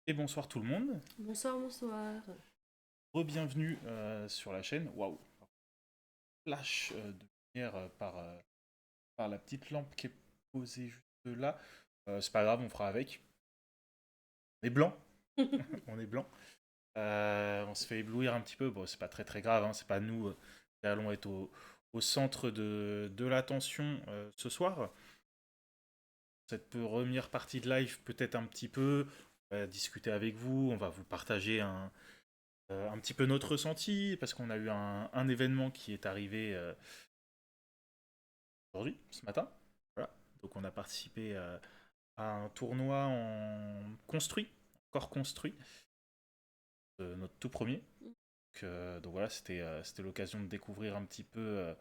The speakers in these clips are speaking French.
Et bonsoir tout le monde, Bonsoir, bonsoir. re-bienvenue sur la chaîne. Waouh, flash de lumière par la petite lampe qui est posée juste là. C'est pas grave, on fera avec. On est blanc, on est blanc. On se fait éblouir un petit peu. Bon, c'est pas très très grave, hein, c'est pas nous qui allons être au centre de l'attention ce soir. Cette première partie de live, peut-être un petit peu. On va discuter avec vous, on va vous partager un petit peu notre ressenti, parce qu'on a eu un événement qui est arrivé aujourd'hui, ce matin. Voilà. Donc on a participé à un tournoi en construit, encore construit, notre tout premier. Donc voilà, c'était l'occasion de découvrir un petit peu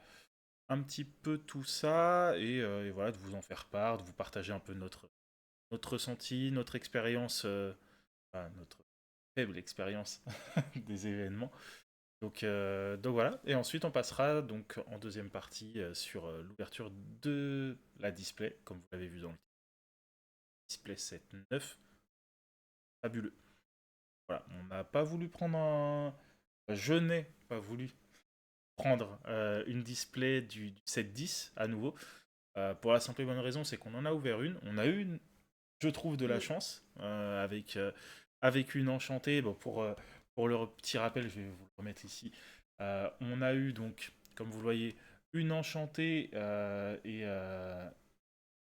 tout ça et voilà, de vous en faire part, de vous partager un peu notre ressenti, notre expérience, enfin, notre faible expérience des événements. Donc voilà, et ensuite on passera donc en deuxième partie sur l'ouverture de la display, comme vous l'avez vu dans le display 7.9, fabuleux. Voilà, on n'a pas voulu prendre un... Je n'ai pas voulu prendre une display du 7.10 à nouveau, pour la simple et bonne raison, c'est qu'on en a ouvert une, on a eu, je trouve, de la Mm. chance, avec une enchantée, bon, pour le petit rappel, je vais vous le remettre ici. On a eu donc, comme vous le voyez, une enchantée et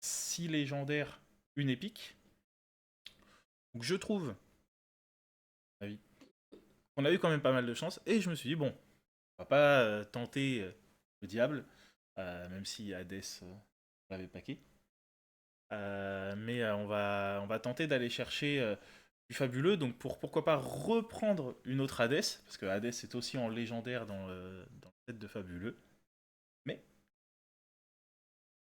6 légendaires, une épique. Donc je trouve, à mon avis, qu'on a eu quand même pas mal de chance. Et je me suis dit, bon, on va pas tenter le diable, même si Hades l'avait paqué. Mais on va tenter d'aller chercher du fabuleux. Donc pourquoi pas reprendre une autre Hades, parce que Hades est aussi en légendaire dans le set de fabuleux. Mais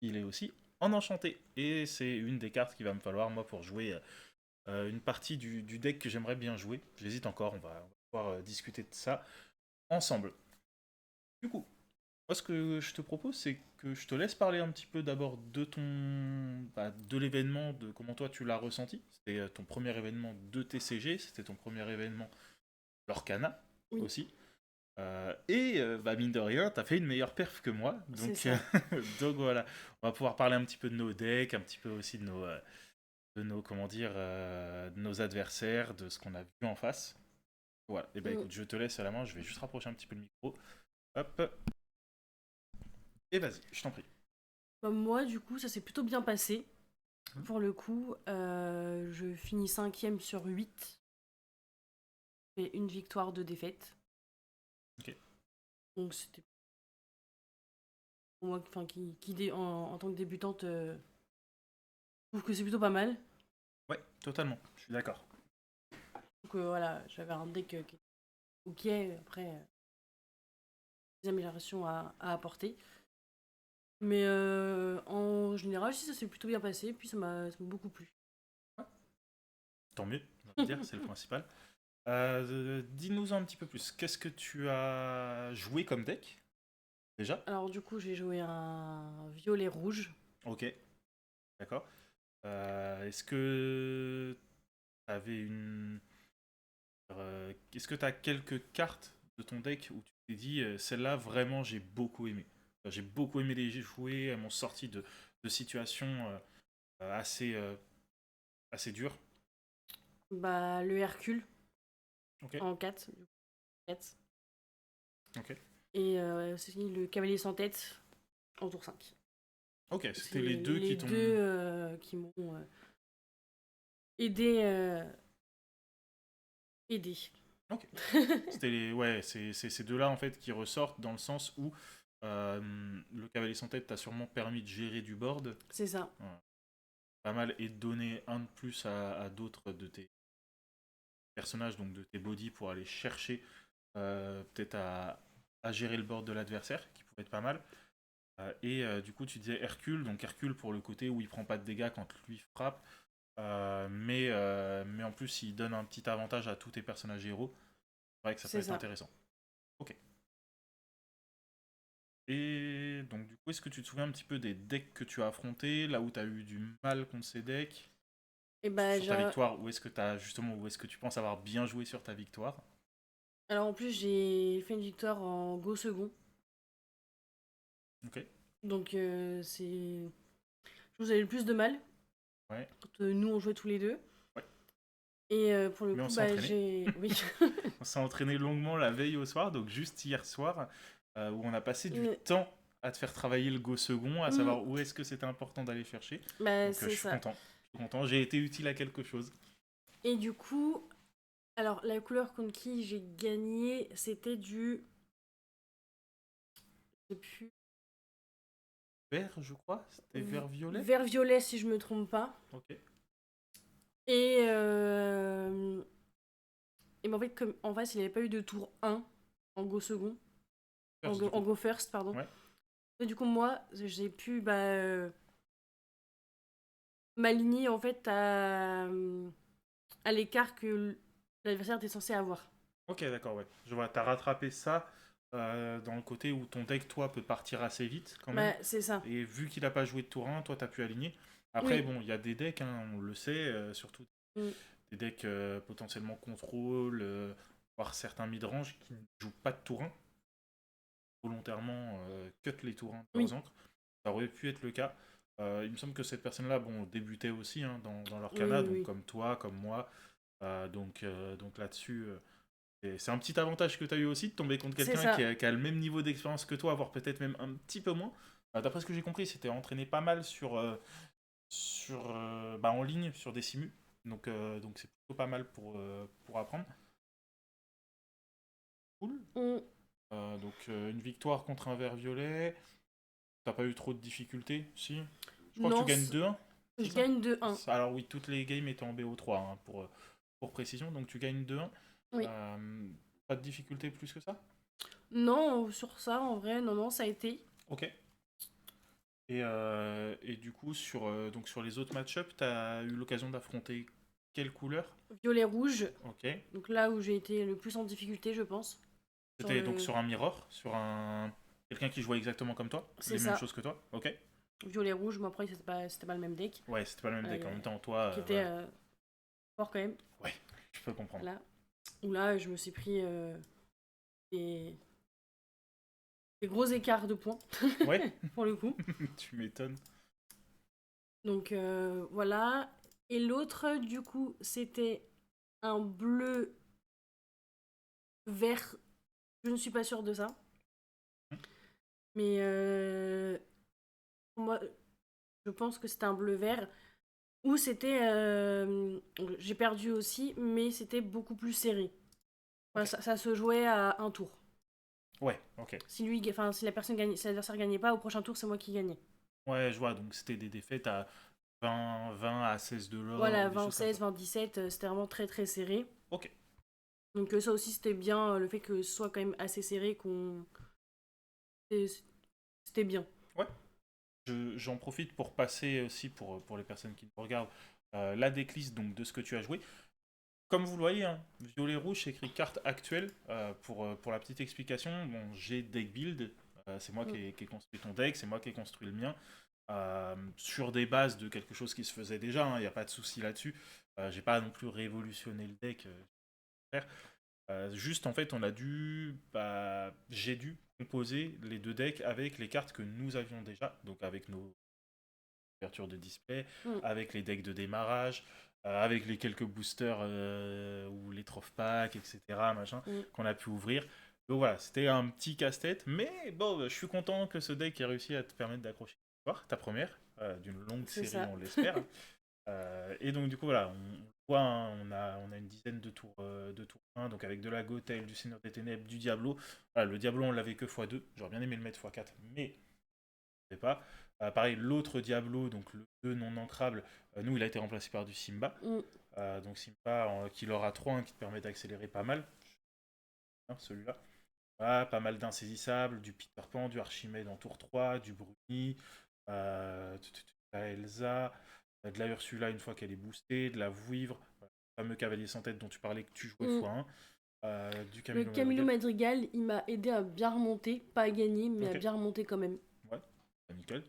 il est aussi en enchanté. Et c'est une des cartes qu'il va me falloir, moi, pour jouer une partie du deck que j'aimerais bien jouer. J'hésite encore, on va pouvoir discuter de ça ensemble. Du coup, moi, ce que je te propose, c'est que je te laisse parler un petit peu d'abord de l'événement, de comment toi tu l'as ressenti. C'était ton premier événement de TCG, c'était ton premier événement Lorcana Oui, aussi. Mine de rien, t'as fait une meilleure perf que moi. c'est Donc, ça. donc voilà, on va pouvoir parler un petit peu de nos decks, un petit peu aussi de nos comment dire, de nos adversaires, de ce qu'on a vu en face. Voilà, et bah Mm. écoute, je te laisse à la main, je vais juste rapprocher un petit peu le micro. Hop, et vas-y, je t'en prie. Bah, moi, du coup, ça s'est plutôt bien passé. Pour le coup, je finis cinquième sur 8 et une victoire, de défaite. Ok. Donc c'était pour moi, enfin, en tant que débutante, je trouve que c'est plutôt pas mal. Ouais, totalement, je suis d'accord. Donc voilà, j'avais un deck qui était ok, après, des améliorations à apporter. Mais en général, si ça s'est plutôt bien passé, puis ça m'a beaucoup plu. Ouais, tant mieux, on va dire, c'est le principal. Dis-nous un petit peu plus. Qu'est-ce que tu as joué comme deck, déjà? Alors du coup, j'ai joué un violet rouge. Ok, d'accord. Est-ce que tu avais est-ce que tu as quelques cartes de ton deck où tu t'es dit, celle-là, vraiment, j'ai beaucoup aimé. J'ai beaucoup aimé les jouer, elles m'ont sorti de situations assez dures. Bah, le Hercule Ok, en 4, du coup, 4. ok. Et aussi le cavalier sans tête en tour 5. Ok, C'est c'était les deux les qui deux t'ont... qui m'ont aidé. Aidé. Ok. Ouais, c'est ces deux-là en fait qui ressortent dans le sens où le cavalier sans tête t'a sûrement permis de gérer du board, C'est ça. pas mal, et de donner un de plus à d'autres de tes personnages, donc de tes bodies, pour aller chercher peut-être à gérer le board de l'adversaire, qui pouvait être pas mal. Du coup, tu disais Hercule, donc Hercule pour le côté où il prend pas de dégâts quand lui frappe, mais en plus il donne un petit avantage à tous tes personnages héros. C'est vrai que ça peut C'est être ça. intéressant. Ok. Et donc, du coup, est-ce que tu te souviens un petit peu des decks que tu as affrontés, là où tu as eu du mal contre ces decks? Et bah, sur ta victoire, où est-ce que où est-ce que tu penses avoir bien joué sur ta victoire? alors en plus, j'ai fait une victoire en go second. Ok, Donc, c'est. Je vous avais le plus de mal ouais, quand nous on jouait tous les deux. ouais. Et pour le Mais on coup, s'est bah, entraîné. j'ai. Oui. On s'est entraîné longuement la veille au soir, donc juste hier soir, où on a passé du Mm, temps à te faire travailler le go second, à mm, savoir où est-ce que c'était important d'aller chercher. bah, Donc je c'est suis ça. content. Je suis content, j'ai été utile à quelque chose. Et du coup, alors la couleur contre qui j'ai gagné, c'était du. Je sais plus. Vert, je crois? C'était vert-violet? Vert violet, si je me trompe pas. Ok. Et. Et ben en fait, comme en face, il n'y avait pas eu de tour 1 en go second. First, du En coup. go first, pardon. Ouais. Et du coup, moi, j'ai pu bah, m'aligner en fait à l'écart que l'adversaire était censé avoir. Ok, d'accord, ouais. Je vois, t'as rattrapé ça dans le côté où ton deck, toi, peut partir assez vite quand même. Bah, c'est ça. Et vu qu'il a pas joué de tour 1, toi, t'as pu aligner. Après, Oui. bon, il y a des decks, hein, on le sait, surtout Mm. des decks potentiellement contrôle, voire certains midrange qui ne jouent pas de tour 1, volontairement cut les tours 1 de Oui. leurs encres. Ça aurait pu être le cas. Il me semble que cette personne-là, bon, débutait aussi hein, dans leur Oui, cana, oui, donc oui. comme toi, comme moi. Donc là-dessus, et c'est un petit avantage que tu as eu aussi de tomber contre C'est quelqu'un ça. qui a le même niveau d'expérience que toi, voire peut-être même un petit peu moins. D'après ce que j'ai compris, c'était entraîné pas mal en ligne, sur des simus. Donc c'est plutôt pas mal pour apprendre. Cool. Mm. Donc une victoire contre un vert violet. T'as pas eu trop de difficultés, si? Je crois que tu Non, gagnes 2-1, c'est je ça? gagne 2-1. Alors oui, toutes les games étaient en BO3 hein, pour précision, donc tu gagnes 2-1. Oui. Euh, Pas de difficulté plus que ça? Non, sur ça, en vrai, non, non, ça a été. Ok. Et du coup, donc sur les autres match-up, tu as eu l'occasion d'affronter quelle couleur? Violet-rouge. Ok. Donc là où j'ai été le plus en difficulté, je pense. Sur C'était donc le. sur un mirror, sur un quelqu'un qui jouait exactement comme toi, C'est les mêmes ça. choses que toi. Ok. Violet-rouge, mais après, c'était pas le même deck. Ouais, c'était pas le même deck. En même temps, toi, Qui était voilà. fort quand même. Ouais, je peux comprendre. Là. Où là, je me suis pris des... des gros écarts de points. Ouais, pour le coup. tu m'étonnes. Donc voilà. Et l'autre, du coup, c'était un bleu vert. Je ne suis pas sûre de ça. Mais moi, je pense que c'était un bleu vert. Ou c'était. J'ai perdu aussi, mais c'était beaucoup plus serré. Enfin, Ok. ça se jouait à un tour. Ouais, ok. Si la personne gagnait, si l'adversaire gagnait pas, au prochain tour, c'est moi qui gagnais. Ouais, je vois. Donc c'était des défaites à 20 à 16 de l'or Voilà, ou des choses comme 20-16, ça. 20-17, c'était vraiment très très serré. Ok. Donc ça aussi, c'était bien, le fait que ce soit quand même assez serré, qu'on... C'était bien. Ouais. J'en profite pour passer aussi pour les personnes qui nous regardent la decklist donc de ce que tu as joué. Comme vous le voyez, hein, violet-rouge, c'est écrit carte actuelle. Pour la petite explication, bon, j'ai deck build. C'est moi Mm. qui ai construit ton deck, c'est moi qui ai construit le mien. Sur des bases de quelque chose qui se faisait déjà, il n'y a pas de souci là-dessus. J'ai pas non plus révolutionné le deck. Juste en fait, j'ai dû composer les deux decks avec les cartes que nous avions déjà, donc avec nos ouvertures de display, Mm. avec les decks de démarrage, avec les quelques boosters ou les troph packs, etc. Machin, Mm. qu'on a pu ouvrir. Donc voilà, c'était un petit casse-tête, mais bon, je suis content que ce deck ait réussi à te permettre d'accrocher ta première, d'une longue C'est série, ça. on l'espère. Et donc du coup voilà, on voit, hein, on a une dizaine de tours 1, donc avec de la Gothel, du Seigneur des Ténèbres, du Diablo. Voilà, le Diablo on l'avait que x2, j'aurais bien aimé le mettre x4, mais je sais pas. Pareil, l'autre Diablo, donc le 2 non ancrable, nous il a été remplacé par du Simba. Mm. Donc Simba qui leur a 3 qui te permet d'accélérer pas mal, hein, celui-là. Voilà, pas mal d'insaisissables, du Peter Pan, du Archimède en tour 3, du Bruni, la Elsa, de la Ursula une fois qu'elle est boostée, de la Vouivre, voilà, le fameux cavalier sans tête dont tu parlais que tu jouais Mm. x1, du Le Camilo Camilo Madrigal. Madrigal, il m'a aidé à bien remonter. Pas à gagner, mais à Ok, bien remonter quand même. ouais, bah, nickel.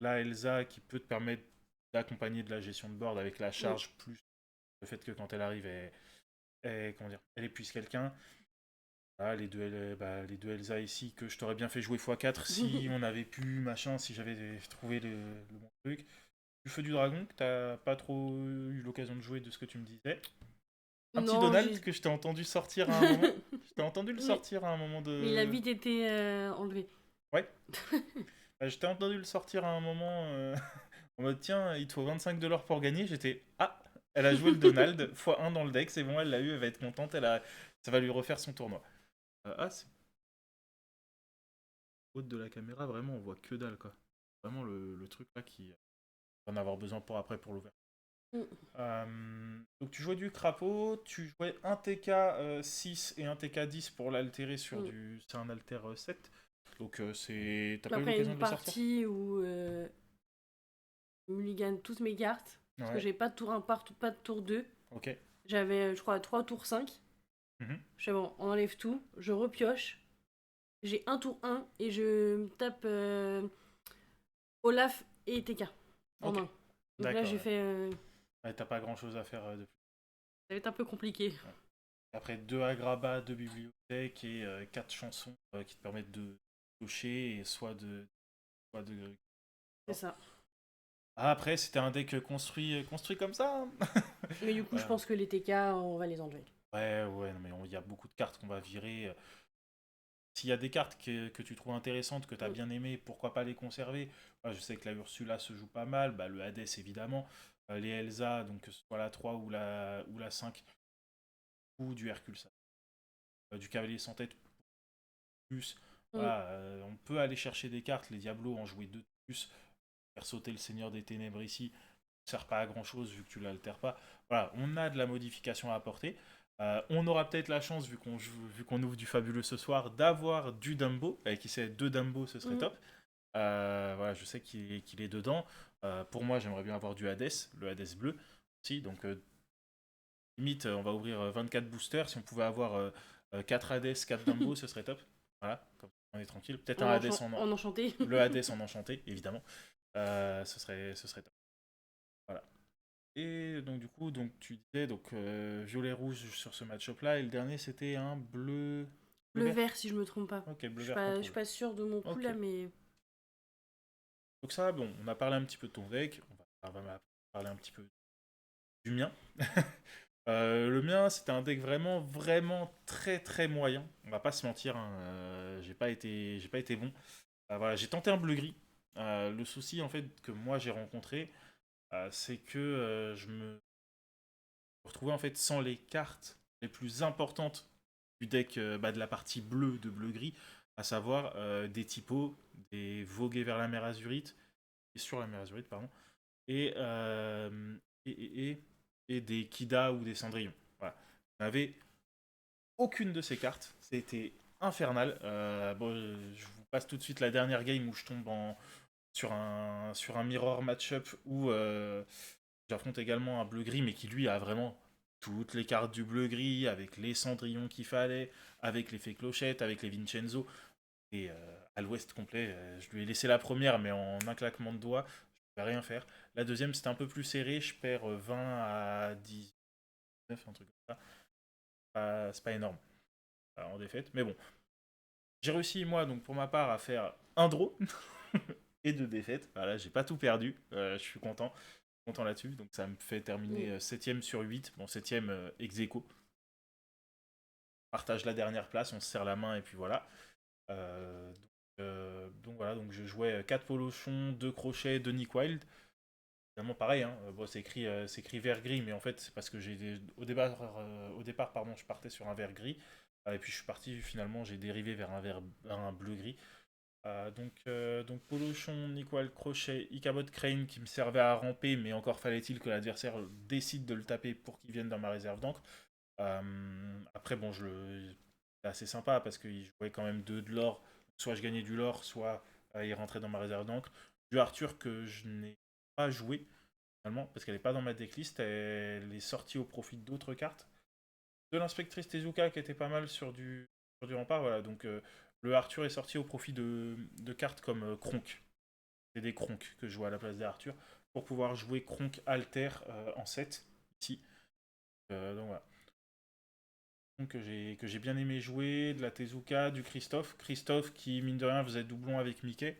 La Elsa qui peut te permettre d'accompagner de la gestion de board avec la charge, plus le fait que quand elle arrive, comment dire, elle épuise quelqu'un. Ah, les deux Elsa ici, que je t'aurais bien fait jouer x4 si on avait pu, machin, si j'avais trouvé le bon truc. Du feu du dragon, que t'as pas trop eu l'occasion de jouer de ce que tu me disais. Un petit Non, Donald que je t'ai entendu sortir à un moment. Je t'ai entendu le mais, sortir à un moment mais il a de. vite été enlevé. Ouais. Je t'ai entendu le sortir à un moment en mode tiens, il te faut 25 de l'or pour gagner. J'étais ah, elle a joué le Donald x1 dans le deck, c'est bon, elle l'a eu, elle va être contente, ça va lui refaire son tournoi. C'est haute de la caméra, vraiment, on voit que dalle quoi. Vraiment le truc là qui va en avoir besoin pour après pour l'ouvrir. Mm. Donc tu jouais du crapaud, tu jouais un TK 6 et un TK 10 pour l'altérer sur du. C'est un alter 7. Donc t'as pas eu Après l'occasion une de le sortir? partie où mulligan toutes mes cartes, parce que Ouais, j'ai pas de tour 1 pas de tour 2. ok. J'avais, je crois, 3 tours 5. Mhm. Je fais bon, on enlève tout, je repioche. J'ai un tour 1 et je me tape Olaf et TK en Ok, un. Donc là, d'accord. j'ai Ouais. fait. Ouais, t'as pas grand chose à faire de plus. Ça va être un peu compliqué. Ouais. Après, 2 agrabats, 2 bibliothèques et 4 chansons qui te permettent de toucher et soit de. C'est ça. Ah, après, c'était un deck construit comme ça, hein. Mais du coup, je Euh, pense que les TK, on va les enlever. ouais, non, mais il y a beaucoup de cartes qu'on va virer. S'il y a des cartes que tu trouves intéressantes, que tu as Mm. bien aimées, pourquoi pas les conserver? Moi, je sais que la Ursula se joue pas mal, le Hades évidemment, les Elsa, donc que ce soit la 3 ou la 5, ou du Hercule, ça. Du Cavalier sans tête, plus. Mm. Voilà, on peut aller chercher des cartes, les Diablos en jouer 2 de plus, faire sauter le Seigneur des Ténèbres ici, ne sert pas à grand chose vu que tu l'altères pas. Voilà, on a de la modification à apporter. On aura peut-être la chance, vu qu'on ouvre du fabuleux ce soir, d'avoir du Dumbo. Et qui sait, 2 Dumbo, ce serait Mm. top. Voilà, je sais qu'il est dedans. Pour moi, j'aimerais bien avoir du Hades, le Hades bleu aussi. Donc, limite, on va ouvrir 24 boosters. Si on pouvait avoir 4 Hades, 4 Dumbo, ce serait top. Voilà, comme ça, on est tranquille. Peut-être un Hades En enchanté. le Hades en enchanté, évidemment. Ce serait top. Voilà. Et donc du coup, donc tu disais donc violet-rouge sur ce match-up là, et le dernier c'était un bleu. Le Bleu-vert. vert, si je me trompe pas. Ok, Je suis bleu-vert pas, je contre suis bleu. pas sûre de mon coup Ok. là, mais. Donc ça, bon, on a parlé un petit peu de ton deck, on va parler un petit peu du mien. Le mien, c'était un deck vraiment, vraiment très, très moyen. On va pas se mentir, hein, j'ai pas été bon. Voilà, j'ai tenté un bleu-gris. Le souci en fait que moi j'ai rencontré, c'est que je me retrouvais en fait sans les cartes les plus importantes du deck de la partie bleue de bleu-gris, à savoir des typos, des voguer vers la mer Azurite, et sur la mer Azurite, pardon, et, euh, et, et, et- et des Kida ou des Cendrillon. Voilà. On n'avait aucune de ces cartes, c'était infernal. Bon, je vous passe tout de suite la dernière game où je tombe sur un mirror match-up où j'affronte également un bleu-gris, mais qui lui a vraiment toutes les cartes du bleu-gris, avec les cendrillons qu'il fallait, avec l'effet clochette, avec les Vincenzo. Et à l'ouest complet, je lui ai laissé la première, mais en un claquement de doigts, je ne pouvais rien faire. La deuxième, c'était un peu plus serré, je perds 20 à 19, un truc comme ça. C'est pas énorme en défaite, mais bon. J'ai réussi, moi, donc pour ma part, à faire un draw et 2 défaites. Voilà, j'ai pas tout perdu, je suis content là-dessus. Donc ça me fait Mm. terminer 7ème sur 8. Bon, 7ème ex aequo. Partage la dernière place, on se serre la main et puis voilà. Donc voilà, donc je jouais 4 polochons, 2 crochets, 2 Nick Wild. Évidemment pareil, hein. Bon, c'est écrit vert gris, mais en fait c'est parce que au départ pardon, je partais sur un vert gris. Et puis je suis parti finalement, j'ai dérivé vers un bleu gris. Donc Polochon, Nickwell, Crochet, Ichabod Crane qui me servait à ramper, mais encore fallait-il que l'adversaire décide de le taper pour qu'il vienne dans ma réserve d'encre. Après, bon, c'était assez sympa parce qu'il jouait quand même de l'or. Soit je gagnais du lore, soit il rentrait dans ma réserve d'encre. Du Arthur que je n'ai pas joué finalement parce qu'elle n'est pas dans ma decklist. Elle est sortie au profit d'autres cartes. De l'inspectrice Tezuka qui était pas mal sur du rempart. Voilà, donc le Arthur est sorti au profit de cartes comme Kronk. C'est des Kronk que je joue à la place des Arthur. pour pouvoir jouer Kronk Alter en 7 ici. Donc voilà. Donc, que j'ai bien aimé jouer, de la Tezuka, du Christophe. Christophe qui, mine de rien, faisait doublon avec Mickey.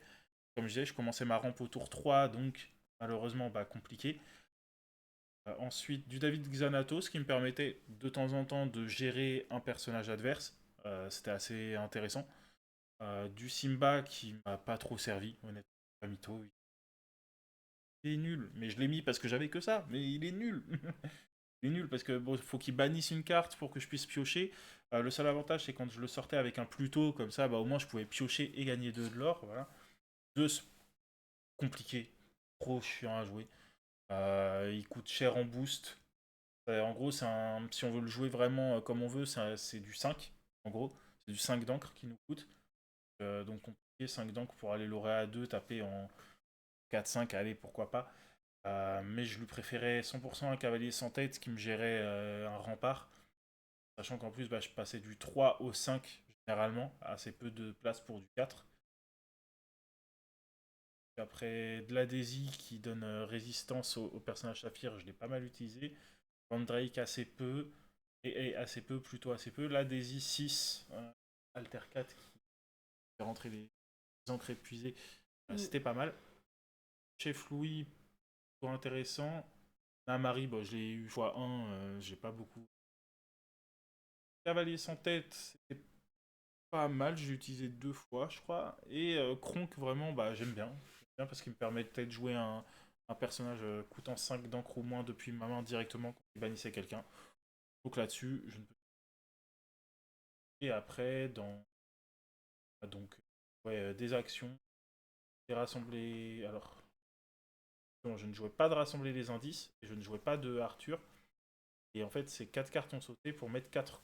Comme je disais, je commençais ma rampe au tour 3, donc malheureusement, compliqué. Ensuite, du David Xanatos qui me permettait de temps en temps de gérer un personnage adverse. C'était assez intéressant. Du Simba qui m'a pas trop servi, honnêtement. Pas mytho, il est nul. Mais je l'ai mis parce que j'avais que ça. Mais il est nul. Il est nul parce que bon, faut qu'il bannisse une carte pour que je puisse piocher. Le seul avantage, c'est quand je le sortais avec un Pluto, comme ça, au moins je pouvais piocher et gagner de l'or. Voilà. Deux, compliqué. Trop chiant à jouer. Il coûte cher en boost. En gros, si on veut le jouer vraiment comme on veut, c'est du 5. En gros, c'est du 5 d'encre qui nous coûte. Donc compliqué, 5 d'encre pour aller lauréat 2, taper en 4-5, allez, pourquoi pas. Mais je lui préférais 100% un cavalier sans tête qui me gérait un rempart. Sachant qu'en plus, je passais du 3 au 5 généralement, assez peu de place pour du 4. Après, de la Daisy qui donne résistance au personnage Saphir, je l'ai pas mal utilisé. Mandrake assez peu, et assez peu, plutôt assez peu. La Daisy 6, Alter 4 qui fait rentrer les encres épuisées, c'était pas mal. Chef Louis, plutôt intéressant. Namari, je l'ai eu x1, j'ai pas beaucoup. Cavalier sans tête, c'était pas mal, j'ai utilisé 2 fois, je crois. Et Kronk, vraiment, j'aime bien. J'aime bien parce qu'il me permettait de jouer un personnage coûtant 5 d'encre ou moins depuis ma main directement quand il bannissait quelqu'un. Donc là-dessus, je ne peux. Et après, donc, ouais, des actions, des rassembler. Alors, non, je ne jouais pas de rassembler les indices, et je ne jouais pas de Arthur. Et en fait, c'est 4 cartons sautés pour mettre 4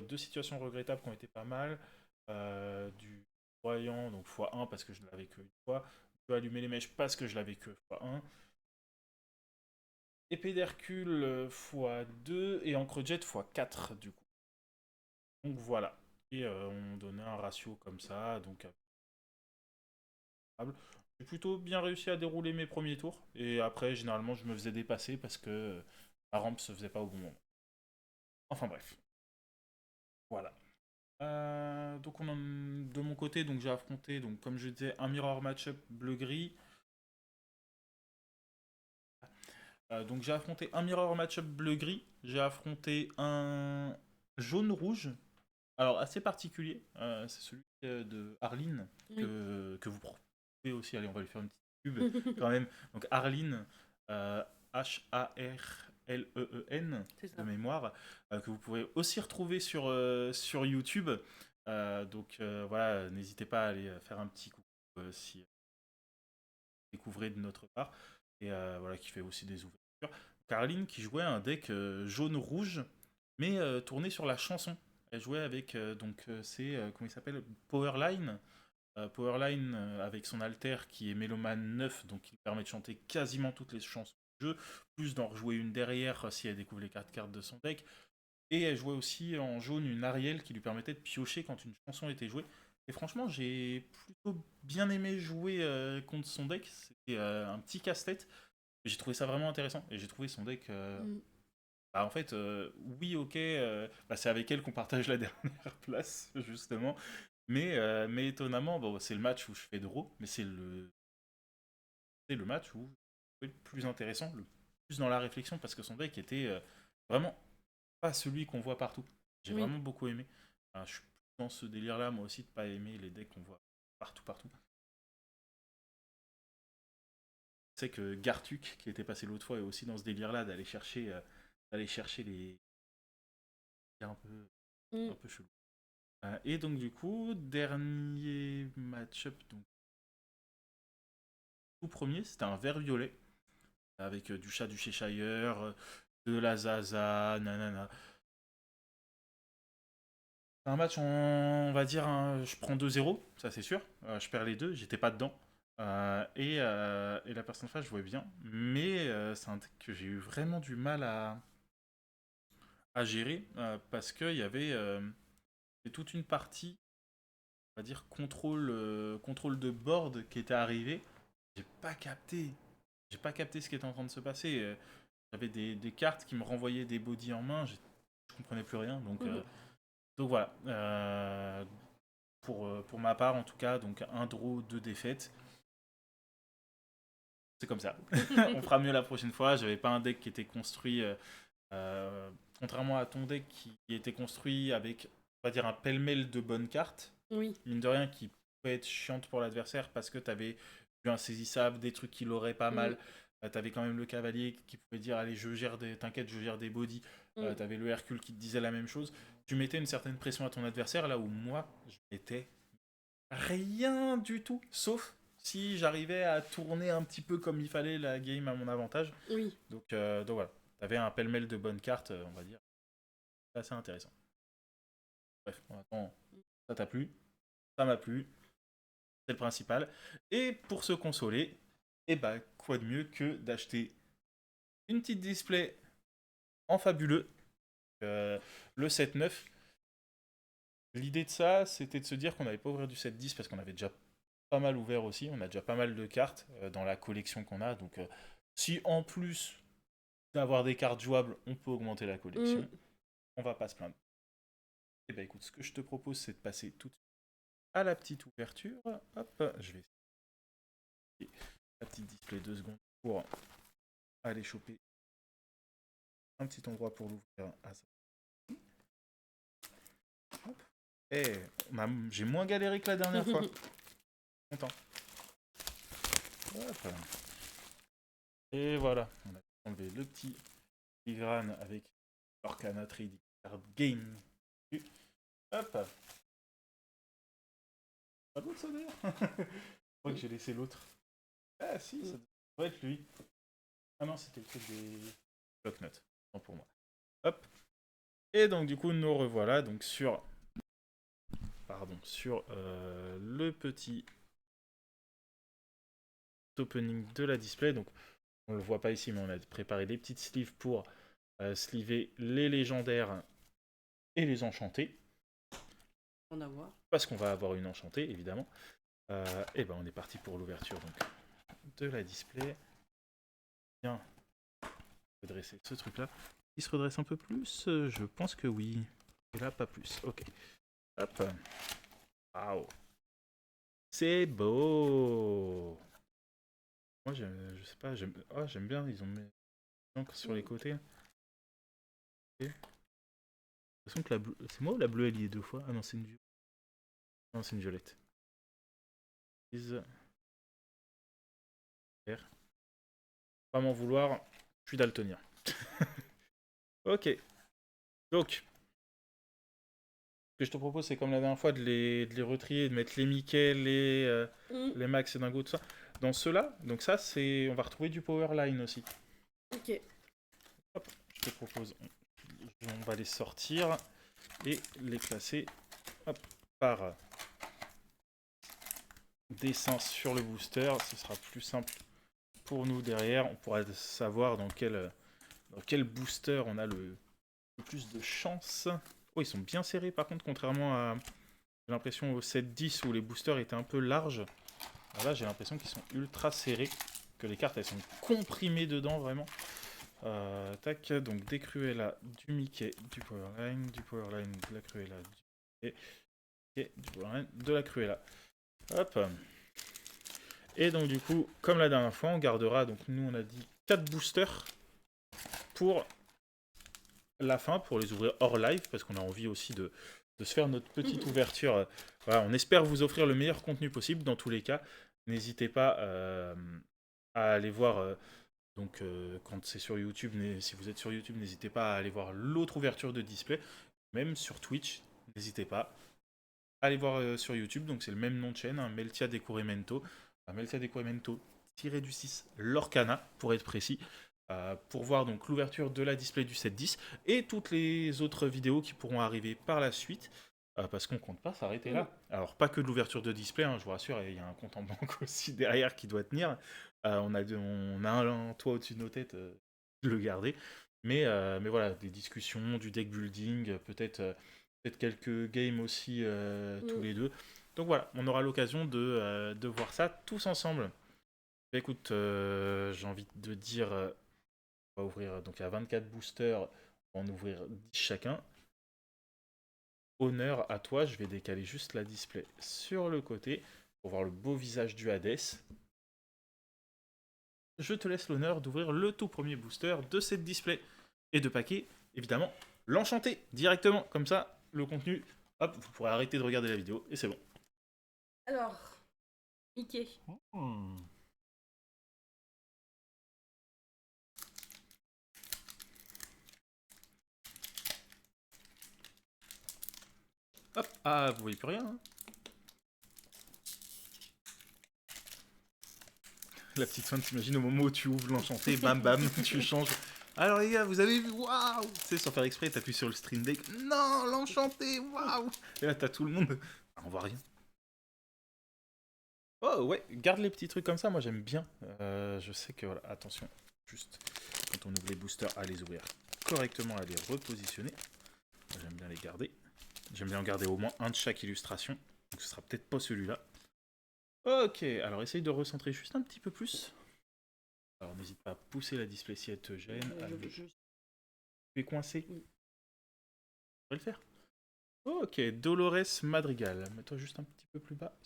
deux situations regrettables qui ont été pas mal. Du voyant, donc x1 parce que je ne l'avais que une fois. Je peux allumer les mèches parce que je l'avais que x1. Épée d'Hercule x2 et encre jet x4 du coup. Donc voilà. Et on donnait un ratio comme ça. Donc j'ai plutôt bien réussi à dérouler mes premiers tours. Et après, généralement, je me faisais dépasser parce que ma rampe se faisait pas au bon moment. Enfin bref. Voilà. Donc de mon côté, donc j'ai affronté, donc comme je disais, un mirror matchup bleu-gris. Donc j'ai affronté un mirror matchup bleu-gris. J'ai affronté un jaune-rouge. Alors assez particulier. C'est celui de Arline Oui. que vous pouvez aussi. Allez, on va lui faire une petite pub quand même. Donc Arline, Harlleen C'est de ça. mémoire, que vous pouvez aussi retrouver sur YouTube. Donc voilà, n'hésitez pas à aller faire un petit coucou si vous découvrez de notre part. Et voilà, qui fait aussi des ouvertures. Caroline qui jouait un deck jaune-rouge, mais tourné sur la chanson. Elle jouait avec, comment il s'appelle, Powerline. Powerline avec son alter qui est Méloman 9, donc il permet de chanter quasiment toutes les chansons du jeu, plus d'en rejouer une derrière si elle découvre les 4 cartes de son deck. Et elle jouait aussi en jaune une Ariel qui lui permettait de piocher quand une chanson était jouée. Et franchement, j'ai plutôt bien aimé jouer contre son deck. C'était un petit casse-tête. J'ai trouvé ça vraiment intéressant. Et j'ai trouvé son deck. Mm. En fait, oui, ok. C'est avec elle qu'on partage la dernière place, justement. Mais étonnamment, c'est le match où je fais draw. Mais c'est le match où je le plus intéressant, le plus dans la réflexion. Parce que son deck était vraiment pas celui qu'on voit partout. J'ai Oui. vraiment beaucoup aimé. Je suis dans ce délire-là, moi aussi, de pas aimer les decks qu'on voit partout, partout. Je sais que Gartuk, qui était passé l'autre fois, est aussi dans ce délire-là d'aller chercher les un peu, Mm. un peu chelou. Et donc du coup, dernier match-up, donc tout premier, c'était un vert violet avec du chat du Cheshire, de la Zaza, nanana. Un match, on va dire, je prends 2-0, ça c'est sûr. Je perds les deux, j'étais pas dedans. Et la personne face jouait bien. Mais c'est un deck que j'ai eu vraiment du mal à gérer parce qu'il y avait toute une partie, on va dire, contrôle de board qui était arrivée. J'ai pas capté. j'ai pas capté ce qui était en train de se passer. J'avais des cartes qui me renvoyaient des bodies en main, je comprenais plus rien. Donc voilà. Pour ma part, en tout cas, donc un draw, 2 défaites. C'est comme ça. On fera mieux la prochaine fois. J'avais pas un deck qui était construit, contrairement à ton deck qui était construit avec, on va dire, un pêle-mêle de bonnes cartes. Oui. Mine de rien, qui pouvait être chiante pour l'adversaire parce que t'avais eu insaisissable, des trucs qui l'auraient pas mal. T'avais quand même le cavalier qui pouvait dire allez, t'inquiète, je gère des bodies. T'avais le Hercule qui te disait la même chose. Tu mettais une certaine pression à ton adversaire là où moi je mettais rien du tout, sauf si j'arrivais à tourner un petit peu comme il fallait la game à mon avantage. Oui. Donc voilà, t'avais un pêle-mêle de bonnes cartes, on va dire. C'est assez intéressant. Bref, attends, ça t'a plu, ça m'a plu, c'est le principal. Et pour se consoler, et bah quoi de mieux que d'acheter une petite display en fabuleux, le 7-9. L'idée de ça, c'était de se dire qu'on n'allait pas ouvrir du 7-10 parce qu'on avait déjà pas mal ouvert aussi. On a déjà pas mal de cartes dans la collection qu'on a. Donc, si en plus d'avoir des cartes jouables, on peut augmenter la collection, on va pas se plaindre. Et bah écoute, ce que je te propose, c'est de passer tout de suite à la petite ouverture. Hop, je vais essayer la petite display 2 secondes pour aller choper un petit endroit pour l'ouvrir. Et j'ai moins galéré que la dernière fois. Content. Hop. Et voilà, on a enlevé le petit filigrane avec Orcana Trading Card Game. Hop. Pas l'autre ça d'ailleurs. Je crois que j'ai laissé l'autre. Ah si, ça devrait être lui. Ah non, c'était le truc des block-notes. Non pour moi. Hop. Et donc du coup nous revoilà donc sur le petit opening de la display. Donc on le voit pas ici, mais on a préparé des petites sleeves pour sleever les légendaires et les enchantés. En avoir. Parce qu'on va avoir une enchantée, évidemment. Et ben on est parti pour l'ouverture donc de la display. Bien redresser ce truc là. Il se redresse un peu plus, je pense que oui. Et là pas plus. Ok. Hop. Waouh. C'est beau. Moi je sais pas, j'aime bien, ils ont mis l'encre sur les côtés. Okay. J'ai l'impression que la bleue. C'est moi ou la bleue elle y est 2 fois? Ah non, c'est une violette. Non, c'est une violette. Pas m'en vouloir, je suis daltonien. Ok. Donc, ce que je te propose, c'est comme la dernière fois de les retrier, de mettre les Mickey, les Max et Dingo, tout ça. Dans ceux-là, donc ça, on va retrouver du Powerline aussi. Ok. Hop, je te propose, on va les sortir et les classer par dessin sur le booster. Ce sera plus simple pour nous derrière. On pourra savoir dans quel booster on a le plus de chance. Oh, ils sont bien serrés par contre, contrairement à, j'ai l'impression, au 7-10 où les boosters étaient un peu larges. Alors là, j'ai l'impression qu'ils sont ultra serrés, que les cartes elles sont comprimées dedans vraiment. Tac, donc des Cruella, du Mickey, du Powerline, de la Cruella, du Mickey, et du Powerline, de la Cruella. Hop. Et donc du coup, comme la dernière fois, on gardera, donc nous on a dit 4 boosters pour la fin, pour les ouvrir hors live, parce qu'on a envie aussi de se faire notre petite ouverture. Voilà, on espère vous offrir le meilleur contenu possible dans tous les cas. N'hésitez pas à aller voir, quand c'est sur YouTube, si vous êtes sur YouTube, n'hésitez pas à aller voir l'autre ouverture de display. Même sur Twitch, n'hésitez pas. Allez voir sur YouTube, donc c'est le même nom de chaîne, hein, Meltia Decurimento. Meltia Decurimento -du-6 Lorcana, pour être précis. Pour voir donc l'ouverture de la display du 7-10 et toutes les autres vidéos qui pourront arriver par la suite, parce qu'on compte pas s'arrêter là. Alors pas que de l'ouverture de display, hein, je vous rassure, il y a un compte en banque aussi derrière qui doit tenir. On a un toit au-dessus de nos têtes, le garder. Mais voilà, des discussions, du deck building, peut-être quelques games aussi tous les deux. Donc voilà, on aura l'occasion de voir ça tous ensemble. Bah, écoute, j'ai envie de dire, on va ouvrir, donc il y a 24 boosters, on va en ouvrir 10 chacun. Honneur à toi, je vais décaler juste la display sur le côté pour voir le beau visage du Hades. Je te laisse l'honneur d'ouvrir le tout premier booster de cette display et de paquer, évidemment, l'enchanté directement. Comme ça, le contenu, hop, vous pourrez arrêter de regarder la vidéo et c'est bon. Alors, Mickey. Hmm. Hop, ah, vous voyez plus rien, hein. La petite fin, t'imagines au moment où tu ouvres l'enchanté, bam bam, tu changes. Alors les gars, vous avez vu, waouh! Tu sais, sans faire exprès, t'appuies sur le stream deck. Non, l'enchanté, waouh! Et là, t'as tout le monde. Ah, on voit rien. Oh ouais, garde les petits trucs comme ça, moi j'aime bien. Je sais que, voilà, attention, juste quand on ouvre les boosters, à les ouvrir correctement, à les repositionner. Moi j'aime bien les garder. J'aime bien en garder au moins un de chaque illustration. Donc ce sera peut-être pas celui-là. Ok, alors essaye de recentrer juste un petit peu plus. Alors n'hésite pas à pousser la display si elle te gêne. Tu es coincé. Oui. On va le faire. Ok, Dolores Madrigal. Mets-toi juste un petit peu plus bas.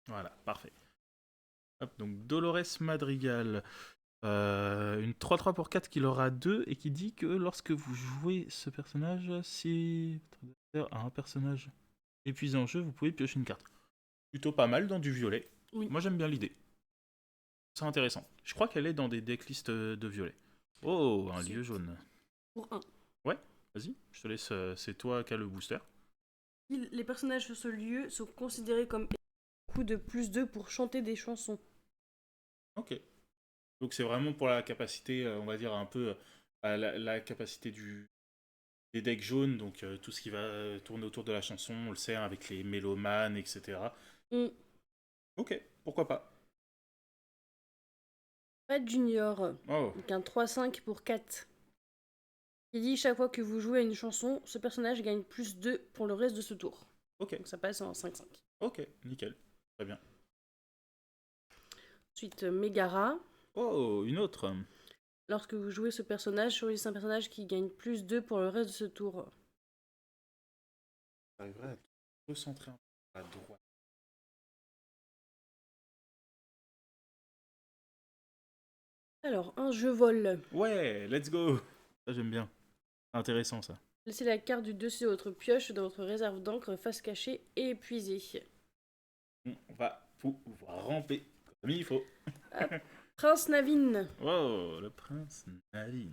Voilà, parfait. Hop, donc Dolores Madrigal. Une 3-3 pour 4 qui aura 2 et qui dit que lorsque vous jouez ce personnage, si votre adversaire a un personnage épuisé en jeu, vous pouvez piocher une carte. Plutôt pas mal dans du violet. Oui. Moi j'aime bien l'idée. C'est intéressant. Je crois qu'elle est dans des decklists de violet. Oh, un lieu jaune. Pour 1. Ouais, vas-y, je te laisse. C'est toi qui as le booster. Les personnages sur ce lieu sont considérés comme coup de +2 pour chanter des chansons. Ok. Donc c'est vraiment pour la capacité, on va dire un peu la capacité des decks jaunes, donc tout ce qui va tourner autour de la chanson, on le sait, hein, avec les mélomanes, etc. Mm. Ok, pourquoi pas. Pat Junior, Oh, donc un 3-5 pour 4. Il dit chaque fois que vous jouez à une chanson, ce personnage gagne +2 pour le reste de ce tour. ok, Donc ça passe en 5-5. ok, nickel, très bien. Ensuite, Megara. Oh, une autre. Lorsque vous jouez ce personnage, choisissez un personnage qui gagne +2 pour le reste de ce tour. J'arriverai à te recentrer un peu à droite. Alors, un jeu vol. Ouais, let's go. Ça j'aime bien. Intéressant ça. Laissez la carte du dessus de votre pioche dans votre réserve d'encre face cachée et épuisée. On va pouvoir ramper comme il faut. Prince Navin. Oh, le prince Navin.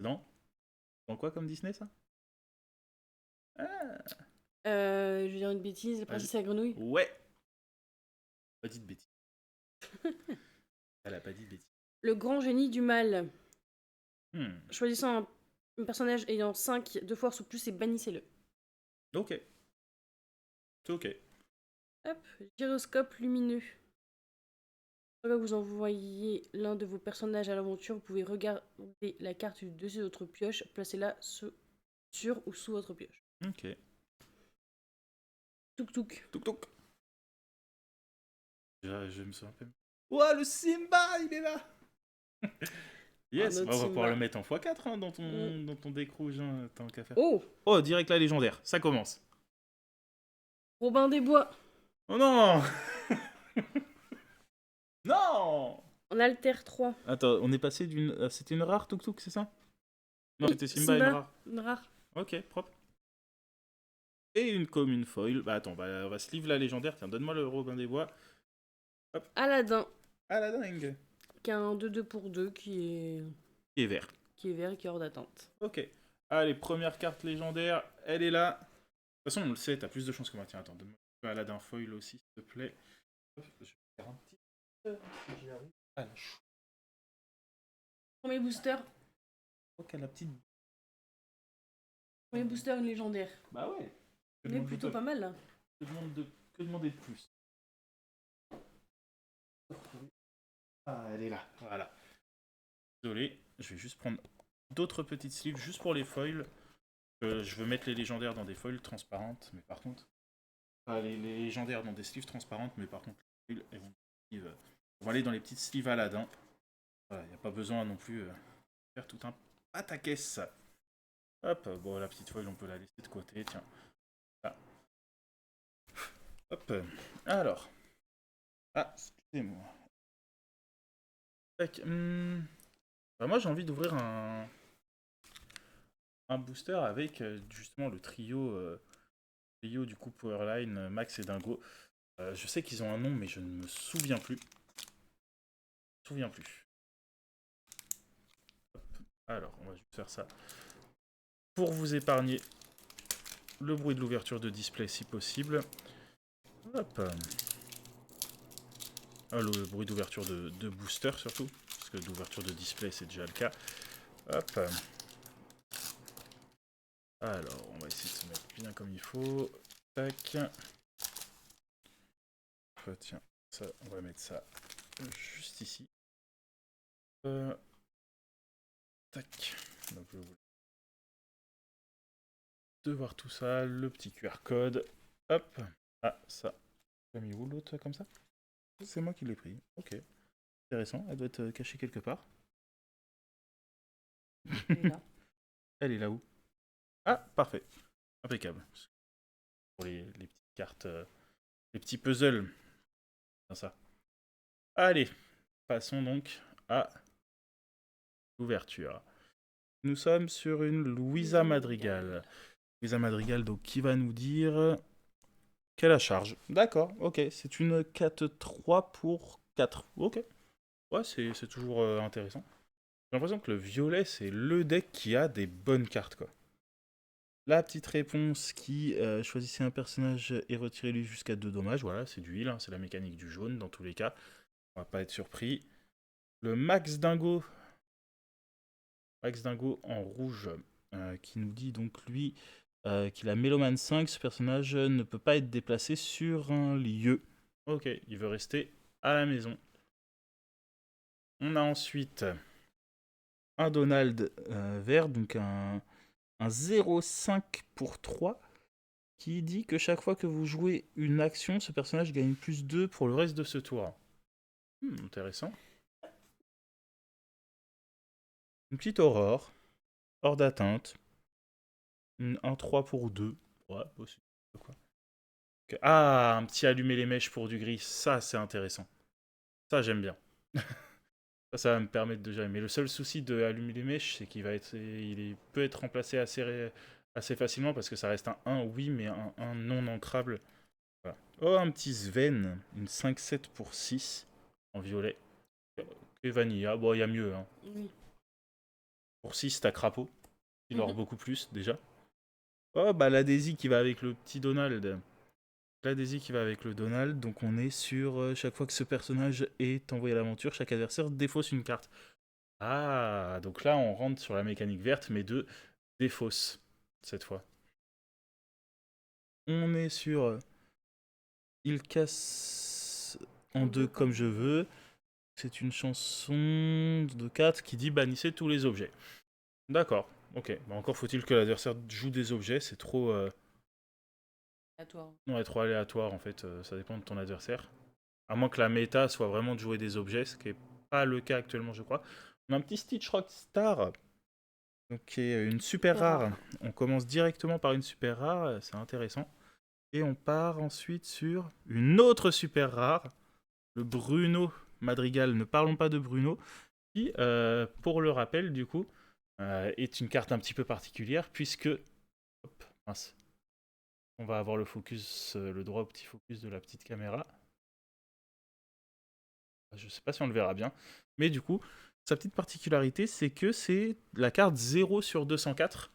Non. Dans quoi comme Disney ça? Ah. Je vais dire une bêtise, la princesse et la grenouille. Ouais. Pas dit de bêtises. Elle a pas dit de bêtises. Le grand génie du mal. Hmm. Choisissant un personnage ayant 5 de force ou plus et bannissez-le. Ok. C'est ok. Hop, gyroscope lumineux. Chaque fois que vous envoyez l'un de vos personnages à l'aventure, vous pouvez regarder la carte du dessus de votre pioche, placez-la sur ou sous votre pioche. Ok. Touk touk. Touk touk. Je me souviens pas. Ouah, le Simba, il est là. Yes, notre on va pouvoir Simba. le mettre en x4 hein, dans ton deck rouge, hein, tant qu'à faire. Oh, Oh, direct la légendaire, ça commence. Robin des Bois. Oh non. Non. En alter 3. Attends, on est passé d'une... C'était une rare Tuk Tuk, c'est ça? Non, Oui, c'était Simba, une rare. une rare. Ok, propre. Et une commune foil. Bah attends, on va se livre la légendaire. Tiens, donne-moi le Robin des Bois. Aladdin. Ah la dingue. Qui a un 2-2 pour 2 Qui est vert. qui est vert et qui est hors d'attente. Ok. Allez, première carte légendaire, elle est là. De toute façon, on le sait, t'as plus de chances que moi. Tiens, attends, donne-moi un Aladdin foil aussi, s'il te plaît. Hop, je vais faire un petit... si j'y arrive. Ah, la chou. Premier booster. Ok, la petite... Premier booster, une légendaire. Bah ouais. Il est plutôt pas mal là. Que demander de plus? Ah, elle est là, voilà. Désolé, je vais juste prendre d'autres petites sleeves juste pour les foils. Je veux mettre les légendaires dans des foils transparentes, mais par contre, Enfin, les légendaires dans des sleeves transparentes, mais par contre, les foils, elles vont aller dans les petites sleeves Aladdin. Voilà, il n'y a pas besoin non plus de faire tout un pataquès. Hop, bon, la petite foil, on peut la laisser de côté, tiens. Là. Hop, alors. Ah, excusez-moi. Tac, bah, moi, j'ai envie d'ouvrir un booster avec justement le trio du coup Powerline, Max et Dingo. Je sais qu'ils ont un nom, mais je ne me souviens plus. Alors, on va juste faire ça pour vous épargner le bruit de l'ouverture de display si possible. Hop. Le bruit d'ouverture de booster surtout, parce que d'ouverture de display c'est déjà le cas. Hop. Alors, on va essayer de se mettre bien comme il faut. Tac. Tiens, ça, on va mettre ça juste ici. Tac. Donc, je voulais de voir tout ça, le petit QR code. Hop. Ah, ça. Tu l'as mis où l'autre comme ça? C'est moi qui l'ai pris. Ok. Intéressant. Elle doit être cachée quelque part. Elle est là. Elle est là où? Ah, parfait. Impeccable. Pour les petites cartes, les petits puzzles. Comme ça. Allez. Passons donc à l'ouverture. Nous sommes sur une Louisa Madrigal. Louisa Madrigal, donc, qui va nous dire qu'elle a charge. D'accord, ok. C'est une 4-3 pour 4. Ok. Ouais, c'est toujours intéressant. J'ai l'impression que le violet, c'est le deck qui a des bonnes cartes, quoi. La petite réponse qui choisissait un personnage et retirez-lui jusqu'à 2 dommages. Voilà, c'est du heal, hein, c'est la mécanique du jaune dans tous les cas. On va pas être surpris. Le Max Dingo en rouge, qui nous dit donc lui qu'il a Méloman 5. Ce personnage ne peut pas être déplacé sur un lieu. Ok, il veut rester à la maison. On a ensuite un Donald vert, donc un 0,5 pour 3, qui dit que chaque fois que vous jouez une action, ce personnage gagne plus 2 pour le reste de ce tour. Intéressant. Une petite aurore, hors d'atteinte. Un 3 pour 2. Ouais, possible. Quoi. Ah, un petit allumer les mèches pour du gris, ça c'est intéressant. Ça j'aime bien. Ça va me permettre de gérer. Mais le seul souci de allumer les mèches, c'est il peut être remplacé assez facilement parce que ça reste un 1, oui, mais un 1 non ancrable. Voilà. Oh, un petit Sven, une 5-7 pour 6 en violet. Et Vanilla, bon, il y a mieux. Hein. Oui. Pour 6, t'as Crapaud. Il aura beaucoup plus déjà. Oh, bah la Daisy qui va avec le petit Donald. La Daisy qui va avec le Donald. Donc on est sur chaque fois que ce personnage est envoyé à l'aventure, chaque adversaire défausse une carte. Ah, donc là on rentre sur la mécanique verte, mais de défausse cette fois. On est sur il casse en deux comme je veux. C'est une chanson de 4 qui dit bannissez tous les objets. D'accord, ok. Bah, encore faut-il que l'adversaire joue des objets, c'est trop. Aléatoire. Non, trop aléatoire en fait, ça dépend de ton adversaire. À moins que la méta soit vraiment de jouer des objets, ce qui n'est pas le cas actuellement, je crois. On a un petit Stitch Rockstar, donc qui est une super rare. On commence directement par une super rare, c'est intéressant. Et on part ensuite sur une autre super rare, le Bruno Madrigal. Ne parlons pas de Bruno, qui, pour le rappel, du coup, est une carte un petit peu particulière, puisque... Hop, mince. On va avoir le focus, le droit au petit focus de la petite caméra. Je sais pas si on le verra bien. Mais du coup, sa petite particularité, c'est que c'est la carte 0 sur 204.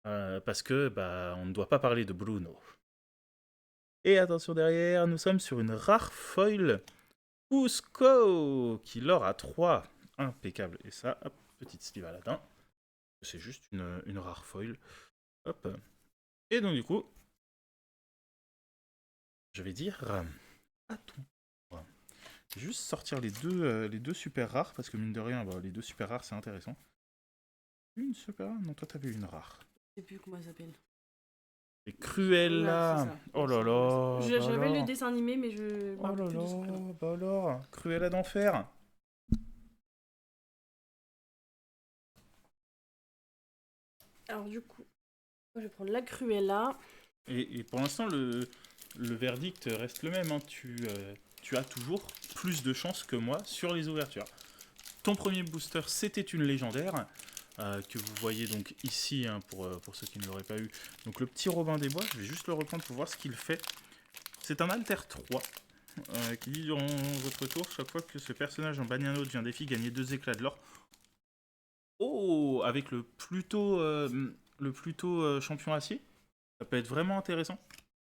Parce que bah, on ne doit pas parler de Bruno. Et attention derrière, nous sommes sur une rare foil Cusco qui l'or à 3. Impeccable. Et ça, hop, petite sleeve Aladdin. C'est juste une rare foil. Hop. Et donc du coup, je vais dire à ton tour. Juste sortir les deux super rares, parce que mine de rien, bah, les deux super rares c'est intéressant. Une super rare? Non, toi t'avais une rare. Je sais plus comment elle s'appelle. Et Voilà, c'est Cruella. ça. Oh là C'est ça. là, bah J'avais le alors. dessin animé, mais je me Oh rappelle là plus de son prénom. là, bah alors. Cruella d'enfer. Alors du coup, moi, je vais prendre la Cruella. Et pour l'instant, le verdict reste le même, hein. Tu as toujours plus de chances que moi sur les ouvertures. Ton premier booster, c'était une légendaire, que vous voyez donc ici, hein, pour ceux qui ne l'auraient pas eu. Donc le petit Robin des Bois, je vais juste le reprendre pour voir ce qu'il fait. C'est un Alter 3, qui dit durant votre tour, chaque fois que ce personnage en bannit un autre vient défi, gagner 2 éclats de l'or. Oh, avec le plutôt champion acier, ça peut être vraiment intéressant.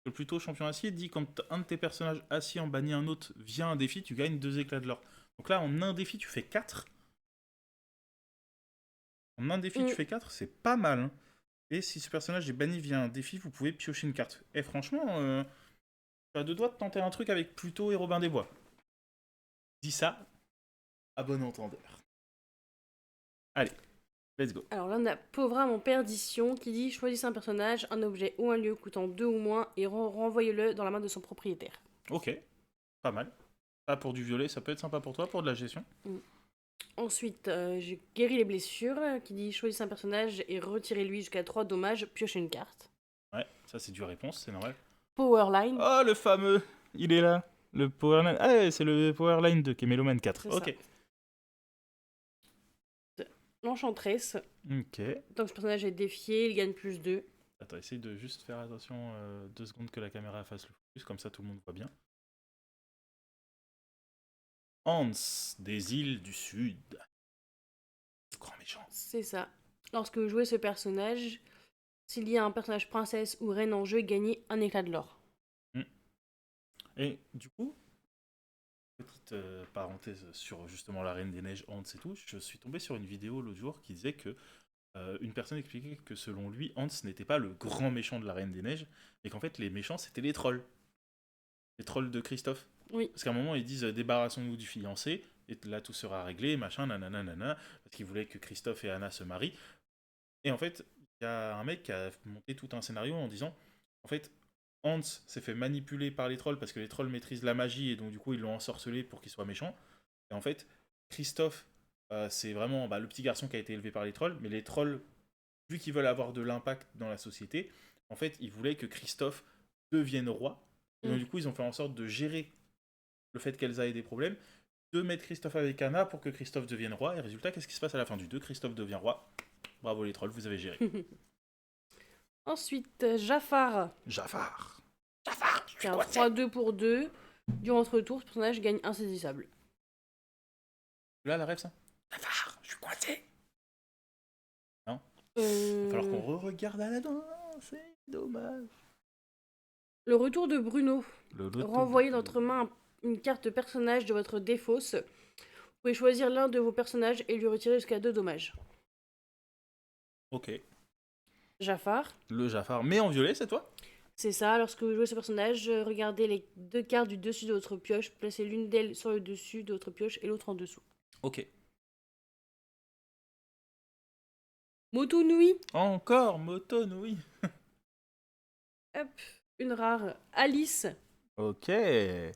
Le plutôt champion acier dit quand un de tes personnages acier en bannit un autre via un défi, tu gagnes 2 éclats de l'or. Donc là, en un défi, tu fais 4. En un défi, tu Mm. fais 4, c'est pas mal, hein. Et si ce personnage est banni via un défi, vous pouvez piocher une carte. Et franchement, tu as deux doigts de tenter un truc avec Pluto et Robin des Bois. Dis ça à bon entendeur. Allez, let's go. Alors là, on a Pauvre âme en perdition qui dit choisissez un personnage, un objet ou un lieu coûtant 2 ou moins et renvoyez-le dans la main de son propriétaire. Ok, pas mal. Pas pour du violet, ça peut être sympa pour toi, pour de la gestion. Mm. Ensuite, j'ai guéri les blessures qui dit choisissez un personnage et retirez-lui jusqu'à 3 dommages, piochez une carte. Ouais, ça c'est du réponse, c'est normal. Powerline, Oh, le fameux, il est là. Le Powerline. Ah, ouais, c'est le Powerline 2 qui est Meloman 4. c'est Ok. ça. L'enchantresse, Ok. tant que ce personnage est défié, il gagne plus 2. Attends, essaye de juste faire attention 2 secondes que la caméra fasse le focus, comme ça tout le monde voit bien. Hans, des îles du Sud. Le grand méchant. C'est ça. Lorsque vous jouez ce personnage, s'il y a un personnage princesse ou reine en jeu, gagnez un éclat de l'or. Et du coup, petite parenthèse sur justement la Reine des Neiges, Hans et tout, je suis tombé sur une vidéo l'autre jour qui disait que une personne expliquait que selon lui, Hans n'était pas le grand méchant de la Reine des Neiges, mais qu'en fait les méchants c'était les trolls. Les trolls de Christophe. Oui. Parce qu'à un moment ils disent débarrassons-nous du fiancé, et là tout sera réglé, machin, nanana, parce qu'ils voulaient que Christophe et Anna se marient. Et en fait, il y a un mec qui a monté tout un scénario en disant, en fait, Hans s'est fait manipuler par les trolls parce que les trolls maîtrisent la magie et donc du coup ils l'ont ensorcelé pour qu'il soit méchant. Et en fait, Christophe, c'est vraiment le petit garçon qui a été élevé par les trolls, mais les trolls, vu qu'ils veulent avoir de l'impact dans la société, en fait, ils voulaient que Christophe devienne roi. Et donc du coup, ils ont fait en sorte de gérer le fait qu'Elsa ait des problèmes, de mettre Christophe avec Anna pour que Christophe devienne roi. Et résultat, qu'est-ce qui se passe à la fin du 2? Christophe devient roi. Bravo les trolls, vous avez géré. Ensuite, Jafar, Jafar. Jafar, je qui suis est un coincé. 3-2 pour 2. Durant votre tour, ce personnage gagne insaisissable. Là, la rêve, ça. Jafar, je suis coincé. Non. Euh, Il va falloir qu'on re-regarde Aladdin. C'est dommage. Le retour de Bruno. Le loto. Renvoyez dans votre main une carte personnage de votre défausse. Vous pouvez choisir l'un de vos personnages et lui retirer jusqu'à 2 dommages. Ok. Jafar. Le Jafar. Mais en violet, c'est toi? C'est ça, lorsque vous jouez ce personnage, regardez les 2 cartes du dessus de votre pioche, placez l'une d'elles sur le dessus de votre pioche et l'autre en dessous. Ok. Moto Nui. Encore Moton, oui. Hop, une rare. Alice. Ok. C'est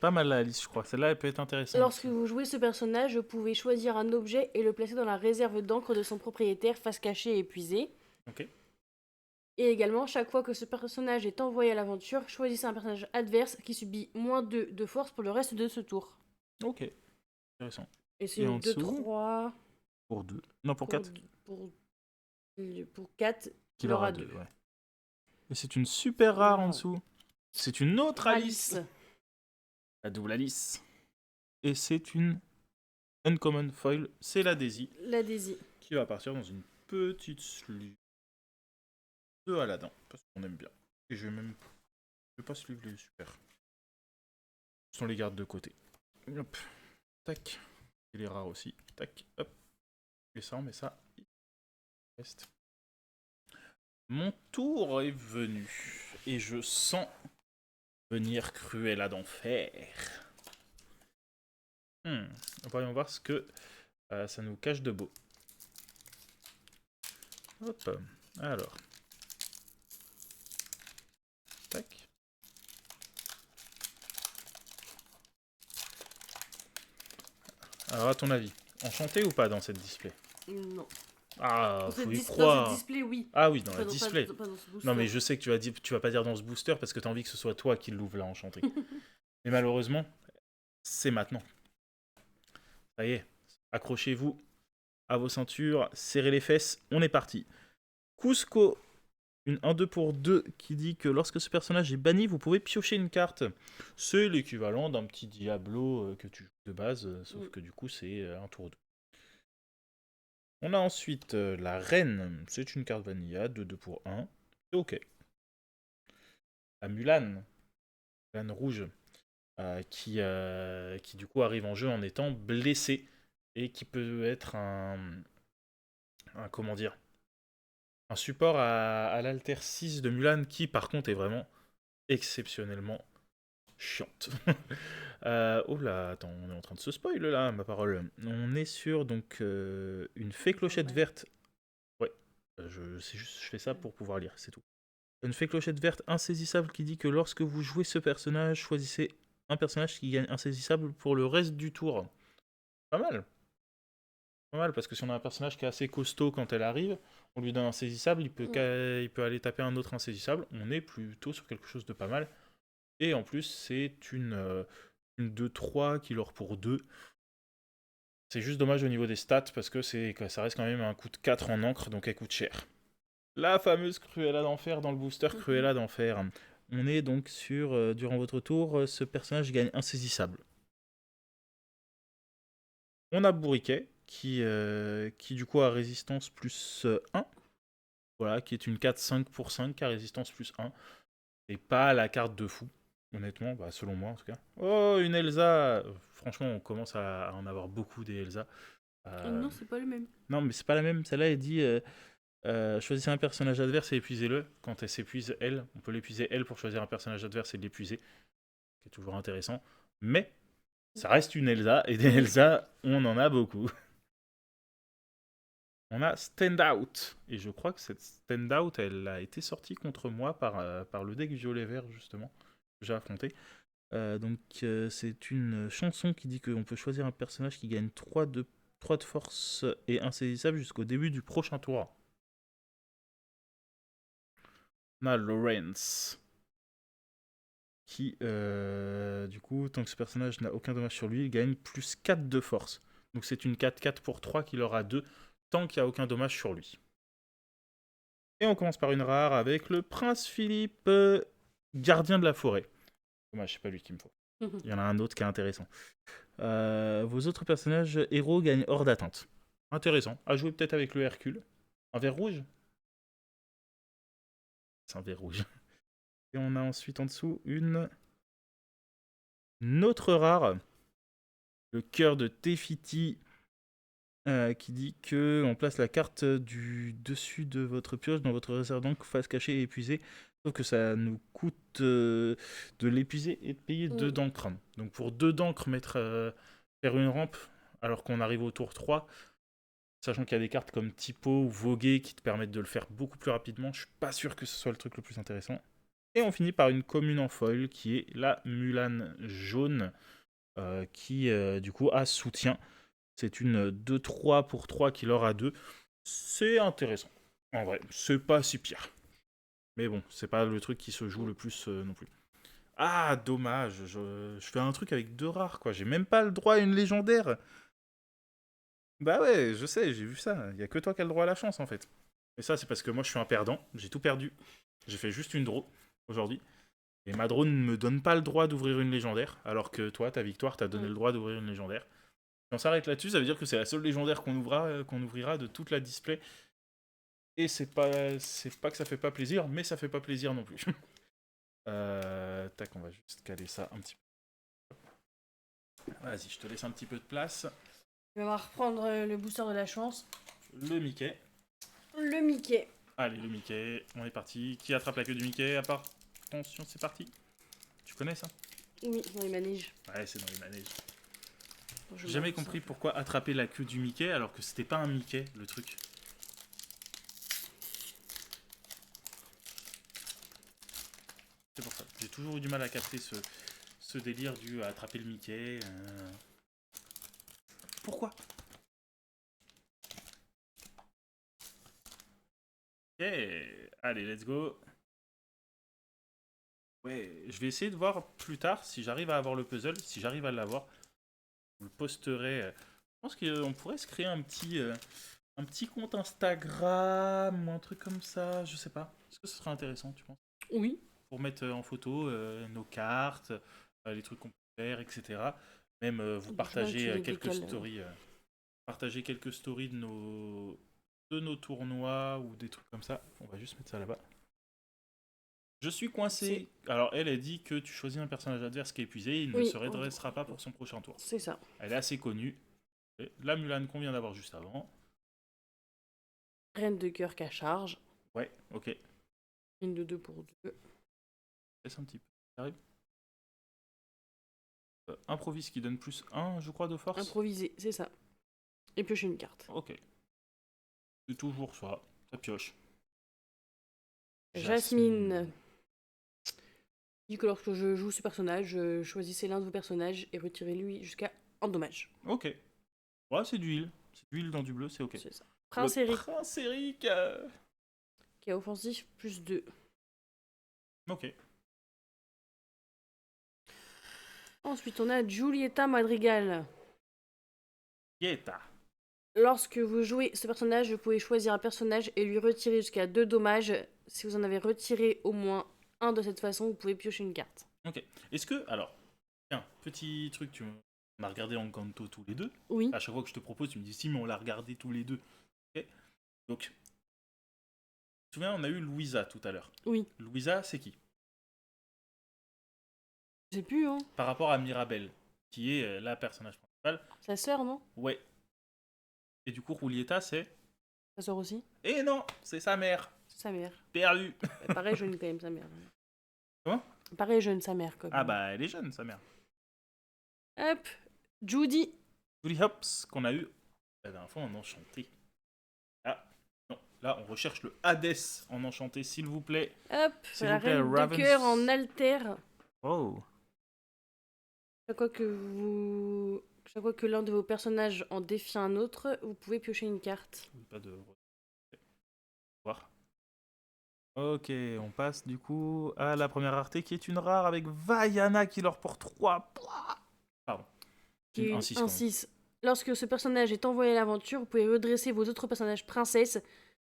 pas mal la liste, je crois. Celle-là, elle peut être intéressante. Lorsque vous jouez ce personnage, vous pouvez choisir un objet et le placer dans la réserve d'encre de son propriétaire, face cachée et épuisée. Ok. Et également, chaque fois que ce personnage est envoyé à l'aventure, choisissez un personnage adverse qui subit -2 de force pour le reste de ce tour. Ok. Intéressant. Et c'est Et en une dessous 2-3 Pour 2. Non, pour 4. pour 4, Qu'il il aura aura 2. 2, ouais. Et c'est une super rare en Voilà. dessous. C'est une autre Alice. Alice. La double Alice. Et c'est une uncommon foil. C'est la Daisy. La Daisy. Qui va partir dans une petite sleeve de Aladdin. Parce qu'on aime bien. Et je vais même. Je vais pas sleeve les super. On les garde de côté. Hop. Tac. Et les rares aussi. Tac. Hop. Et ça, on met ça. Reste. Mon tour est venu. Et je sens venir Cruella d'enfer. Voyons voir ce que ça nous cache de beau. Hop. Alors. Alors, à ton avis, enchanté ou pas dans cette display? Non. Ah, faut y Dans cette croire. display, oui. Ah oui, dans Pas la dans, display. pas dans ce booster. Non, mais je sais que tu vas pas dire dans ce booster parce que t'as envie que ce soit toi qui l'ouvre là, enchanté. Mais malheureusement, c'est maintenant. Ça y est, accrochez-vous à vos ceintures, serrez les fesses, on est parti. Cusco, une 1-2 pour 2 qui dit que lorsque ce personnage est banni, vous pouvez piocher une carte. C'est l'équivalent d'un petit Diablo que tu joues de base, sauf que du coup c'est un tour 2. On a ensuite la reine, c'est une carte vanilla, 2-2 pour 1, c'est ok. La Mulan, Mulan rouge, qui du coup arrive en jeu en étant blessée et qui peut être comment dire, un support à l'Alter 6 de Mulan qui par contre est vraiment exceptionnellement chiante. Oh là, attends, on est en train de se spoil là, ma parole. On est sur donc une fée clochette verte. Ouais, c'est juste, je fais ça pour pouvoir lire, c'est tout. Une fée clochette verte insaisissable qui dit que lorsque vous jouez ce personnage, choisissez un personnage qui gagne insaisissable pour le reste du tour. Pas mal. Pas mal, parce que si on a un personnage qui est assez costaud quand elle arrive, on lui donne un insaisissable, il peut aller taper un autre insaisissable. On est plutôt sur quelque chose de pas mal. Et en plus, c'est une 2-3 qui leur pour 2. C'est juste dommage au niveau des stats parce que ça reste quand même un coût de 4 en encre, donc elle coûte cher. La fameuse Cruella d'enfer dans le booster Cruella d'enfer. On est donc sur, durant votre tour, ce personnage gagne insaisissable. On a Bourriquet, qui du coup a résistance plus 1. Voilà, qui est une 4-5 pour 5 qui a résistance plus 1. C'est pas la carte de fou, honnêtement, bah, selon moi en tout cas. Oh, une Elsa. Franchement, on commence à en avoir beaucoup des Elsa. Non, c'est pas le même. Non, mais c'est pas la même. Celle-là, elle dit choisissez un personnage adverse et épuisez-le. Quand elle s'épuise, elle, on peut l'épuiser, elle, pour choisir un personnage adverse et l'épuiser. C'est toujours intéressant. Mais ça reste une Elsa, et des Elsa, on en a beaucoup. On a Stand Out. Et je crois que cette Stand Out, elle a été sortie contre moi par le deck violet-vert, justement, que j'ai affronté. Donc, c'est une chanson qui dit qu'on peut choisir un personnage qui gagne 3 de force et insaisissable jusqu'au début du prochain tour. On a Lawrence. Qui, du coup, tant que ce personnage n'a aucun dommage sur lui, il gagne plus 4 de force. Donc c'est une 4-4 pour 3 qu'il aura 2, tant qu'il n'y a aucun dommage sur lui. Et on commence par une rare avec le Prince Philippe, gardien de la forêt. Dommage, c'est pas lui qu'il me faut. Il y en a un autre qui est intéressant. Vos autres personnages héros gagnent hors d'atteinte. Intéressant. À jouer peut-être avec le Hercule. Un vert rouge? C'est un vert rouge. Et on a ensuite en dessous une autre rare. Le cœur de Tefiti, qui dit que on place la carte du dessus de votre pioche dans votre réserve d'encre face cachée et épuisée. Sauf que ça nous coûte de l'épuiser et de payer 2 d'encre. Donc pour 2 d'encre, faire une rampe alors qu'on arrive au tour 3, sachant qu'il y a des cartes comme Typo ou Voguer qui te permettent de le faire beaucoup plus rapidement, je suis pas sûr que ce soit le truc le plus intéressant. Et on finit par une commune en foil qui est la Mulan jaune, qui du coup a soutien. C'est une 2-3 pour 3 qui leur a 2. C'est intéressant. En vrai, c'est pas si pire. Mais bon, c'est pas le truc qui se joue le plus non plus. Ah, dommage. Je fais un truc avec 2 rares, quoi. J'ai même pas le droit à une légendaire. Bah ouais, je sais, j'ai vu ça. Il y a que toi qui as le droit à la chance, en fait. Et ça, c'est parce que moi, je suis un perdant. J'ai tout perdu. J'ai fait juste une draw aujourd'hui. Et ma draw ne me donne pas le droit d'ouvrir une légendaire. Alors que toi, ta victoire, t'a donné le droit d'ouvrir une légendaire. Si on s'arrête là-dessus, ça veut dire que c'est la seule légendaire qu'on ouvrira de toute la display. Et c'est pas que ça fait pas plaisir, mais ça fait pas plaisir non plus. Tac, on va juste caler ça un petit peu. Vas-y, je te laisse un petit peu de place. Je vais reprendre le booster de la chance. Le Mickey. Le Mickey. Allez, le Mickey, on est parti. Qui attrape la queue du Mickey à part... Attention, c'est parti. Tu connais ça? Oui, dans les manèges. Ouais, c'est dans les manèges. J'ai jamais compris pourquoi attraper la queue du Mickey alors que c'était pas un Mickey, le truc. C'est pour ça. J'ai toujours eu du mal à capter ce délire du attraper le Mickey. pourquoi? Ok, allez, let's go. Ouais, je vais essayer de voir plus tard si j'arrive à avoir le puzzle. Si j'arrive à l'avoir, je le posterai. Je pense qu'on pourrait se créer un petit compte Instagram ou un truc comme ça, je sais pas. Est-ce que ce serait intéressant, tu penses? Oui. Pour mettre en photo nos cartes, les trucs qu'on peut faire, etc. Même vous Donc, là, tu partager les quelques décales. stories. Partager quelques stories de nos tournois ou des trucs comme ça. On va juste mettre ça là-bas. Je suis coincé. Alors, elle dit que tu choisis un personnage adverse qui est épuisé, il ne Oui. se redressera pas pour son prochain tour. C'est ça. Elle est assez connue. Et la Mulan qu'on vient d'avoir juste avant. Reine de cœur qu'à charge. Ouais, ok. Une de 2 pour 2. Laisse un petit peu. J'arrive. Improvise qui donne plus 1, je crois, de force. Improvisé, c'est ça. Et piocher une carte. Ok. C'est toujours ça. Ça pioche. Jasmine. Dit que lorsque je joue ce personnage, choisissez l'un de vos personnages et retirez-lui jusqu'à un dommage. Ok. Ouais, c'est du heal. C'est du heal dans du bleu, c'est ok. C'est ça. Prince Eric. Prince Eric. Qui a offensif plus 2. Ok. Ensuite, on a Giulietta Madrigal. Yeta. Lorsque vous jouez ce personnage, vous pouvez choisir un personnage et lui retirer jusqu'à 2 dommages. Si vous en avez retiré au moins un de cette façon, vous pouvez piocher une carte. Ok. Est-ce que, alors, tiens, petit truc, on a regardé Encanto tous les deux. Oui. À chaque fois que je te propose, tu me dis si, mais on l'a regardé tous les deux. Ok. Donc, tu te souviens, on a eu Louisa tout à l'heure. Oui. Louisa, c'est qui? Je sais plus, hein. Par rapport à Mirabelle, qui est la personnage principale. Sa sœur, non? Ouais. Et du coup, Julieta, c'est... Sa sœur aussi? Eh non, c'est sa mère. C'est sa mère. Perdu. Pareil jeune quand même, sa mère. Comment? Pareil jeune, sa mère, quand même. Ah bah, elle est jeune, sa mère. Hop, Judy. Julie Hops, qu'on a eu la dernière fois en enchanté. Ah, non, là, on recherche le Hades en enchanté, s'il vous plaît. Hop, S'il la vous plaît, reine de Ravens. cœur en alter. Oh. Chaque fois que l'un de vos personnages en défie un autre, vous pouvez piocher une carte. Pas de... Voir. Ok, on passe du coup à la première rareté qui est une rare avec Vaiana qui leur porte 3. Pardon. Qui est Un une 6 quand même. 1-6. Lorsque ce personnage est envoyé à l'aventure, vous pouvez redresser vos autres personnages princesses.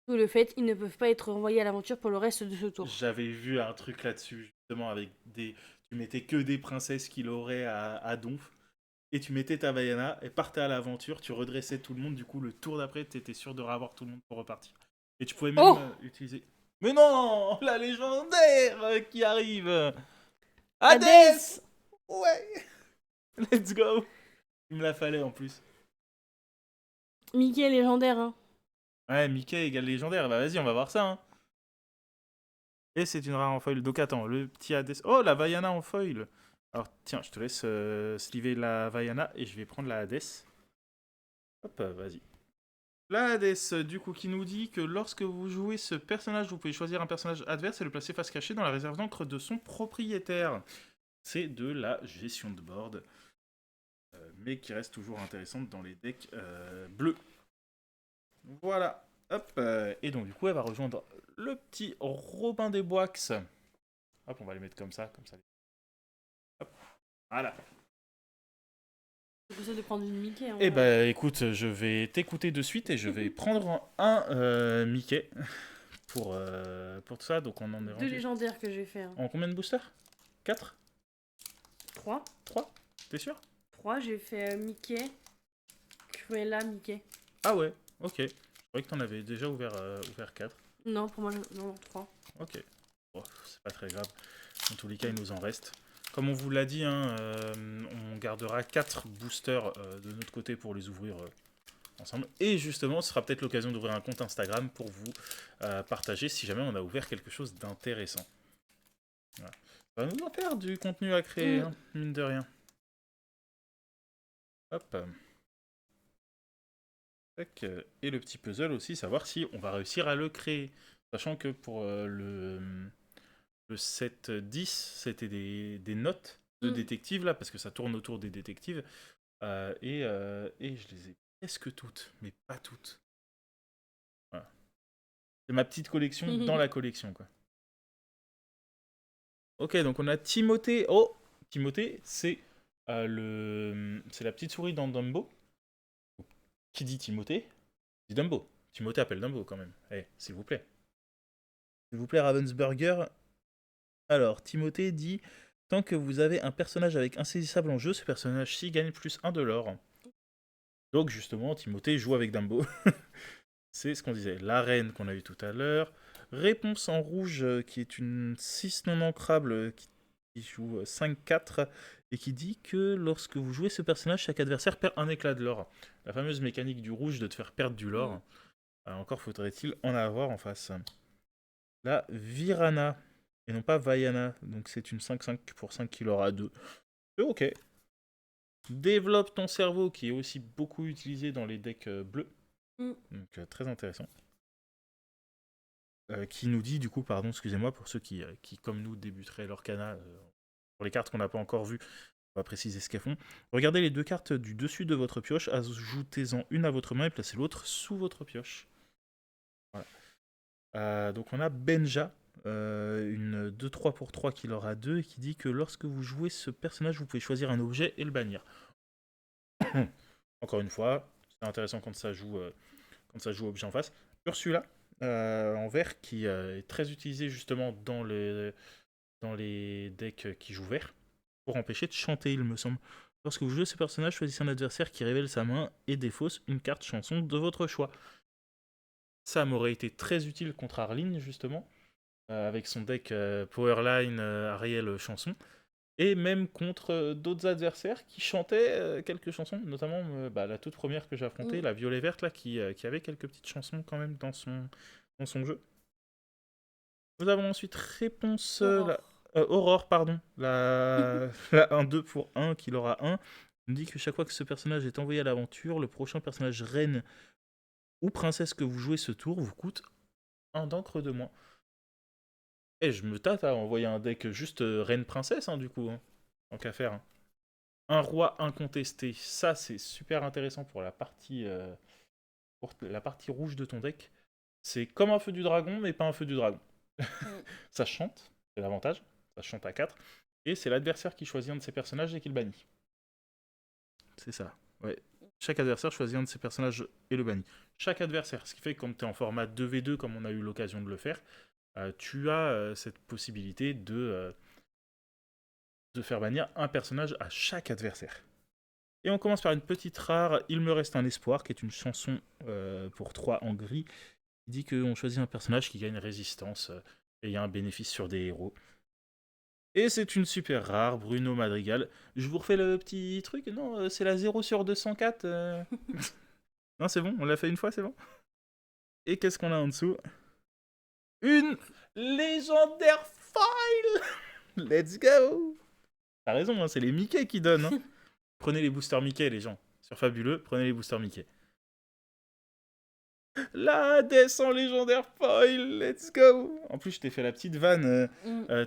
Sous le fait, ils ne peuvent pas être envoyés à l'aventure pour le reste de ce tour. J'avais vu un truc là-dessus, justement, avec des... Tu mettais que des princesses qu'il aurait à Donf. Et tu mettais ta Vaiana et partais à l'aventure, tu redressais tout le monde, du coup le tour d'après t'étais sûr de revoir tout le monde pour repartir. Et tu pouvais même utiliser... Mais non, la légendaire qui arrive. Hades. Ouais. Let's go. Il me la fallait en plus. Mickey est légendaire, hein. Ouais, Mickey égale légendaire, bah vas-y on va voir ça. Hein. Et c'est une rare en foil, donc attends, le petit Hades... Oh, la Vaiana en foil. Alors tiens, je te laisse sliver la Vaiana et je vais prendre la Hades. Hop, vas-y. La Hades, du coup, qui nous dit que lorsque vous jouez ce personnage, vous pouvez choisir un personnage adverse et le placer face cachée dans la réserve d'encre de son propriétaire. C'est de la gestion de board, mais qui reste toujours intéressante dans les decks bleus. Voilà. Hop, et donc du coup, elle va rejoindre le petit Robin des Boix. Hop, on va les mettre comme ça. Hop, voilà. C'est possible de prendre une Mickey. Hein, Eh bah écoute, je vais t'écouter de suite et je vais prendre un Mickey pour tout ça. Donc on en est rendu. 2 légendaires que j'ai fait. Hein. En combien de boosters? 4? 3. 3? T'es sûr? 3, j'ai fait Mickey, Cruella, Mickey. Ah ouais, ok. Je croyais que t'en avais déjà ouvert 4. Non, pour moi, non, 3. Ok. Bon, c'est pas très grave. En tous les cas, il nous en reste. Comme on vous l'a dit, hein, on gardera 4 boosters de notre côté pour les ouvrir ensemble. Et justement, ce sera peut-être l'occasion d'ouvrir un compte Instagram pour vous partager si jamais on a ouvert quelque chose d'intéressant. Voilà. Ça va nous en faire du contenu à créer, hein, mine de rien. Hop. Tac. Et le petit puzzle aussi, savoir si on va réussir à le créer. Sachant que pour le 7-10, c'était des notes de détectives, là, parce que ça tourne autour des détectives. Et je les ai presque toutes, mais pas toutes. Voilà. C'est ma petite collection dans la collection, quoi. Ok, donc on a Timothée. Oh, Timothée, c'est la petite souris dans Dumbo. Qui dit Timothée dit Dumbo. Timothée appelle Dumbo quand même. Eh, s'il vous plaît. S'il vous plaît, Ravensburger. Alors, Timothée dit tant que vous avez un personnage avec insaisissable en jeu, ce personnage-ci gagne plus 1 de l'or. Donc, justement, Timothée joue avec Dumbo. C'est ce qu'on disait. La reine qu'on a eu tout à l'heure. Réponse en rouge, qui est une 6 non ancrable qui joue 5-4 et qui dit que lorsque vous jouez ce personnage, chaque adversaire perd un éclat de l'or. La fameuse mécanique du rouge de te faire perdre du lore. Encore faudrait-il en avoir en face. La Virana, et non pas Vaiana, donc c'est une 5-5 pour 5 qui l'aura 2. C'est ok. Développe ton cerveau, qui est aussi beaucoup utilisé dans les decks bleus. Donc très intéressant. Qui nous dit, du coup, pardon, excusez-moi, pour ceux qui comme nous, débuteraient l'Orcana, pour les cartes qu'on n'a pas encore vues, on va préciser ce qu'elles font. Regardez les 2 cartes du dessus de votre pioche, ajoutez-en une à votre main et placez l'autre sous votre pioche. Voilà. Donc on a Benja, une 2-3 pour 3 qui l'aura 2 et qui dit que lorsque vous jouez ce personnage, vous pouvez choisir un objet et le bannir. Encore une fois, c'est intéressant quand ça joue objet en face. Ursula, en vert, qui est très utilisé justement dans les decks qui jouent vert, pour empêcher de chanter, il me semble. Lorsque vous jouez ce personnage, choisissez un adversaire qui révèle sa main et défausse une carte chanson de votre choix. Ça m'aurait été très utile contre Arline, justement, avec son deck Powerline, Ariel, chanson. Et même contre d'autres adversaires qui chantaient quelques chansons, notamment la toute première que j'ai affrontée, la Violet Verte, là, qui avait quelques petites chansons quand même dans son jeu. Nous avons ensuite réponse Aurore, pardon, la 1-2 pour 1 qui l'aura 1. On dit que chaque fois que ce personnage est envoyé à l'aventure, le prochain personnage reine ou princesse que vous jouez ce tour vous coûte 1 d'encre de moins. Et je me tâte à envoyer un deck juste reine-princesse, du coup, tant qu'à faire. Un roi incontesté, ça c'est super intéressant pour la partie rouge de ton deck. C'est comme un feu du dragon, mais pas un feu du dragon. Ça chante, c'est l'avantage, ça chante à 4, et c'est l'adversaire qui choisit un de ses personnages et qui le bannit. C'est ça, ouais. Chaque adversaire choisit un de ses personnages et le bannit. Chaque adversaire, ce qui fait que quand tu es en format 2v2, comme on a eu l'occasion de le faire, tu as cette possibilité de faire bannir un personnage à chaque adversaire. Et on commence par une petite rare, Il me reste un espoir, qui est une chanson pour 3 en gris, qui dit qu'on choisit un personnage qui gagne résistance et il y a un bénéfice sur des héros. Et c'est une super rare, Bruno Madrigal. Je vous refais le petit truc. Non, c'est la 0 sur 204. Non, c'est bon, on l'a fait une fois, c'est bon. Et qu'est-ce qu'on a en dessous? Une légendaire foil. Let's go. T'as raison, c'est les Mickey qui donnent. Prenez les boosters Mickey, les gens. Sur Fabuleux, prenez les boosters Mickey. La descend légendaire foil, let's go. En plus, je t'ai fait la petite vanne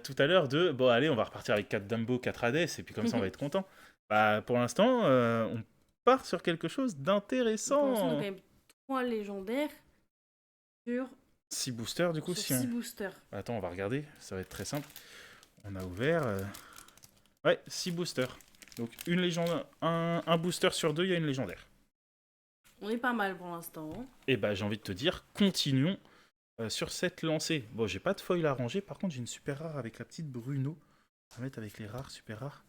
tout à l'heure de bon, allez, on va repartir avec 4 Dumbo, 4 Hades, et puis comme ça, on va être content. Pour l'instant, on part sur quelque chose d'intéressant. Pour l'instant, on a quand même 3 légendaires sur 6 boosters, du coup, sur 6 boosters. Attends, on va regarder, ça va être très simple. On a ouvert. Ouais, 6 boosters. Donc, une légende, un booster sur 2, il y a une légendaire. On est pas mal pour l'instant. Et j'ai envie de te dire, continuons sur cette lancée. Bon, j'ai pas de foil à ranger, par contre, j'ai une super rare avec la petite Bruno. On va mettre avec les rares, super rares.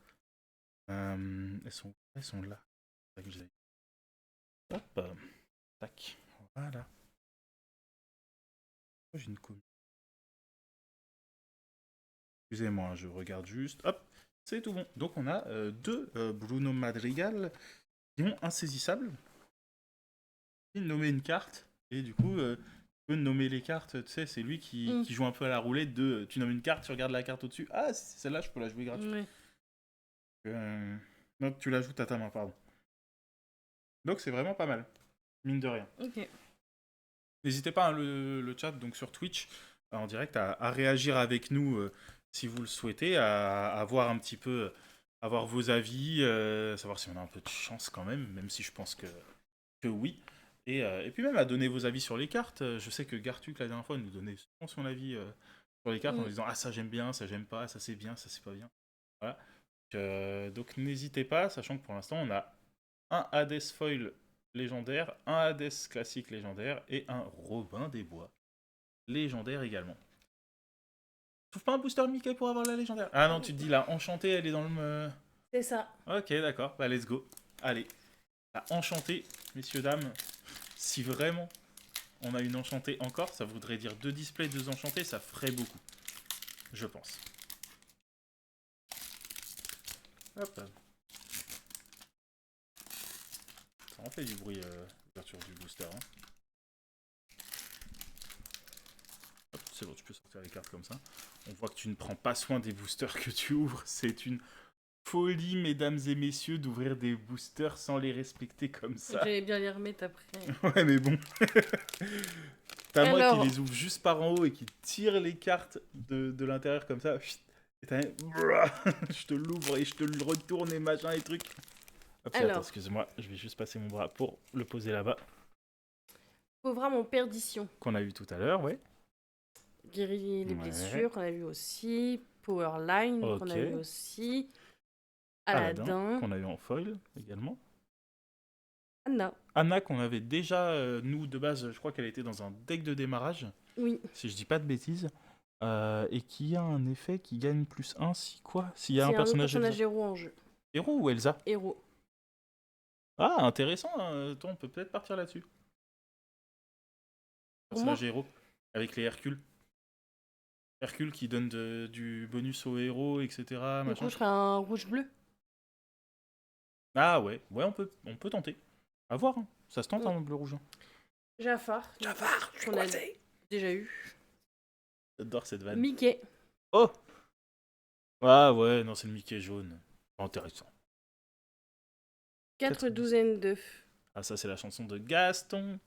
Elles sont là. Hop, tac, voilà. J'ai une commune. Excusez-moi, je regarde juste. Hop, c'est tout bon. Donc on a 2 Bruno Madrigal qui sont insaisissables. Il nommait une carte et du coup tu peux nommer les cartes. Tu sais, c'est lui qui joue un peu à la roulette de tu nommes une carte, tu regardes la carte au-dessus. Ah, celle-là, je peux la jouer gratuite. Non, tu l'ajoutes à ta main, pardon. Donc c'est vraiment pas mal, mine de rien. Ok. N'hésitez pas, le chat, donc sur Twitch, en direct, à réagir avec nous si vous le souhaitez, à voir un petit peu avoir vos avis, savoir si on a un peu de chance quand même si je pense que oui. Et puis même à donner vos avis sur les cartes. Je sais que Gartuc, la dernière fois, nous donnait souvent son avis sur les cartes en Mm. disant ah ça j'aime bien, ça j'aime pas, ça c'est bien, ça c'est pas bien. Voilà. Donc n'hésitez pas, sachant que pour l'instant on a un Hades foil légendaire, un Hades classique légendaire et un Robin des Bois légendaire également. Trouve pas un booster Mickey pour avoir la légendaire? Ah non, tu te dis la enchantée, elle est dans le. C'est ça. Ok, d'accord, bah let's go. Allez, la enchantée, messieurs, dames. Si vraiment on a une enchantée encore, ça voudrait dire 2 displays, 2 enchantés, ça ferait beaucoup. Je pense. Hop. Ça en fait du bruit, l'ouverture du booster. Hein. Hop, c'est bon, tu peux sortir les cartes comme ça. On voit que tu ne prends pas soin des boosters que tu ouvres. C'est une folie, mesdames et messieurs, d'ouvrir des boosters sans les respecter comme ça. J'allais bien les remettre après. Ouais, mais bon. T'as moi Alors, qui les ouvre juste par en haut et qui tire les cartes de l'intérieur comme ça. Et t'as je te l'ouvre et je te le retourne et machin et trucs. Hop, attends, alors, excuse-moi, je vais juste passer mon bras pour le poser là-bas. pauvre mon perdition. Qu'on a eu tout à l'heure, ouais. Guérit les Ouais. blessures, qu'on a vu aussi. Powerline, qu'on a Ok. vu aussi. Aladdin, Aladdin. qu'on a eu en foil également. Anna. Anna, qu'on avait déjà, nous, de base, je crois qu'elle était dans un deck de démarrage, Oui. si je dis pas de bêtises. Et qui a un effet qui gagne plus 1 si quoi? S'il y a un C'est un autre personnage personnage Elsa. héros en jeu. Héros ou Elsa? Héros. Ah, intéressant, hein. Toi, on peut peut-être partir là-dessus. Pour moi, Personnage héros, avec les Hercule. Hercule qui donne du bonus aux héros, etc. du Machin. coup, je ferai un rouge-bleu. Ah ouais, ouais, on peut tenter. À voir, hein. Ça se tente, Mm. hein, bleu-rouge. Jafar. Jafar, je suis qu'on a coincé. déjà eu. J'adore cette vanne. Mickey. Oh! Ah ouais, non, c'est le Mickey jaune. Pas intéressant. 4 douzaines d'œufs. Ah, ça, c'est la chanson de Gaston.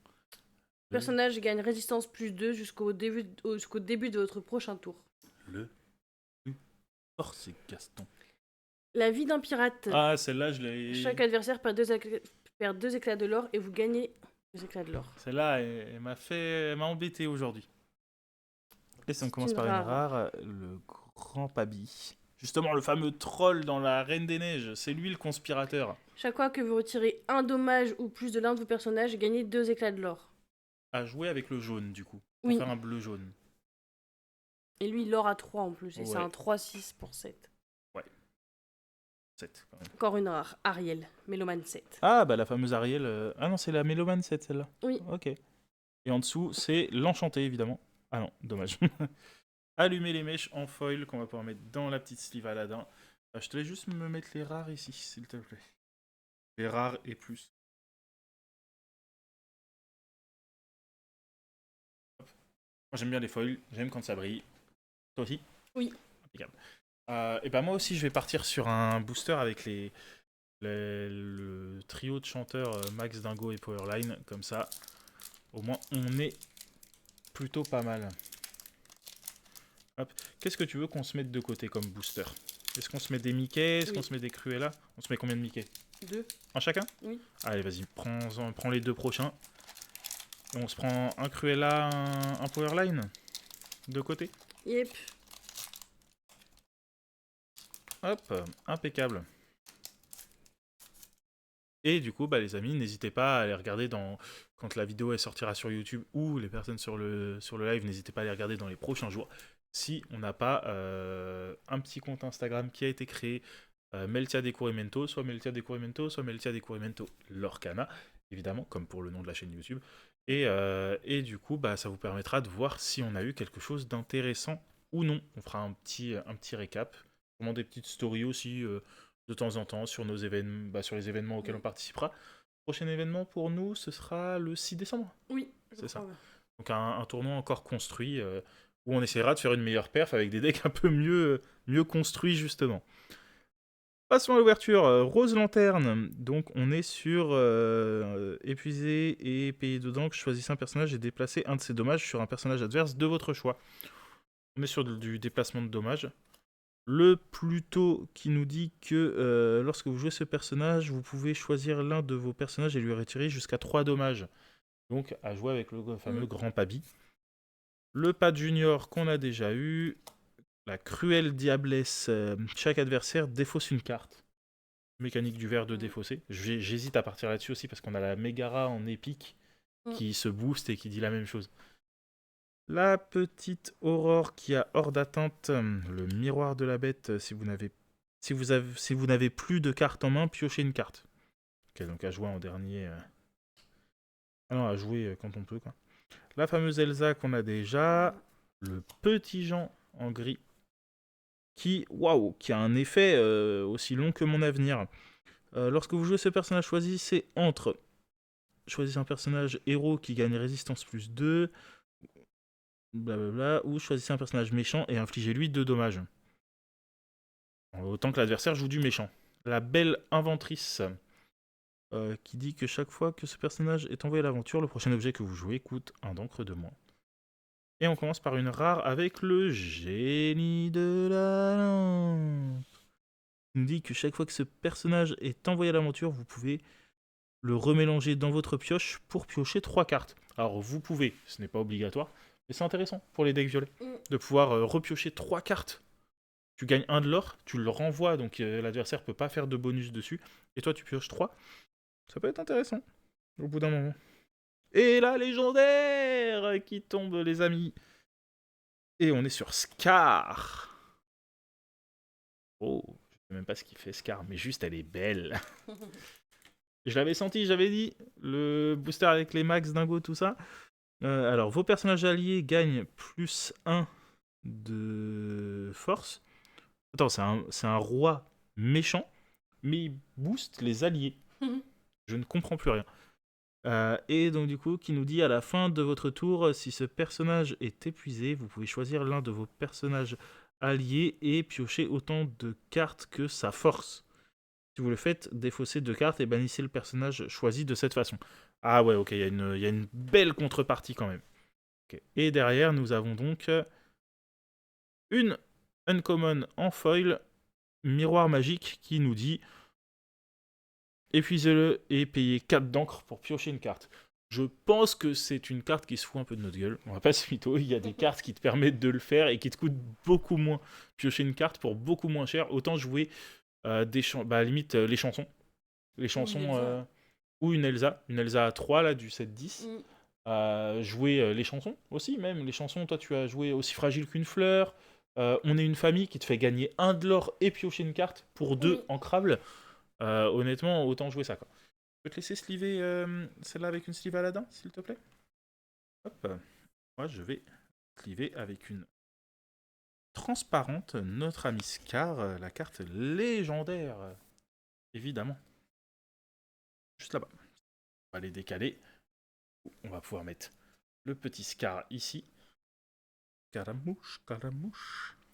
Le personnage gagne résistance plus 2 jusqu'au début de votre prochain tour. Le plus fort, c'est Gaston. La vie d'un pirate. Ah, celle-là, je l'ai. Chaque adversaire perd 2 éclats de l'or et vous gagnez 2 éclats de l'or. Celle-là, elle m'a embêté aujourd'hui. Et si on C'est commence une par une rare. rare, le grand Pabi. Justement, le fameux troll dans la Reine des Neiges, c'est lui le conspirateur. Chaque fois que vous retirez un dommage ou plus de l'un de vos personnages, gagnez 2 éclats de l'or. À jouer avec le jaune, du coup. Pour Oui. faire un bleu-jaune. Et lui, l'or à 3 en plus. Et c'est Ouais. un 3-6 pour 7. 7, quand même. Encore une rare. Ariel. Méloman 7. Ah, bah la fameuse Ariel. Ah non, c'est la Méloman 7, celle-là. Oui. Ok. Et en dessous, c'est l'enchanté, évidemment. Ah non, dommage. Allumer les mèches en foil qu'on va pouvoir mettre dans la petite sleeve Aladdin. Je te laisse juste me mettre les rares ici, s'il te plaît. Les rares et plus. Hop. Moi, j'aime bien les foils, j'aime quand ça brille. Toi aussi? Oui. Impeccable. Et ben moi aussi, je vais partir sur un booster avec le trio de chanteurs Max, Dingo et Powerline. Comme ça, au moins, on est plutôt pas mal. Hop. Qu'est-ce que tu veux qu'on se mette de côté comme booster? Est-ce qu'on se met des Mickey? Est-ce qu'on se met des Cruella? On se met combien de Mickey? 2. Un chacun? Oui. Allez, vas-y, prends les 2 prochains. Et on se prend un Cruella, un Powerline de côté. Yep. Hop, impeccable. Et du coup, bah, les amis, n'hésitez pas à aller regarder quand la vidéo elle sortira sur YouTube ou les personnes sur le live, n'hésitez pas à les regarder dans les prochains jours. Si on n'a pas un petit compte Instagram qui a été créé, Meltia Decurimento, soit Meltia Decurimento, soit Meltia Decurimento Lorcana, évidemment, comme pour le nom de la chaîne YouTube. Et du coup, bah, ça vous permettra de voir si on a eu quelque chose d'intéressant ou non. On fera un petit récap, vraiment des petites stories aussi de temps en temps sur nos événements, bah, sur les événements auxquels on participera. Prochain événement pour nous, ce sera le 6 décembre. Oui. C'est ça. Donc un tournoi encore construit où on essaiera de faire une meilleure perf avec des decks un peu mieux construits justement. Passons à l'ouverture. Rose Lanterne. Donc on est sur épuiser et payer dedans. Que je choisisse un personnage et déplacer un de ses dommages sur un personnage adverse de votre choix. On est sur du déplacement de dommages. Le Pluto qui nous dit que lorsque vous jouez ce personnage, vous pouvez choisir l'un de vos personnages et lui retirer jusqu'à 3 dommages. Donc à jouer avec le fameux Grand Pabi. Le Pat Junior qu'on a déjà eu. La Cruelle Diablesse. Chaque adversaire défausse une carte. Mécanique du verre de défausser. J'hésite à partir là-dessus aussi parce qu'on a la Megara en épique qui se booste et qui dit la même chose. La petite Aurore qui a hors d'atteinte le miroir de la bête. Si vous n'avez plus de cartes en main, piochez une carte. Ok, donc à jouer en dernier. Ah non, à jouer quand on peut, quoi. La fameuse Elsa qu'on a déjà. Le petit Jean en gris. Qui a un effet aussi long que mon avenir. Lorsque vous jouez ce personnage, choisissez un personnage héros qui gagne résistance plus 2, blablabla, ou choisissez un personnage méchant et infligez-lui 2 dommages. Autant que l'adversaire joue du méchant. La belle inventrice qui dit que chaque fois que ce personnage est envoyé à l'aventure, le prochain objet que vous jouez coûte 1 d'encre de moins. Et on commence par une rare avec le génie de la lampe. Il nous dit que chaque fois que ce personnage est envoyé à l'aventure, vous pouvez le remélanger dans votre pioche pour piocher 3 cartes. Alors vous pouvez, ce n'est pas obligatoire, mais c'est intéressant pour les decks violets, de pouvoir repiocher 3 cartes. Tu gagnes 1 de l'or, tu le renvoies, donc l'adversaire peut pas faire de bonus dessus, et toi tu pioches 3. Ça peut être intéressant, au bout d'un moment. Et la légendaire qui tombe, les amis. Et on est sur Scar. Oh, je sais même pas ce qu'il fait Scar, mais juste elle est belle. Je l'avais senti, j'avais dit, le booster avec les max, dingo, tout ça. Alors, vos personnages alliés gagnent plus 1 de force. Attends, c'est un roi méchant, mais il booste les alliés. Je ne comprends plus rien. Et donc du coup, qui nous dit à la fin de votre tour, si ce personnage est épuisé, vous pouvez choisir l'un de vos personnages alliés et piocher autant de cartes que sa force. Si vous le faites, défaussez 2 cartes et bannissez le personnage choisi de cette façon. Ah ouais, ok, il y a une belle contrepartie quand même. Okay. Et derrière, nous avons donc une uncommon en foil, miroir magique, qui nous dit épuisez-le et payez 4 d'encre pour piocher une carte. Je pense que c'est une carte qui se fout un peu de notre gueule. On va pas se mytho, il y a des cartes qui te permettent de le faire et qui te coûtent beaucoup moins. Piocher une carte pour beaucoup moins cher. Autant jouer limite les chansons. Les chansons ou une Elsa à 3 là, du 7-10. Jouer les chansons aussi, même. Les chansons, toi tu as joué Aussi fragile qu'une fleur. On est une famille qui te fait gagner 1 de l'or et piocher une carte pour 2 ancrables. Honnêtement, autant jouer ça, quoi. Je peux te laisser sliver celle-là avec une sleeve Aladdin, s'il te plaît. Hop. Moi, je vais sliver avec une transparente, notre ami Scar, la carte légendaire, évidemment. Juste là-bas. On va les décaler. On va pouvoir mettre le petit Scar ici. Caramouche.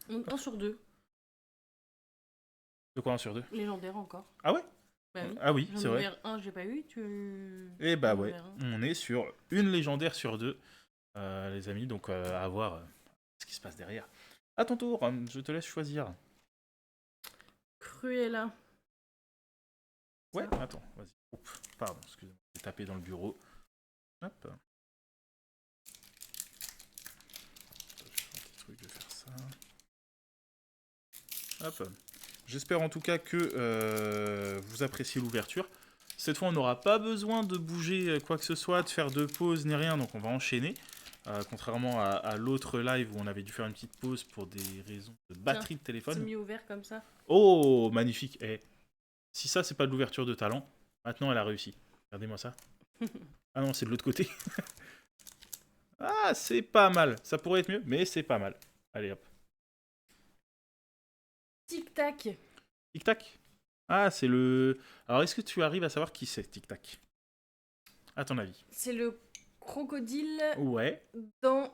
1 sur 2. De quoi 1 sur 2 ? Légendaire encore. Ah ouais ? Bah oui. Ah oui, c'est vrai. 1, j'ai pas eu. Et bah ouais, on est sur une légendaire sur 2, les amis. Donc à voir ce qui se passe derrière. À ton tour, je te laisse choisir. Cruella. Ouais, attends, vas-y. Oups, pardon, excusez-moi. J'ai tapé dans le bureau. Hop. Je vais faire ça. Hop. J'espère en tout cas que vous appréciez l'ouverture. Cette fois, on n'aura pas besoin de bouger quoi que ce soit, de faire de pause ni rien, donc on va enchaîner. Contrairement à l'autre live où on avait dû faire une petite pause pour des raisons de batterie de téléphone. C'est mis ouvert comme ça. Oh, magnifique. Si ça, c'est pas de l'ouverture de talent, maintenant elle a réussi. Regardez-moi ça. Ah non, c'est de l'autre côté. Ah, c'est pas mal. Ça pourrait être mieux, mais c'est pas mal. Allez, hop. Tic-tac. Tic-tac. Ah, c'est le... Alors, est-ce que tu arrives à savoir qui c'est, Tic-tac ? À ton avis. C'est le crocodile Ouais. dans...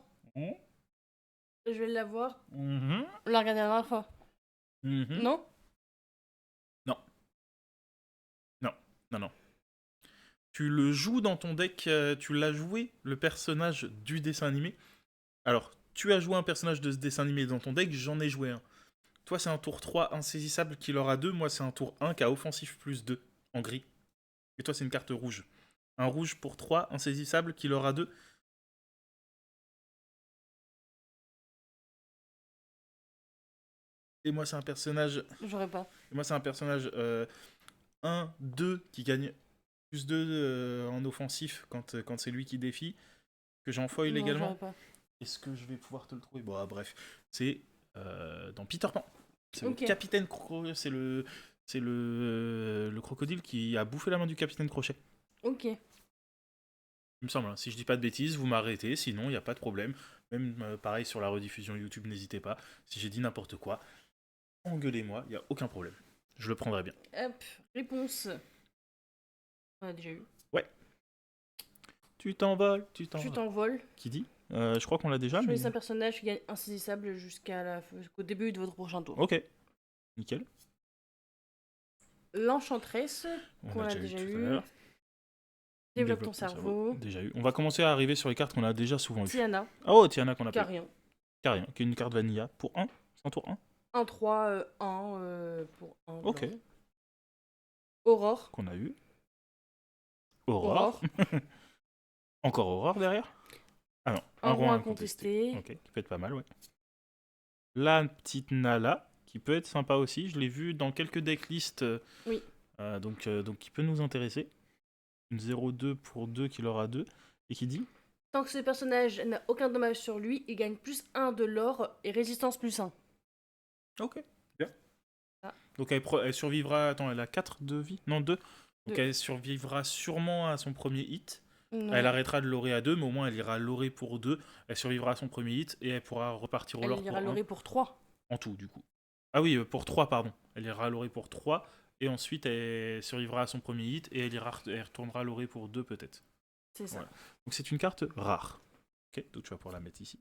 Je vais l'avoir. On l'a regardé la dernière fois. Non ? Non. Tu le joues dans ton deck, tu l'as joué, le personnage du dessin animé. Alors, tu as joué un personnage de ce dessin animé dans ton deck, j'en ai joué un. Toi, c'est un tour 3 insaisissable qui aura 2. Moi, c'est un tour 1 qui a offensif plus 2 en gris. Et toi, c'est une carte rouge. Un rouge pour 3 insaisissable qui aura 2. Et moi, c'est un personnage. J'aurais pas. Et moi, c'est un personnage 1, 2 qui gagne plus 2 en offensif quand c'est lui qui défie. Que j'en foil Non, également. j'aurais pas. Est-ce que je vais pouvoir te le trouver? Bon, bref. C'est dans Peter Pan. C'est Ok. le capitaine c'est le crocodile qui a bouffé la main du capitaine Crochet. Ok. Il me semble, hein. Si je dis pas de bêtises, vous m'arrêtez, sinon il n'y a pas de problème. Même pareil sur la rediffusion YouTube, n'hésitez pas. Si j'ai dit n'importe quoi, engueulez-moi, il n'y a aucun problème. Je le prendrai bien. Hop, réponse. On a déjà eu. Tu t'envoles, tu Tu t'envoles. t'envoles. Qui dit Je crois qu'on l'a déjà, mais... Choisissez un personnage qui gagne insaisissable jusqu'au début de votre prochain tour. Ok, nickel. L'enchantresse, qu'on a déjà tout à eu. l'heure. Développe ton cerveau. Déjà eu. On va commencer à arriver sur les cartes qu'on a déjà souvent eues. Tiana, Oh, Tiana qu'on a pas eu. Carrion. Carrion, qui est une carte vanilla pour 1. C'est en tour 1 1-3, 1 pour 1. Ok. Aurore. Qu'on a eu. Aurore. Encore Aurore derrière. Ah non, Un roi incontesté. Ok, qui peut être pas mal, ouais. La petite Nala, qui peut être sympa aussi. Je l'ai vu dans quelques decklists. Oui. Donc qui peut nous intéresser. Une 0-2 pour 2 qui l'aura 2. Et qui dit Tant que ce personnage n'a aucun dommage sur lui, il gagne plus 1 de l'or et résistance plus 1. Ok, bien. Ah. Donc elle survivra. Attends, elle a 4 de vie? Non, 2. Donc Deux. elle survivra sûrement à son premier hit. Non. Elle arrêtera de lorer à 2, mais au moins elle ira lorer pour 2. Elle survivra à son premier hit et elle pourra repartir au lore Elle pour ira 1. lorer pour 3. En tout, du coup. Ah oui, pour 3, pardon. Elle ira lorer pour 3. Et ensuite, elle survivra à son premier hit. Et elle retournera lorer pour 2, peut-être. C'est ça. Voilà. Donc c'est une carte rare. Ok, donc tu vas pouvoir la mettre ici.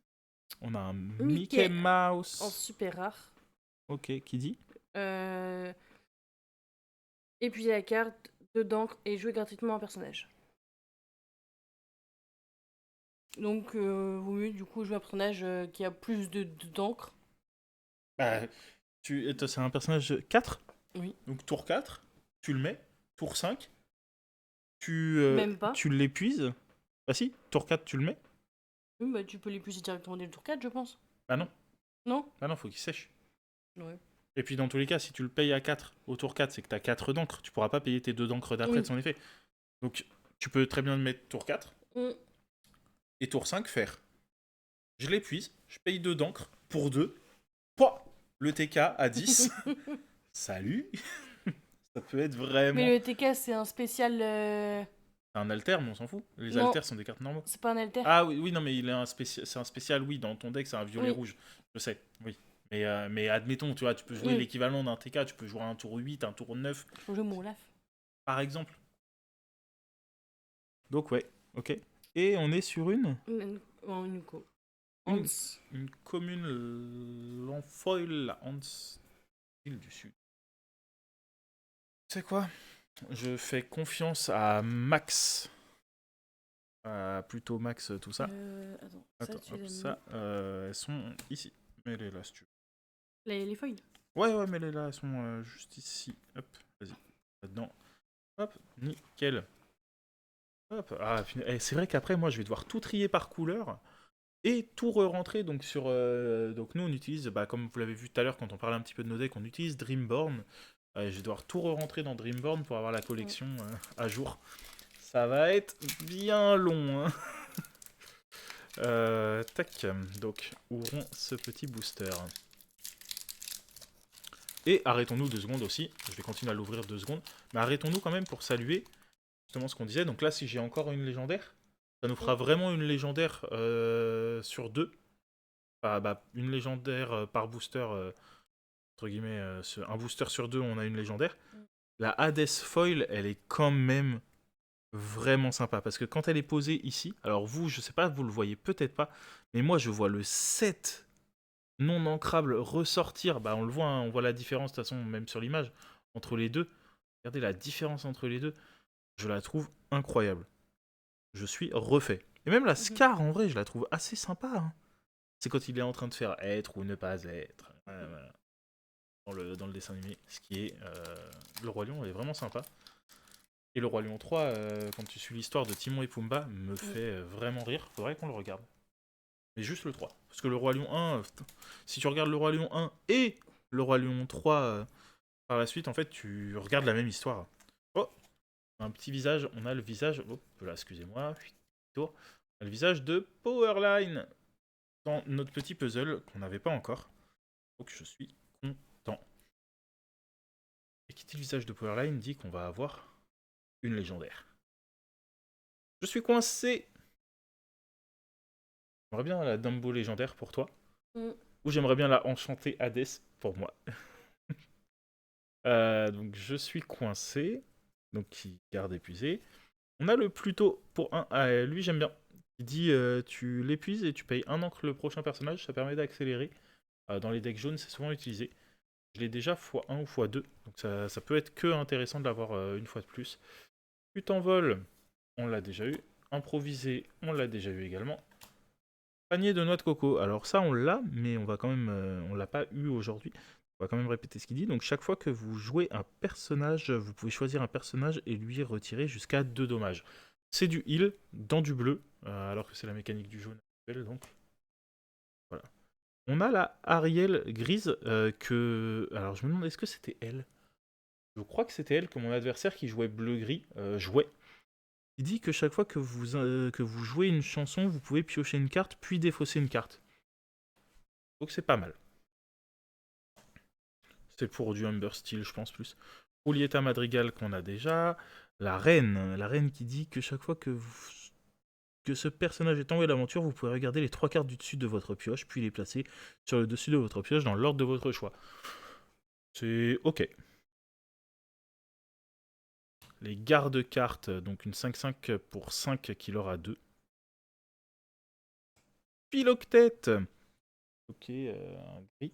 On a un Mickey Mickey Mouse. En super rare. Ok, qui dit Épuiser la carte de d'encre et jouer gratuitement un personnage. Donc, vaut mieux du coup jouer un personnage qui a plus d'encre. Bah, c'est un personnage 4. Oui. Donc tour 4, tu le mets. Tour 5, Même pas. tu l'épuises. Bah si, tour 4, tu le mets. Oui, bah tu peux l'épuiser directement dès le tour 4, je pense. Bah non. Non? Bah non, faut qu'il sèche. Ouais. Et puis dans tous les cas, si tu le payes à 4 au tour 4, c'est que tu as 4 d'encre. Tu pourras pas payer tes 2 d'encre d'après Oui. de son effet. Donc tu peux très bien le mettre tour 4 Mm. et tour 5 faire. Je l'épuise, je paye 2 d'encre pour 2. Pouah, le TK à 10. Salut. Ça peut être vraiment... Mais le TK, c'est un spécial. C'est un alter, mais on s'en fout. Les Non. alters sont des cartes normaux. C'est pas un alter. Ah oui, oui, non, mais il est c'est un spécial, oui, dans ton deck, c'est un violet Oui. rouge. Je sais, oui. Mais admettons, tu vois, tu peux jouer Oui. l'équivalent d'un TK, tu peux jouer un tour 8, un tour 9, Faut jouer mon Olaf. par exemple. Donc ouais, ok. Et on est sur une Une co. Une- Hans. une commune Lanfoil, Hans, île du Sud. Tu sais quoi? Je fais confiance à Max. Plutôt Max, tout ça. Attends, Attends, tu hop, l'as ça, elles sont ici. Mets-les là si tu veux. Les foils. Ouais, mets-les là, elles sont juste ici. Hop, vas-y. Là-dedans. Hop, nickel. Hop, c'est vrai qu'après, moi, je vais devoir tout trier par couleur et tout re-rentrer. Donc, donc nous, on utilise, bah, comme vous l'avez vu tout à l'heure quand on parlait un petit peu de nos decks, on utilise Dreamborn. Je vais devoir tout re-rentrer dans Dreamborn pour avoir la collection à jour. Ça va être bien long, hein. Tac, donc ouvrons ce petit booster. Et arrêtons-nous 2 secondes aussi, je vais continuer à l'ouvrir 2 secondes, mais arrêtons-nous quand même pour saluer justement ce qu'on disait. Donc là, si j'ai encore une légendaire, ça nous fera vraiment une légendaire sur 2. Une légendaire par booster, entre guillemets, un booster sur 2, on a une légendaire. La Hades Foil, elle est quand même vraiment sympa, parce que quand elle est posée ici, alors vous, je sais pas, vous le voyez peut-être pas, mais moi je vois le 7 non ancrable ressortir, bah on le voit, hein, on voit la différence de toute façon, même sur l'image, entre les deux. Regardez la différence entre les deux, je la trouve incroyable. Je suis refait. Et même la Scar, en vrai, je la trouve assez sympa, hein. C'est quand il est en train de faire être ou ne pas être. Voilà. dans le dessin animé, ce qui est le Roi Lion est vraiment sympa. Et le Roi Lion 3, quand tu suis l'histoire de Timon et Pumba, me fait vraiment rire. Faudrait qu'on le regarde. Mais juste le 3. Parce que le Roi Lion 1, si tu regardes le Roi Lion 1 et le Roi Lion 3 par la suite, en fait, tu regardes la même histoire. Oh, un petit visage. On a le visage. Hop là, excusez-moi. Tour. On a le visage de Powerline dans notre petit puzzle qu'on n'avait pas encore. Donc je suis content. Et qui dit le visage de Powerline dit qu'on va avoir une légendaire. Je suis coincé. J'aimerais bien la Dumbo légendaire pour toi. Ou j'aimerais bien la Enchantée Hades pour moi. Donc je suis coincé. Donc qui garde épuisé. On a le Pluto pour un. Ah, lui j'aime bien. Il dit tu l'épuises et tu payes un encre le prochain personnage. Ça permet d'accélérer. Dans les decks jaunes, c'est souvent utilisé. Je l'ai déjà x1 ou x2. Donc ça peut être que intéressant de l'avoir une fois de plus. Tu t'envoles, on l'a déjà eu. Improvisé, on l'a déjà eu également. Panier de noix de coco. Alors ça, on l'a, mais on va quand même, on l'a pas eu aujourd'hui. On va quand même répéter ce qu'il dit. Donc chaque fois que vous jouez un personnage, vous pouvez choisir un personnage et lui retirer jusqu'à 2 dommages. C'est du heal dans du bleu, alors que c'est la mécanique du jaune actuel. Donc voilà. On a la Ariel grise que... Alors je me demande, est-ce que c'était elle? Je crois que c'était elle que mon adversaire qui jouait bleu-gris jouait. Il dit que chaque fois que vous jouez une chanson, vous pouvez piocher une carte, puis défausser une carte. Donc c'est pas mal. C'est pour du Humber Steel, je pense plus. Julieta Madrigal qu'on a déjà. La reine qui dit que chaque fois que ce personnage est envoyé à l'aventure, vous pouvez regarder les 3 cartes du dessus de votre pioche, puis les placer sur le dessus de votre pioche dans l'ordre de votre choix. C'est ok. Les gardes-cartes, donc une 5-5 pour 5 qui leur a 2. Philoctète. Ok, un gris.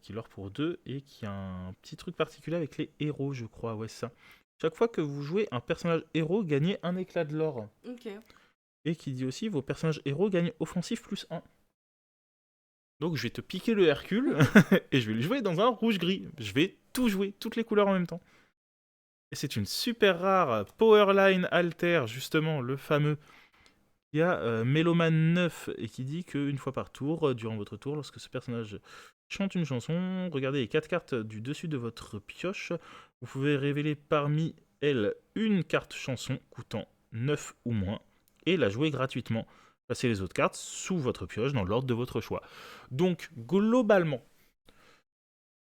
Qui leur pour 2 et qui a un petit truc particulier avec les héros, je crois. Ouais, ça. Chaque fois que vous jouez un personnage héros, gagnez un éclat de l'or. Ok. Et qui dit aussi, vos personnages héros gagnent offensif plus 1. Donc je vais te piquer le Hercule et je vais le jouer dans un rouge-gris. Je vais tout jouer, toutes les couleurs en même temps. Et c'est une super rare Powerline Alter, justement, le fameux. Il y a Meloman 9 et qui dit qu'une fois par tour, durant votre tour, lorsque ce personnage chante une chanson, regardez les 4 cartes du dessus de votre pioche. Vous pouvez révéler parmi elles une carte chanson coûtant 9 ou moins et la jouer gratuitement. Passez les autres cartes sous votre pioche dans l'ordre de votre choix. Donc, globalement,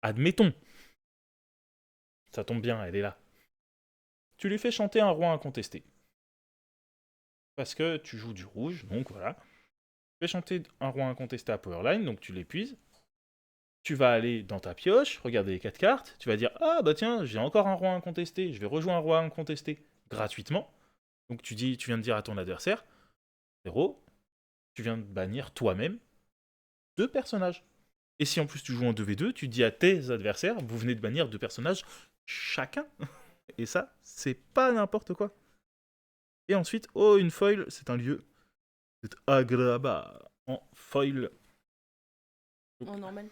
admettons, ça tombe bien, elle est là. Tu lui fais chanter un roi incontesté. Parce que tu joues du rouge, donc voilà. Tu fais chanter un roi incontesté à Powerline, donc tu l'épuises. Tu vas aller dans ta pioche, regarder les 4 cartes, tu vas dire ah bah tiens, j'ai encore un roi incontesté, je vais rejouer un roi incontesté gratuitement. Donc tu viens de dire à ton adversaire, héros, tu viens de bannir toi-même 2 personnages. Et si en plus tu joues en 2v2, tu dis à tes adversaires, vous venez de bannir 2 personnages chacun. Et ça, c'est pas n'importe quoi. Et ensuite, oh, une foil, c'est un lieu. C'est Agrabah en foil. En normal.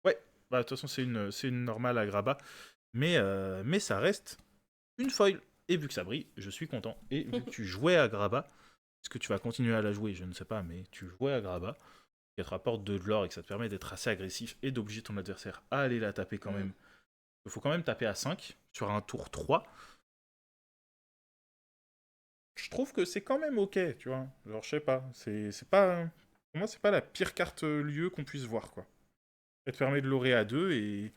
Ouais, bah de toute façon, c'est une normale Agrabah. Mais ça reste une foil. Et vu que ça brille, je suis content. Et vu que tu jouais à Agrabah, est-ce que tu vas continuer à la jouer? Je ne sais pas, mais tu jouais à Agrabah, qui te rapporte de l'or et que ça te permet d'être assez agressif et d'obliger ton adversaire à aller la taper quand même. Il faut quand même taper à 5 sur un tour 3. Je trouve que c'est quand même ok, tu vois. Genre, je sais pas, c'est pas... Pour moi, c'est pas la pire carte lieu qu'on puisse voir, quoi. Elle te permet de l'orer à 2 et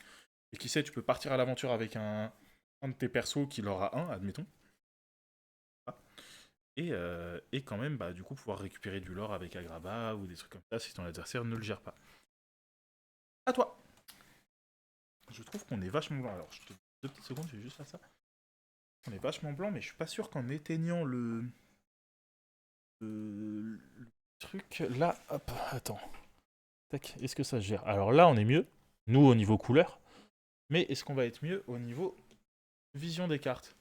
qui sait, tu peux partir à l'aventure avec un de tes persos qui l'aura 1, admettons. Et quand même, bah, du coup, pouvoir récupérer du lore avec Agrabah ou des trucs comme ça si ton adversaire ne le gère pas. À toi. Je trouve qu'on est vachement blanc. Alors, je te... 2 petites secondes, je vais juste faire ça. On est vachement blanc, mais je suis pas sûr qu'en éteignant le truc là, hop, attends. Tac, est-ce que ça se gère? Alors là, on est mieux, nous au niveau couleur, mais est-ce qu'on va être mieux au niveau vision des cartes?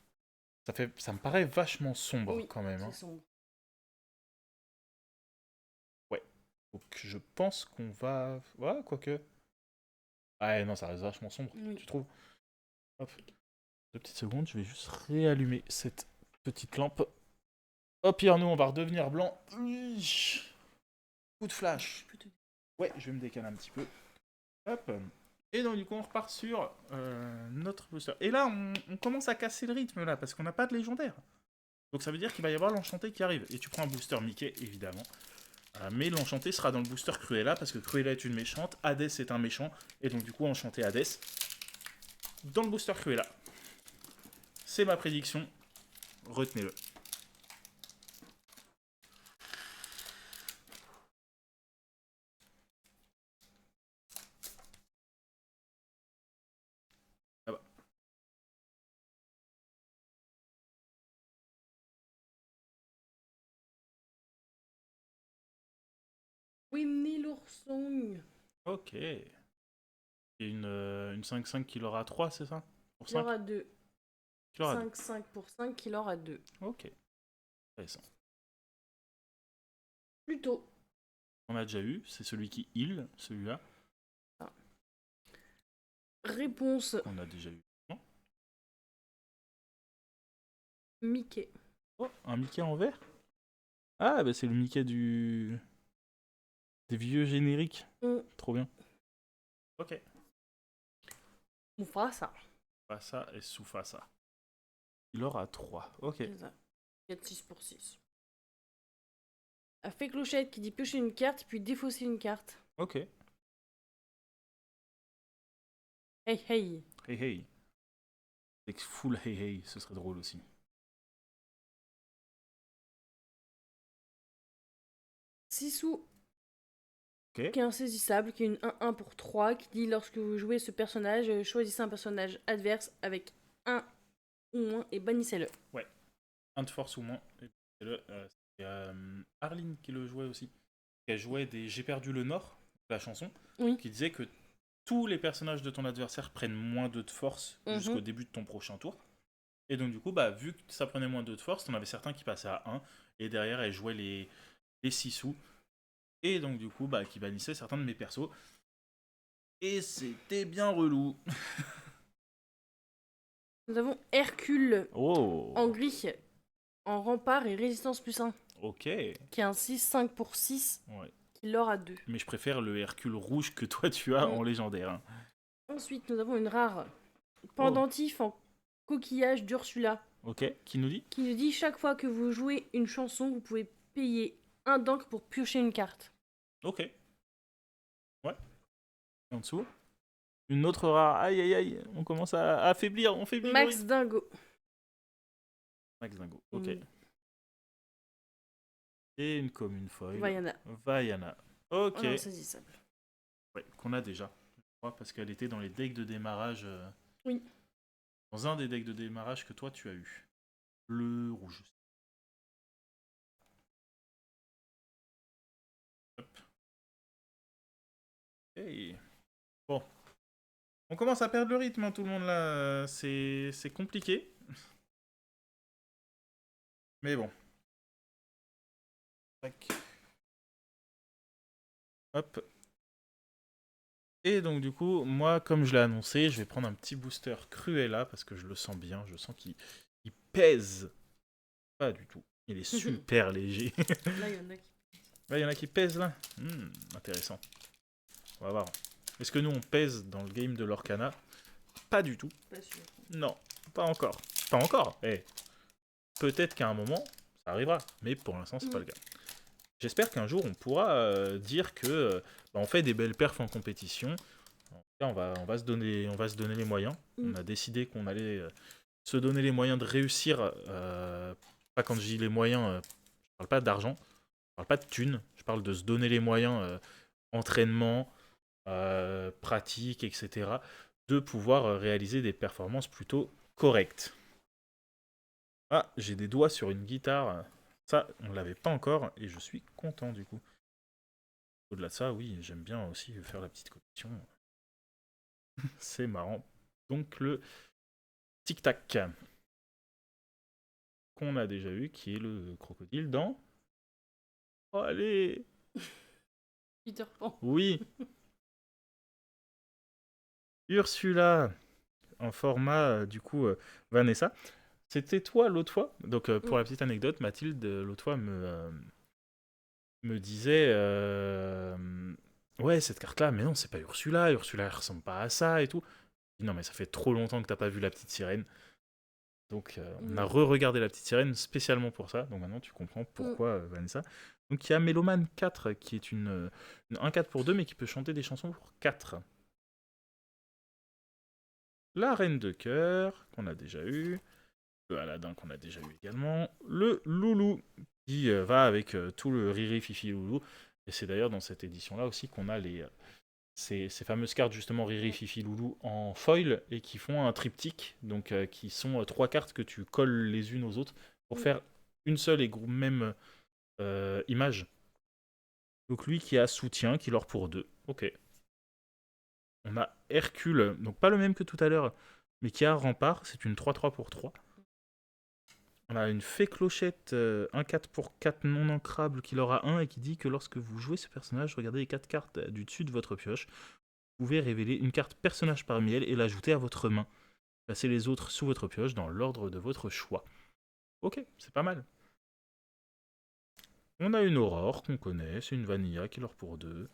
Ça me paraît vachement sombre Oui, quand même. Hein. c'est sombre. Ouais. Donc je pense qu'on va... Ouais, quoique... Ah non, ça reste vachement sombre, Oui. tu trouves? Hop. 2 petites secondes, je vais juste réallumer cette petite lampe. Hop, Arnaud, on va redevenir blanc. Oui. Coup de flash. Ouais, je vais me décaler un petit peu. Hop. Et donc, du coup, on repart sur notre booster. Et là, on commence à casser le rythme, là, parce qu'on n'a pas de légendaire. Donc, ça veut dire qu'il va y avoir l'enchanté qui arrive. Et tu prends un booster Mickey, évidemment. Mais l'enchanté sera dans le booster Cruella, parce que Cruella est une méchante, Hades est un méchant, et donc, du coup, enchanté Hades dans le booster Cruella. C'est ma prédiction. Retenez-le. Ah bah. Winnie l'ourson. Ok. Et une 5-5 qui l'aura 3, c'est ça? Pour Il 5? aura 2. Qui l'aura 2. 5 pour 5, il aura 2. Ok. Intéressant. Plutôt. On a déjà eu, c'est celui qui heal, celui-là. Ah. Réponse On a déjà eu. Non? Mickey. Oh, un Mickey en vert? Ah, bah c'est le Mickey des vieux génériques. Trop bien. Ok. Mufasa. Mufasa et Sufasa. Il aura 3. Ok. C'est ça. 4, 6 pour 6. A fait clochette qui dit piocher une carte puis défausser une carte. Ok. Hey hey. Hey hey. Avec full hey hey, ce serait drôle aussi. Sissou. Ok. Qui est insaisissable, qui est une 1-1 pour 3, qui dit lorsque vous jouez ce personnage, choisissez un personnage adverse avec 1 ou moins et bannissez-le. Ouais. Un de force ou moins. C'est Arline qui le jouait aussi. Elle jouait des J'ai perdu le Nord, la chanson, Oui. qui disait que tous les personnages de ton adversaire prennent moins 2 de force jusqu'au début de ton prochain tour. Et donc, du coup, bah, vu que ça prenait moins 2 de force, t'en avais certains qui passaient à 1. Et derrière, elle jouait les 6 sous. Et donc, du coup, bah, qui bannissaient certains de mes persos. Et c'était bien relou. Nous avons Hercule Oh. en gris, en rempart et résistance plus 1, Ok. qui est un 6-5 pour 6, Ouais. qui l'aura 2. Mais je préfère le Hercule rouge que toi tu as en légendaire. Hein. Ensuite, nous avons une rare pendentif en coquillage d'Ursula. Ok. Qui nous dit? Qui nous dit chaque fois que vous jouez une chanson, vous pouvez payer un d'encre pour piocher une carte. Ok. Ouais. Et en dessous? Une autre rare. Aïe aïe aïe. On commence à affaiblir. On faiblit le Max rythme. Dingo. Max Dingo. Ok. Et une commune foil. Vaiana. Ok. Oh non, saisissable. Ouais, qu'on a déjà. Je crois, parce qu'elle était dans les decks de démarrage. Oui. Dans un des decks de démarrage que toi tu as eu. Le rouge. Hop. Hey. Bon. On commence à perdre le rythme, hein, tout le monde là. C'est compliqué. Mais bon. Tac. Hop. Et donc du coup, moi, comme je l'ai annoncé, je vais prendre un petit booster Cruella parce que je le sens bien. Je sens qu'il pèse. Pas du tout. Il est super léger. Là, il y en a qui... Là, il y en a qui pèsent là. Intéressant. On va voir. Est-ce que nous, on pèse dans le game de l'Orcana? Pas du tout. Pas sûr. Non, pas encore. Pas encore. Peut-être qu'à un moment, ça arrivera. Mais pour l'instant, c'est pas le cas. J'espère qu'un jour, on pourra dire que on fait des belles perfs en compétition. On va se donner les moyens. On a décidé qu'on allait se donner les moyens de réussir. Pas quand je dis les moyens, je parle pas d'argent, je parle pas de thunes. Je parle de se donner les moyens, entraînement, pratique, etc. De pouvoir réaliser des performances plutôt correctes. Ah, j'ai des doigts sur une guitare. Ça, on ne l'avait pas encore et je suis content du coup. Au-delà de ça, oui, j'aime bien aussi faire la petite collection. C'est marrant. Donc le tic-tac qu'on a déjà eu, qui est le crocodile dans... Oh, allez! Peter Pan. Oui! Ursula, en format, du coup, Vanessa. C'était toi l'autre fois. Donc, pour la petite anecdote, Mathilde, l'autre fois, me disait ouais, cette carte-là, mais non, c'est pas Ursula. Ursula, elle ressemble pas à ça et tout. Je dis, non, mais ça fait trop longtemps que t'as pas vu la petite sirène. Donc, on a re-regardé la petite sirène spécialement pour ça. Donc, maintenant, tu comprends pourquoi Vanessa. Donc, il y a Méloman 4 qui est un 4 pour 2, mais qui peut chanter des chansons pour 4. La Reine de Cœur, qu'on a déjà eu. Le Aladdin, qu'on a déjà eu également. Le Loulou, qui va avec tout le Riri Fifi Loulou. Et c'est d'ailleurs dans cette édition-là aussi qu'on a ces fameuses cartes, justement, Riri Fifi Loulou en foil et qui font un triptyque. Donc, qui sont 3 cartes que tu colles les unes aux autres pour faire une seule et même image. Donc, lui qui a soutien, qui leur pour 2. Ok. On a Hercule, donc pas le même que tout à l'heure, mais qui a rempart, c'est une 3-3 pour 3. On a une fée clochette, un 4 pour 4 non ancrable qui leur a 1 et qui dit que lorsque vous jouez ce personnage, regardez les 4 cartes du dessus de votre pioche. Vous pouvez révéler une carte personnage parmi elles et l'ajouter à votre main. Placez les autres sous votre pioche dans l'ordre de votre choix. Ok, c'est pas mal. On a une Aurore qu'on connaît, c'est une Vanilla qui leur pour 2.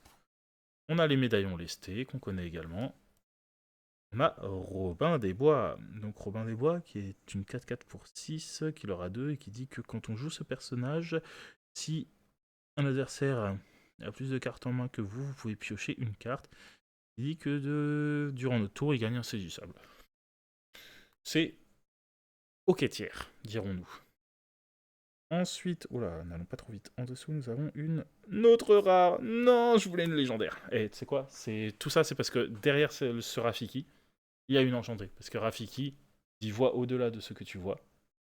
On a les médaillons lestés qu'on connaît également. On a Robin des Bois. Donc Robin des Bois qui est une 4-4 pour 6 qui leur a 2 et qui dit que quand on joue ce personnage, si un adversaire a plus de cartes en main que vous pouvez piocher une carte. Il dit que durant notre tour, il gagne un saisissable. C'est ok tiers, dirons-nous. Ensuite, oula, n'allons pas trop vite. En dessous, nous avons une autre rare. Non, je voulais une légendaire. Et tu sais quoi, tout ça, c'est parce que derrière ce Rafiki, il y a une enchantée. Parce que Rafiki, il voit au-delà de ce que tu vois.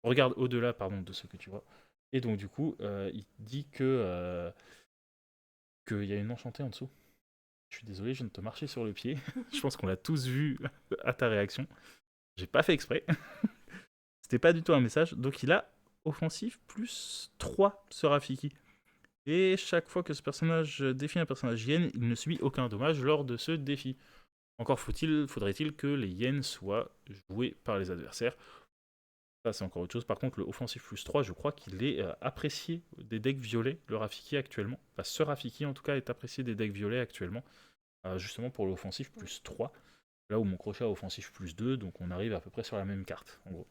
Regarde au-delà, pardon, de ce que tu vois. Et donc, du coup, il dit qu'il y a une enchantée en dessous. Je suis désolé, je viens de te marcher sur le pied. Je pense qu'on l'a tous vu à ta réaction. J'ai pas fait exprès. C'était pas du tout un message. Donc, il a offensif plus 3 ce Rafiki. Et chaque fois que ce personnage défie un personnage yen, il ne subit aucun dommage lors de ce défi. Encore faudrait-il que les yens soient joués par les adversaires. Ça, c'est encore autre chose. Par contre, le offensif plus 3, je crois qu'il est apprécié des decks violets, le Rafiki actuellement. Enfin, ce Rafiki, en tout cas, est apprécié des decks violets actuellement. Justement pour l'offensif plus 3. Là où mon crochet a offensif plus 2, donc on arrive à peu près sur la même carte, en gros.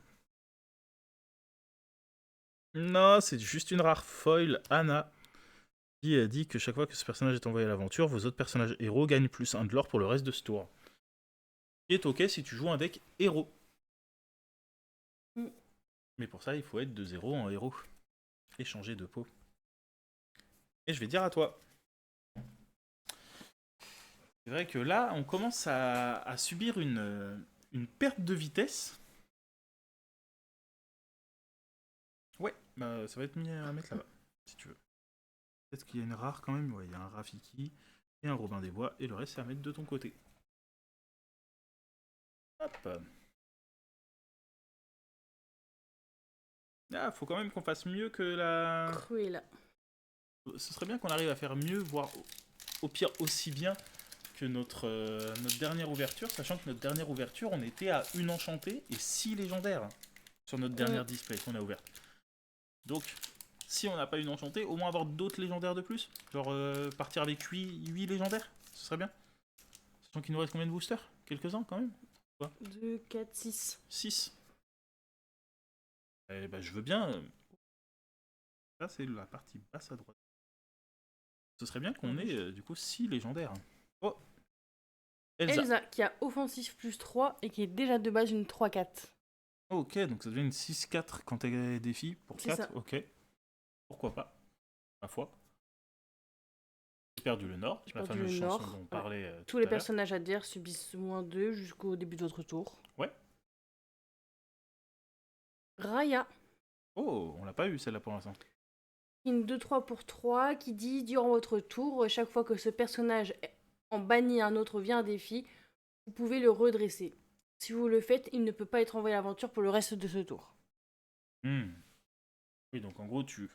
Non, c'est juste une rare foil, Anna, qui a dit que chaque fois que ce personnage est envoyé à l'aventure, vos autres personnages héros gagnent plus 1 de l'or pour le reste de ce tour. Qui est ok si tu joues un deck héros. Mais pour ça, il faut être de 0 en héros. Et changer de peau. Et je vais dire à toi. C'est vrai que là, on commence à subir une perte de vitesse. Ouais, bah ça va être mis à mettre là-bas, si tu veux. Peut-être qu'il y a une rare quand même. Ouais, il y a un Rafiki et un Robin des Bois. Et le reste, c'est à mettre de ton côté. Hop. Ah, faut quand même qu'on fasse mieux que la... Cruella. Ce serait bien qu'on arrive à faire mieux, voire au pire aussi bien que notre dernière ouverture, sachant que notre dernière ouverture, on était à une enchantée et 6 légendaires sur notre dernière display qu'on a ouverte. Donc, si on n'a pas une enchantée, au moins avoir d'autres légendaires de plus. Genre partir avec 8 légendaires, ce serait bien. Sachant qu'il nous reste combien de boosters? Quelques-uns quand même. 2, 4, 6. 6. Eh ben, je veux bien. Ça, c'est la partie basse à droite. Ce serait bien qu'on ait du coup 6 légendaires. Oh, Elsa, qui a offensif plus 3 et qui est déjà de base une 3-4. Ok, donc ça devient une 6-4 quand t'as défi pour 4. Ça. Ok. Pourquoi pas, ma foi. J'ai perdu le Nord, la fameuse chanson dont on parlait. Tous les personnages adverses subissent moins 2 jusqu'au début de votre tour. Ouais. Raya. Oh, on l'a pas eu celle-là pour l'instant. Une 2-3 pour 3 qui dit durant votre tour, chaque fois que ce personnage en bannit un autre via un défi, vous pouvez le redresser. Si vous le faites, il ne peut pas être envoyé à l'aventure pour le reste de ce tour. Oui, donc en gros, tu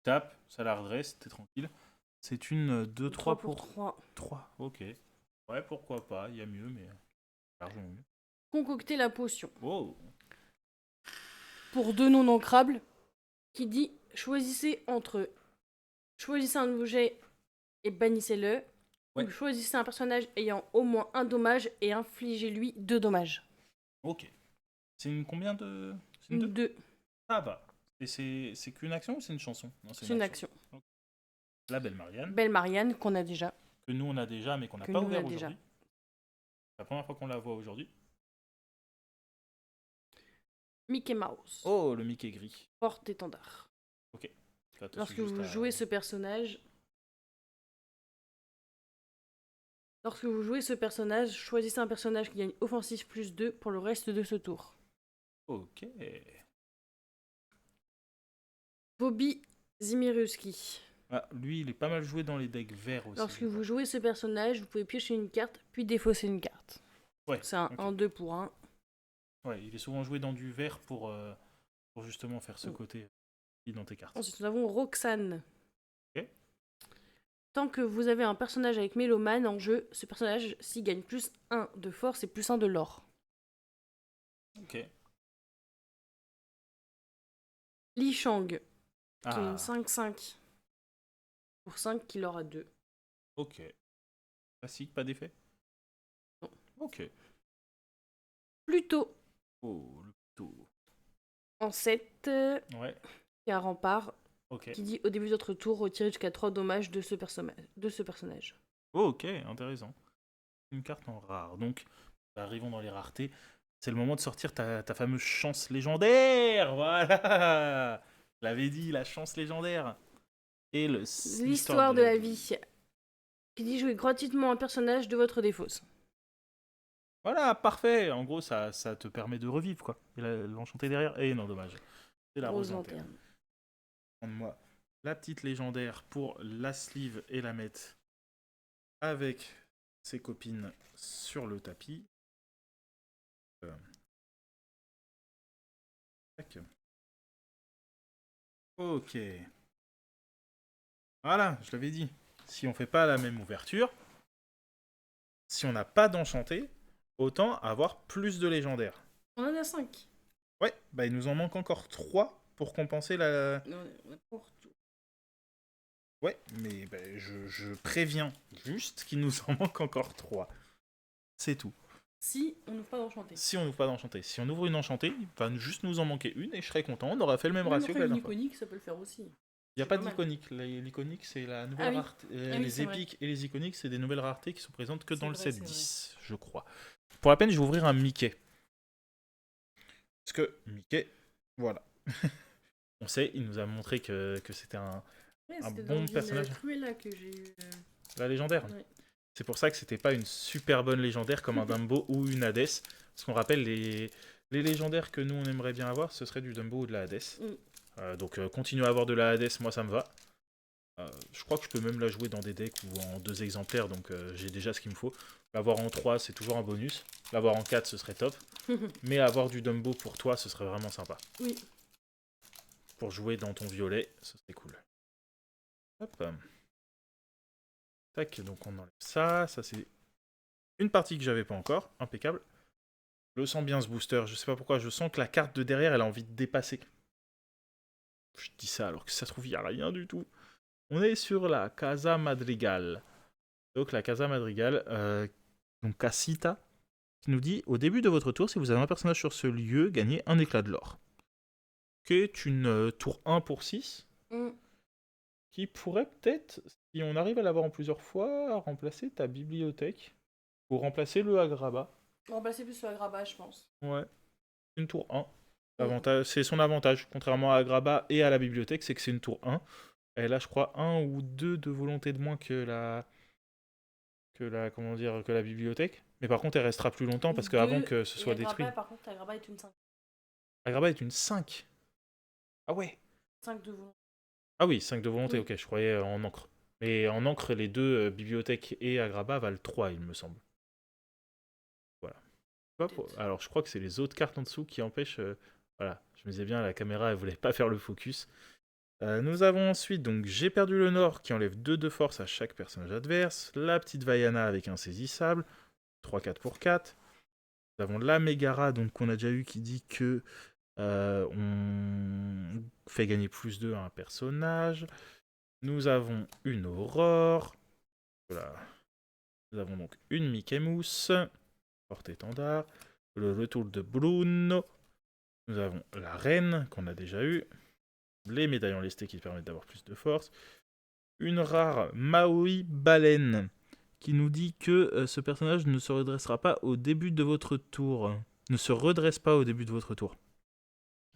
tapes, ça la redresse, t'es tranquille. C'est une 2-3 pour 3. Ok. Ouais, pourquoi pas, il y a mieux, mais... Largement mieux. Concocter la potion. Oh. Pour 2 non ancrables, qui dit choisissez un objet et bannissez-le, Ouais. ou choisissez un personnage ayant au moins un dommage et infligez-lui 2 dommages. Ok. C'est une combien de... C'est une 2 2. Ah bah. Et c'est qu'une action ou c'est une chanson? Non, C'est une action. Ok. La Belle Marianne. Belle Marianne, qu'on a déjà. Que nous on a déjà mais qu'on n'a Que pas nous, on ouvert a déjà. aujourd'hui. C'est la première fois qu'on la voit aujourd'hui. Mickey Mouse. Oh, le Mickey gris. Porte-étendard. Ok. Ça te Lorsque suffit juste vous à- jouez ce personnage... Lorsque vous jouez ce personnage, choisissez un personnage qui gagne offensif plus 2 pour le reste de ce tour. Ok. Bobby Zimiruski. Ah, lui, il est pas mal joué dans les decks verts aussi. Lorsque vous jouez ce personnage, vous pouvez piocher une carte, puis défausser une carte. Ouais. C'est un ok. 1-2 pour 1. Ouais, il est souvent joué dans du vert pour justement faire ce côté dans tes cartes. Ensuite, nous avons Roxane. Ok. Tant que vous avez un personnage avec Mélomane en jeu, ce personnage, s'il gagne plus 1 de force et plus 1 de lore. Ok. Li Shang, qui est Ah, une 5-5. Pour 5, qui l'aura 2. ok. Classique, pas d'effet? Non. Ok. Pluto, Oh, le couteau. en 7, Ouais, qui a rempart, ok. qui dit au début de votre tour, retirez jusqu'à 3 dommages de ce personnage. Oh, ok, intéressant. Une carte en rare. Donc, arrivons dans les raretés. C'est le moment de sortir ta fameuse chance légendaire. Voilà. Je l'avais dit, la chance légendaire. Et L'histoire de la vie, qui dit jouer gratuitement un personnage de votre défausse. Voilà, parfait. En gros, ça te permet de revivre, quoi. Et l'enchanté derrière. Et non, dommage. C'est la rose lanterne. Prends-moi la petite légendaire pour la sleeve et la mettre avec ses copines sur le tapis. Tac. Ok. Voilà, je l'avais dit. Si on fait pas la même ouverture, si on n'a pas d'enchanté, autant avoir plus de légendaires. On en a 5. Ouais, bah il nous en manque encore 3 pour compenser la... On a pour tout. Ouais, mais bah, je préviens juste qu'il nous en manque encore 3. C'est tout. Si on n'ouvre pas d'enchanté. Si on n'ouvre pas d'enchanté. Si on ouvre une enchantée, il va juste nous en manquer une et je serai content. On aura fait le même ratio que la dernière fois. L'iconique, ça peut le faire aussi. Il n'y a pas d'iconique. L'iconique, c'est la nouvelle rareté. oui, les c'est épiques et les iconiques, c'est des nouvelles raretés qui sont présentes que C'est dans le vrai, set c'est 10, je crois. Pour la peine, je vais ouvrir un Mickey. Parce que Mickey, voilà. On sait, il nous a montré que c'était un bon personnage. C'est Cruella que j'ai eu. La légendaire. Ouais. C'est pour ça que c'était pas une super bonne légendaire comme un Dumbo ou une Hades. Parce qu'on rappelle, les légendaires que nous on aimerait bien avoir, ce serait du Dumbo ou de la Hades. Donc continuer à avoir de la Hades, moi ça me va. Je crois que je peux même la jouer dans des decks ou en 2 exemplaires, donc j'ai déjà ce qu'il me faut. L'avoir en 3, c'est toujours un bonus. L'avoir en 4, ce serait top. Mais avoir du Dumbo pour toi, ce serait vraiment sympa. Oui. Pour jouer dans ton violet, ce serait cool. Hop. Tac, donc on enlève ça. Ça, c'est une partie que j'avais pas encore. Impeccable. Je le sens bien ce booster. Je sais pas pourquoi. Je sens que la carte de derrière, elle a envie de dépasser. Je dis ça alors que ça se trouve, il n'y a rien du tout. On est sur la Casa Madrigal. Donc la Casa Madrigal, donc Casita, qui nous dit au début de votre tour, si vous avez un personnage sur ce lieu, gagnez un éclat de l'or. Qui est une tour 1 pour 6. Qui pourrait peut-être, si on arrive à l'avoir en plusieurs fois, remplacer ta bibliothèque. Ou remplacer le Agrabah. Remplacer plus le Agrabah, je pense. Ouais. Une tour 1. C'est son avantage, contrairement à Agrabah et à la bibliothèque, c'est que c'est une tour 1. Elle a, je crois, 1 ou 2 de volonté de moins que la bibliothèque. Mais par contre, elle restera plus longtemps parce qu'avant que ce soit détruit. Par contre, Agrabah est une 5. Agrabah est une 5. Ah ouais. 5 de volonté. Ah oui, 5 de volonté, Oui. ok, je croyais en encre. Mais en encre, les deux, bibliothèque et Agrabah, valent 3, il me semble. Voilà. Alors, je crois que c'est les autres cartes en dessous qui empêchent... Voilà, je me disais bien, la caméra, elle voulait pas faire le focus. Nous avons ensuite, donc, J'ai perdu le Nord, qui enlève 2 de force à chaque personnage adverse. La petite Vaiana avec insaisissable. 3-4 pour 4. Nous avons la Mégara, donc qu'on a déjà eu, qui dit que on fait gagner +2 à un personnage. Nous avons une Aurore. Voilà. Nous avons donc une Mickey Mouse, porte-étendard. Le retour de Bruno. Nous avons la Reine, qu'on a déjà eu. Les médaillons lestés qui permettent d'avoir plus de force. Une rare Maui Baleine, qui nous dit que ce personnage ne se redressera pas au début de votre tour. Ne se redresse pas au début de votre tour.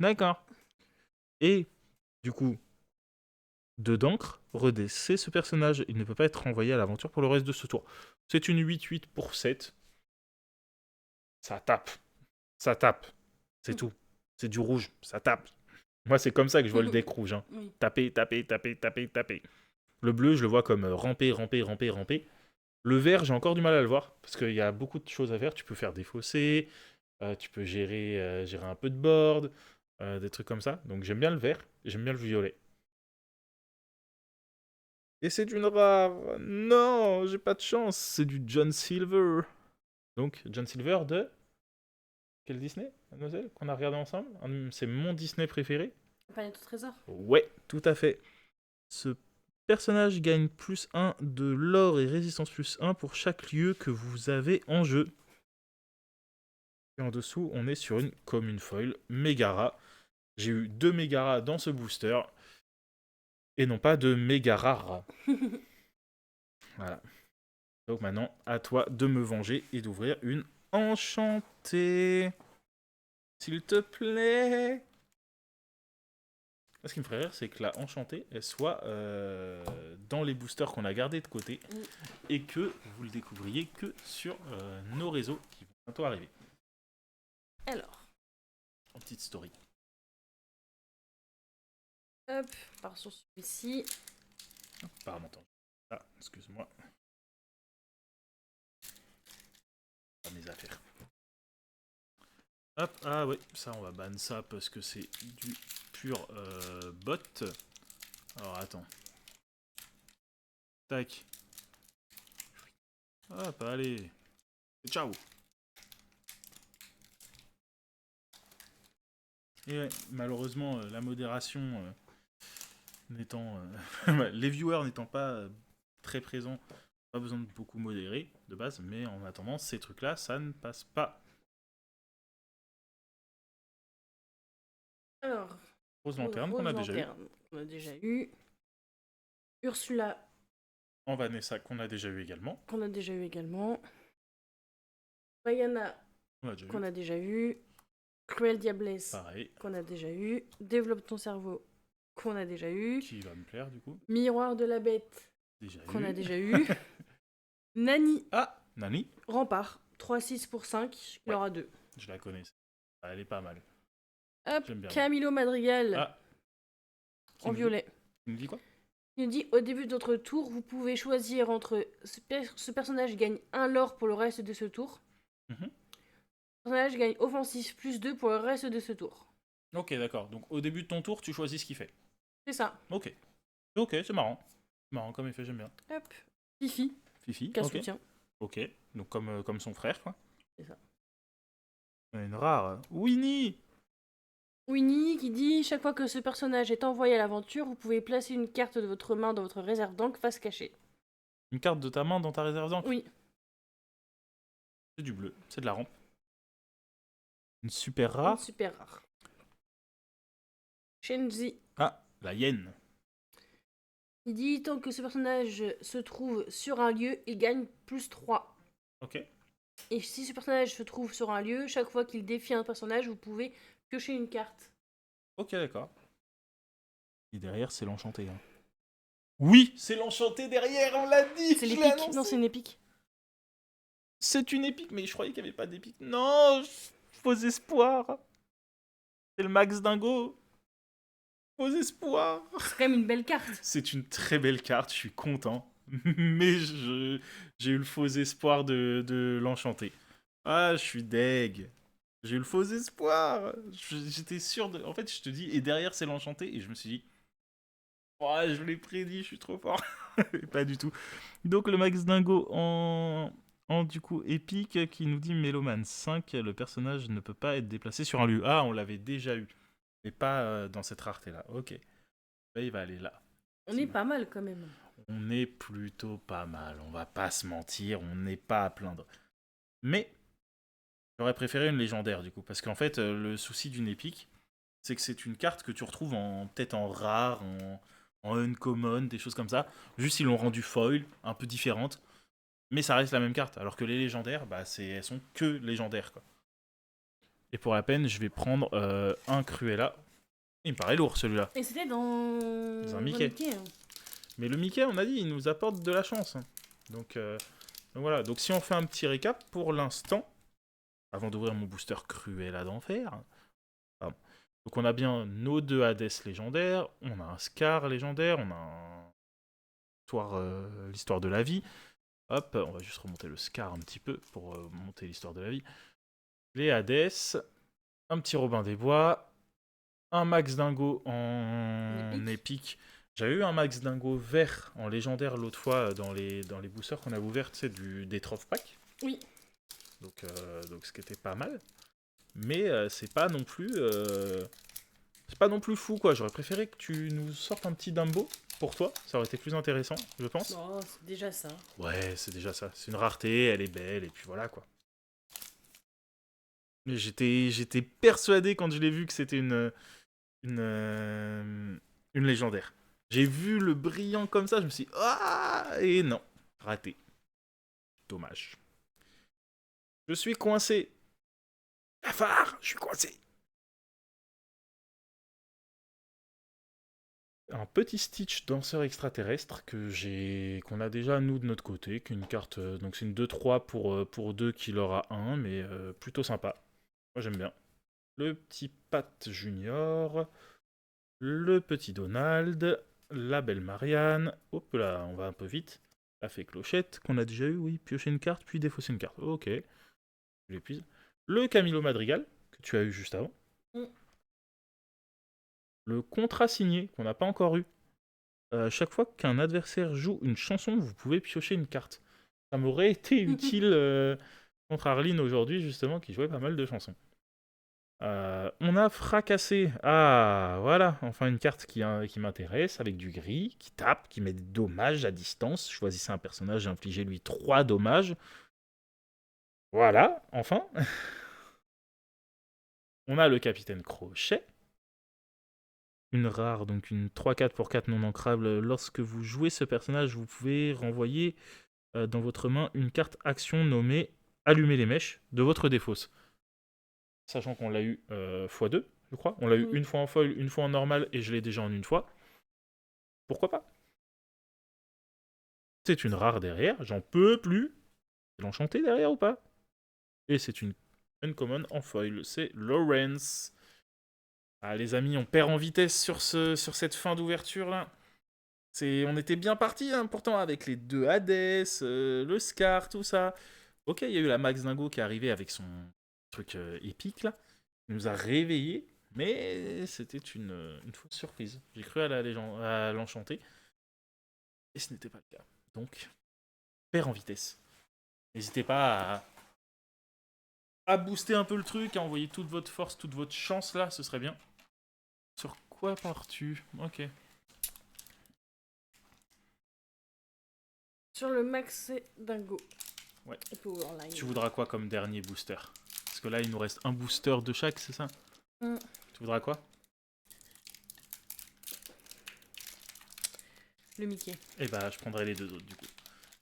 D'accord. Et, du coup, 2 d'encre, redessez ce personnage. Il ne peut pas être renvoyé à l'aventure pour le reste de ce tour. C'est une 8-8 pour 7. Ça tape. Ça tape. C'est tout. C'est du rouge. Ça tape. Moi, c'est comme ça que je vois le deck rouge. Hein. Oui. Taper, taper, taper, taper, taper. Le bleu, je le vois comme ramper, ramper, ramper, ramper. Le vert, j'ai encore du mal à le voir, parce qu'il y a beaucoup de choses à faire. Tu peux faire des fossés, tu peux gérer un peu de board, des trucs comme ça. Donc j'aime bien le vert, et j'aime bien le violet. Et c'est d'une rare. Non, j'ai pas de chance, c'est du John Silver. Donc, John Silver de... Quel Disney, mademoiselle, qu'on a regardé ensemble? C'est mon Disney préféré. Planète au trésor. Ouais, tout à fait. Ce personnage gagne +1 de lore et résistance +1 pour chaque lieu que vous avez en jeu. Et en dessous, on est sur une commune foil Megara. J'ai eu 2 Megara dans ce booster. Et non pas de Megara. Voilà. Donc maintenant, à toi de me venger et d'ouvrir une enchantée. S'il te plaît. Ce qui me ferait rire, c'est que la enchantée, elle soit dans les boosters qu'on a gardés de côté. Et que vous le découvriez que sur nos réseaux qui vont bientôt arriver. Alors, En petite story. hop, on part sur celui-ci. Apparemment, attends. Ah, excuse-moi. Pas mes affaires. Hop, ah ouais, ça on va ban ça parce que c'est du pur bot. Alors attends. Tac. Hop, allez. Ciao. Et ouais, malheureusement, la modération n'étant... les viewers n'étant pas très présents, pas besoin de beaucoup modérer de base, mais en attendant, ces trucs-là, ça ne passe pas. Alors, Rose Lanterne qu'on a déjà eu. On a déjà eu. Ursula. En Vanessa qu'on a déjà eu également. Qu'on a déjà eu également. Vaiana. Qu'on a déjà eu. Cruel Diablesse. Pareil. Qu'on a déjà eu. Développe ton cerveau. Qu'on a déjà eu. Qui va me plaire du coup. Miroir de la bête. Déjà qu'on eu. a déjà eu. Nani. Ah, Nani. Rempart. 3-6 pour 5. Il y aura 2. Je la connais. Elle est pas mal. Hop, J'aime bien. Camilo Madrigal. Ah. En violet. Tu me dis quoi? Il nous dit au début de votre tour, vous pouvez choisir entre ce personnage gagne 1 lore pour le reste de ce tour. Ce personnage gagne offensif +2 pour le reste de ce tour. Ok, d'accord. Donc au début de ton tour, tu choisis ce qu'il fait. C'est ça. Ok. Ok, c'est marrant. Marrant comme effet, j'aime bien. Hop. Fifi. Fifi. Qu'un soutien. Ok. Donc comme son frère, quoi. C'est ça. Une rare. Winnie. Winnie qui dit chaque fois que ce personnage est envoyé à l'aventure, vous pouvez placer une carte de votre main dans votre réserve d'encre face cachée. Une carte de ta main dans ta réserve d'encre? Oui. C'est du bleu, c'est de la rampe. Une super rare. Une super rare. Shenzi. Ah, la hyène. Il dit tant que ce personnage se trouve sur un lieu, il gagne +3. Ok. Et si ce personnage se trouve sur un lieu, chaque fois qu'il défie un personnage, vous pouvez piocher une carte. Ok, d'accord. Et derrière, c'est l'enchanté. Hein. Oui, c'est l'enchanté derrière, on l'a dit. C'est l'épique. Non, c'est une épique. C'est une épique, mais je croyais qu'il n'y avait pas d'épique. Non, faux espoir. C'est le Max Dingo. Faux espoir. C'est quand même une belle carte. C'est une très belle carte, je suis content. Mais j'ai eu le faux espoir de l'enchanter. Ah, je suis deg. J'ai eu le faux espoir. J'étais sûr de... En fait, je te dis, et derrière, c'est l'enchanté. Et je me suis dit, oh, je l'ai prédit, je suis trop fort. Pas du tout. Donc, le Max Dingo en en du coup épique qui nous dit Méloman 5, le personnage ne peut pas être déplacé sur un lieu. Ah, on l'avait déjà eu, mais pas dans cette rareté-là. Ok, bah, il va aller là. On est pas mal quand même. On est plutôt pas mal, on va pas se mentir, on n'est pas à plaindre. Mais j'aurais préféré une légendaire du coup, parce qu'en fait, le souci d'une épique, c'est que c'est une carte que tu retrouves peut-être en rare, en uncommon, des choses comme ça. Juste ils l'ont rendu foil, un peu différente, mais ça reste la même carte. Alors que les légendaires, bah elles sont que légendaires quoi. Et pour la peine, je vais prendre un Cruella. Il me paraît lourd celui-là. Et c'était dans un Mickey. Hein. Mais le Mickey, on a dit, il nous apporte de la chance. Donc voilà. Donc si on fait un petit récap pour l'instant, avant d'ouvrir mon booster Cruella d'enfer. Pardon. Donc on a bien nos deux Hades légendaires, on a un Scar légendaire, on a l'histoire de la vie. Hop, on va juste remonter le Scar un petit peu pour monter l'histoire de la vie. Les Hades, un petit Robin des Bois, un Max Dingo en épique. J'avais eu un Max Dingo vert en légendaire l'autre fois dans les boosters qu'on a ouverts, c'est des Troph Pack. Oui. Donc ce qui était pas mal. Mais c'est pas non plus fou quoi. J'aurais préféré que tu nous sortes un petit Dumbo pour toi, ça aurait été plus intéressant, je pense. Oh, c'est déjà ça. Ouais, c'est déjà ça. C'est une rareté, elle est belle et puis voilà quoi. Mais j'étais persuadé quand je l'ai vu que c'était une légendaire. J'ai vu le brillant comme ça, je me suis dit, ah, et non, raté. Dommage. Je suis coincé. Cafard, je suis coincé. Un petit Stitch danseur extraterrestre qu'on a déjà nous de notre côté, qu'une carte, donc c'est une 2-3 pour 2 qui l'aura 1, mais plutôt sympa. Moi j'aime bien. Le petit Pat Junior, le petit Donald, la belle Marianne, hop là, on va un peu vite, la fée Clochette, qu'on a déjà eu, oui, piocher une carte, puis défausser une carte, ok, je l'épuise. Le Camilo Madrigal, que tu as eu juste avant. Le contrat signé, qu'on n'a pas encore eu. Chaque fois qu'un adversaire joue une chanson, vous pouvez piocher une carte. Ça m'aurait été utile contre Arline aujourd'hui, justement, qui jouait pas mal de chansons. On a fracassé. Ah, voilà, enfin une carte qui m'intéresse, avec du gris, qui tape, qui met des dommages à distance. Choisissez un personnage et infligez-lui 3 dommages. Voilà, enfin. On a le capitaine Crochet. Une rare, donc une 3-4 pour 4 non ancrables. Lorsque vous jouez ce personnage, vous pouvez renvoyer dans votre main une carte action nommée Allumer les mèches de votre défausse. Sachant qu'on l'a eu x2, je crois. On l'a eu une fois en foil, une fois en normal, et je l'ai déjà en une fois. Pourquoi pas? C'est une rare derrière, j'en peux plus. C'est l'enchanté derrière ou pas? Et c'est une uncommon en foil, c'est Lawrence. Ah les amis, on perd en vitesse sur cette fin d'ouverture là. On était bien parti pourtant avec les deux Hades, le Scar, tout ça. Ok, il y a eu la Max Dingo qui est arrivée avec son truc épique là. Il nous a réveillés, mais c'était une fausse surprise. J'ai cru à l'enchanter, et ce n'était pas le cas. Donc, perd en vitesse. N'hésitez pas à booster un peu le truc, à envoyer toute votre force, toute votre chance là, ce serait bien. Sur quoi pars-tu? Ok. Sur le Max Dingo. Ouais. Tu voudras quoi comme dernier booster? Parce que là, il nous reste un booster de chaque, c'est ça? Tu voudras quoi? Le Mickey. Eh bah, je prendrai les deux autres du coup.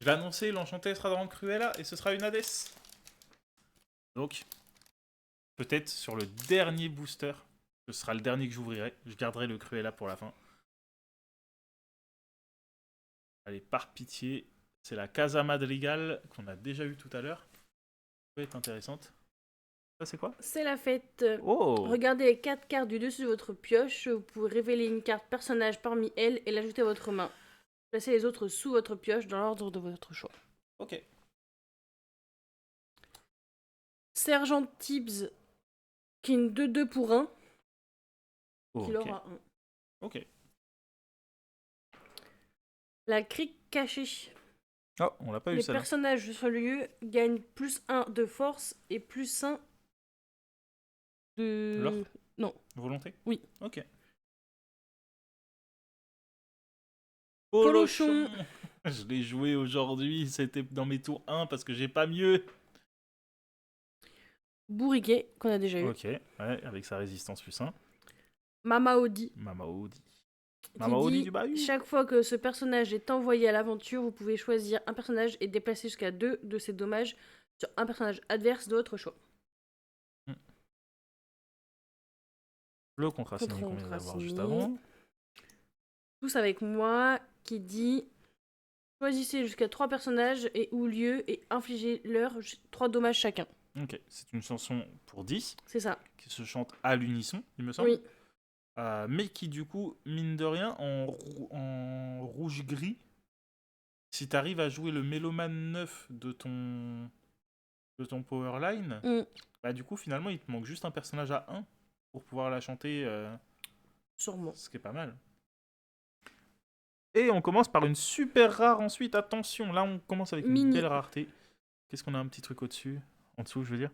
Je l'ai annoncé, l'enchanté sera dans Cruella et ce sera une Hades. Donc, peut-être sur le dernier booster, ce sera le dernier que j'ouvrirai. Je garderai le Cruella pour la fin. Allez, par pitié, c'est la Casa Madrigal qu'on a déjà eu tout à l'heure. Ça peut être intéressante. Ça, c'est quoi? C'est la fête. Oh! Regardez les 4 cartes du dessus de votre pioche. Vous pouvez révéler une carte personnage parmi elles et l'ajouter à votre main. Placez les autres sous votre pioche dans l'ordre de votre choix. Ok. Sergent Tibbs, qui est une 2-2 pour 1. Oh, Qui l'aura 1. Ok. La crique cachée. Oh, on l'a pas eu Les celle-là. personnages sur le lieu gagnent +1 de force et +1 L'or de... Non, Volonté oui. Ok. Polochon. Polochon. Je l'ai joué aujourd'hui, c'était dans mes tours 1 parce que j'ai pas mieux. Bourriquet, qu'on a déjà eu. Ok, ouais, avec sa résistance +1. Mama Audi, Mamaodi. qui Mamaodi dit du bahut. chaque fois que ce personnage est envoyé à l'aventure, vous pouvez choisir un personnage et déplacer jusqu'à 2 de ses dommages sur un personnage adverse de votre choix. Le contrat signé qu'on vient Contrat d'avoir juste signé. avant. Tous avec moi, qui dit choisissez jusqu'à 3 personnages et ou lieux et infligez-leur 3 dommages chacun. Ok, c'est une chanson pour 10 C'est ça. qui se chante à l'unisson, il me semble. Oui. Mais qui, du coup, mine de rien, en rouge-gris, si t'arrives à jouer le mélomane 9 de ton powerline, Mm. bah du coup, finalement, il te manque juste un personnage à 1 pour pouvoir la chanter, Sûrement. ce qui est pas mal. Et on commence par une super rare ensuite, attention, là on commence avec une Mini. belle rareté. Qu'est-ce qu'on a un petit truc au-dessus, en dessous je veux dire,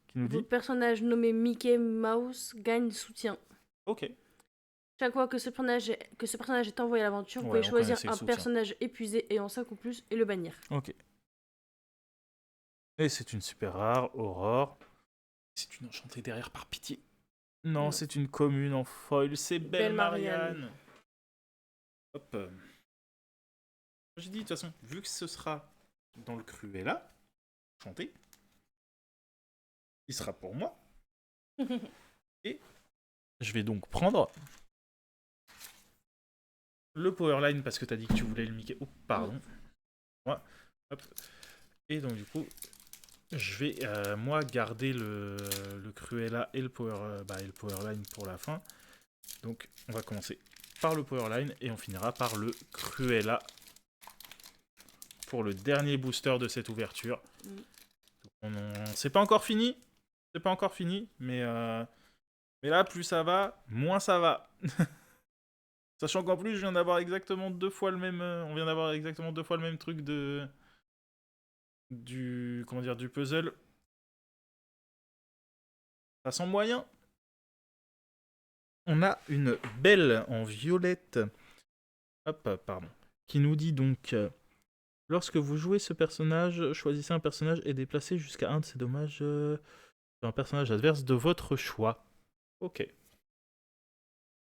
qui nous dit Vos personnages nommés Mickey Mouse gagnent soutien. Ok. Chaque fois que ce personnage est envoyé à l'aventure, vous Ouais, pouvez on choisir connaissait le un soutien. personnage épuisé ayant 5 ou plus et le bannir. Ok. Et c'est une super rare, Aurore. C'est une enchantée derrière par pitié. Non, Non. c'est une commune en foil, c'est Belle Belle Marianne. Marianne. Hop. J'ai dit de toute façon, vu que ce sera dans le Cruella, chanté, il sera pour moi. Et je vais donc prendre le Powerline parce que t'as dit que tu voulais le Mickey. Oh, pardon. Moi. Hop. Et donc du coup, je vais moi garder le Cruella et le Powerline pour la fin. Donc on va commencer par le Powerline et on finira par le Cruella pour le dernier booster de cette ouverture. C'est pas encore fini. C'est pas encore fini, mais là, plus ça va, moins ça va. Sachant qu'en plus, je viens d'avoir exactement 2 fois le même. On vient d'avoir exactement 2 fois le même truc du puzzle. Ça sent moyen. On a une belle en violette. Hop, pardon. Qui nous dit donc lorsque vous jouez ce personnage, choisissez un personnage et déplacez jusqu'à un de ses dommages sur un personnage adverse de votre choix. Ok.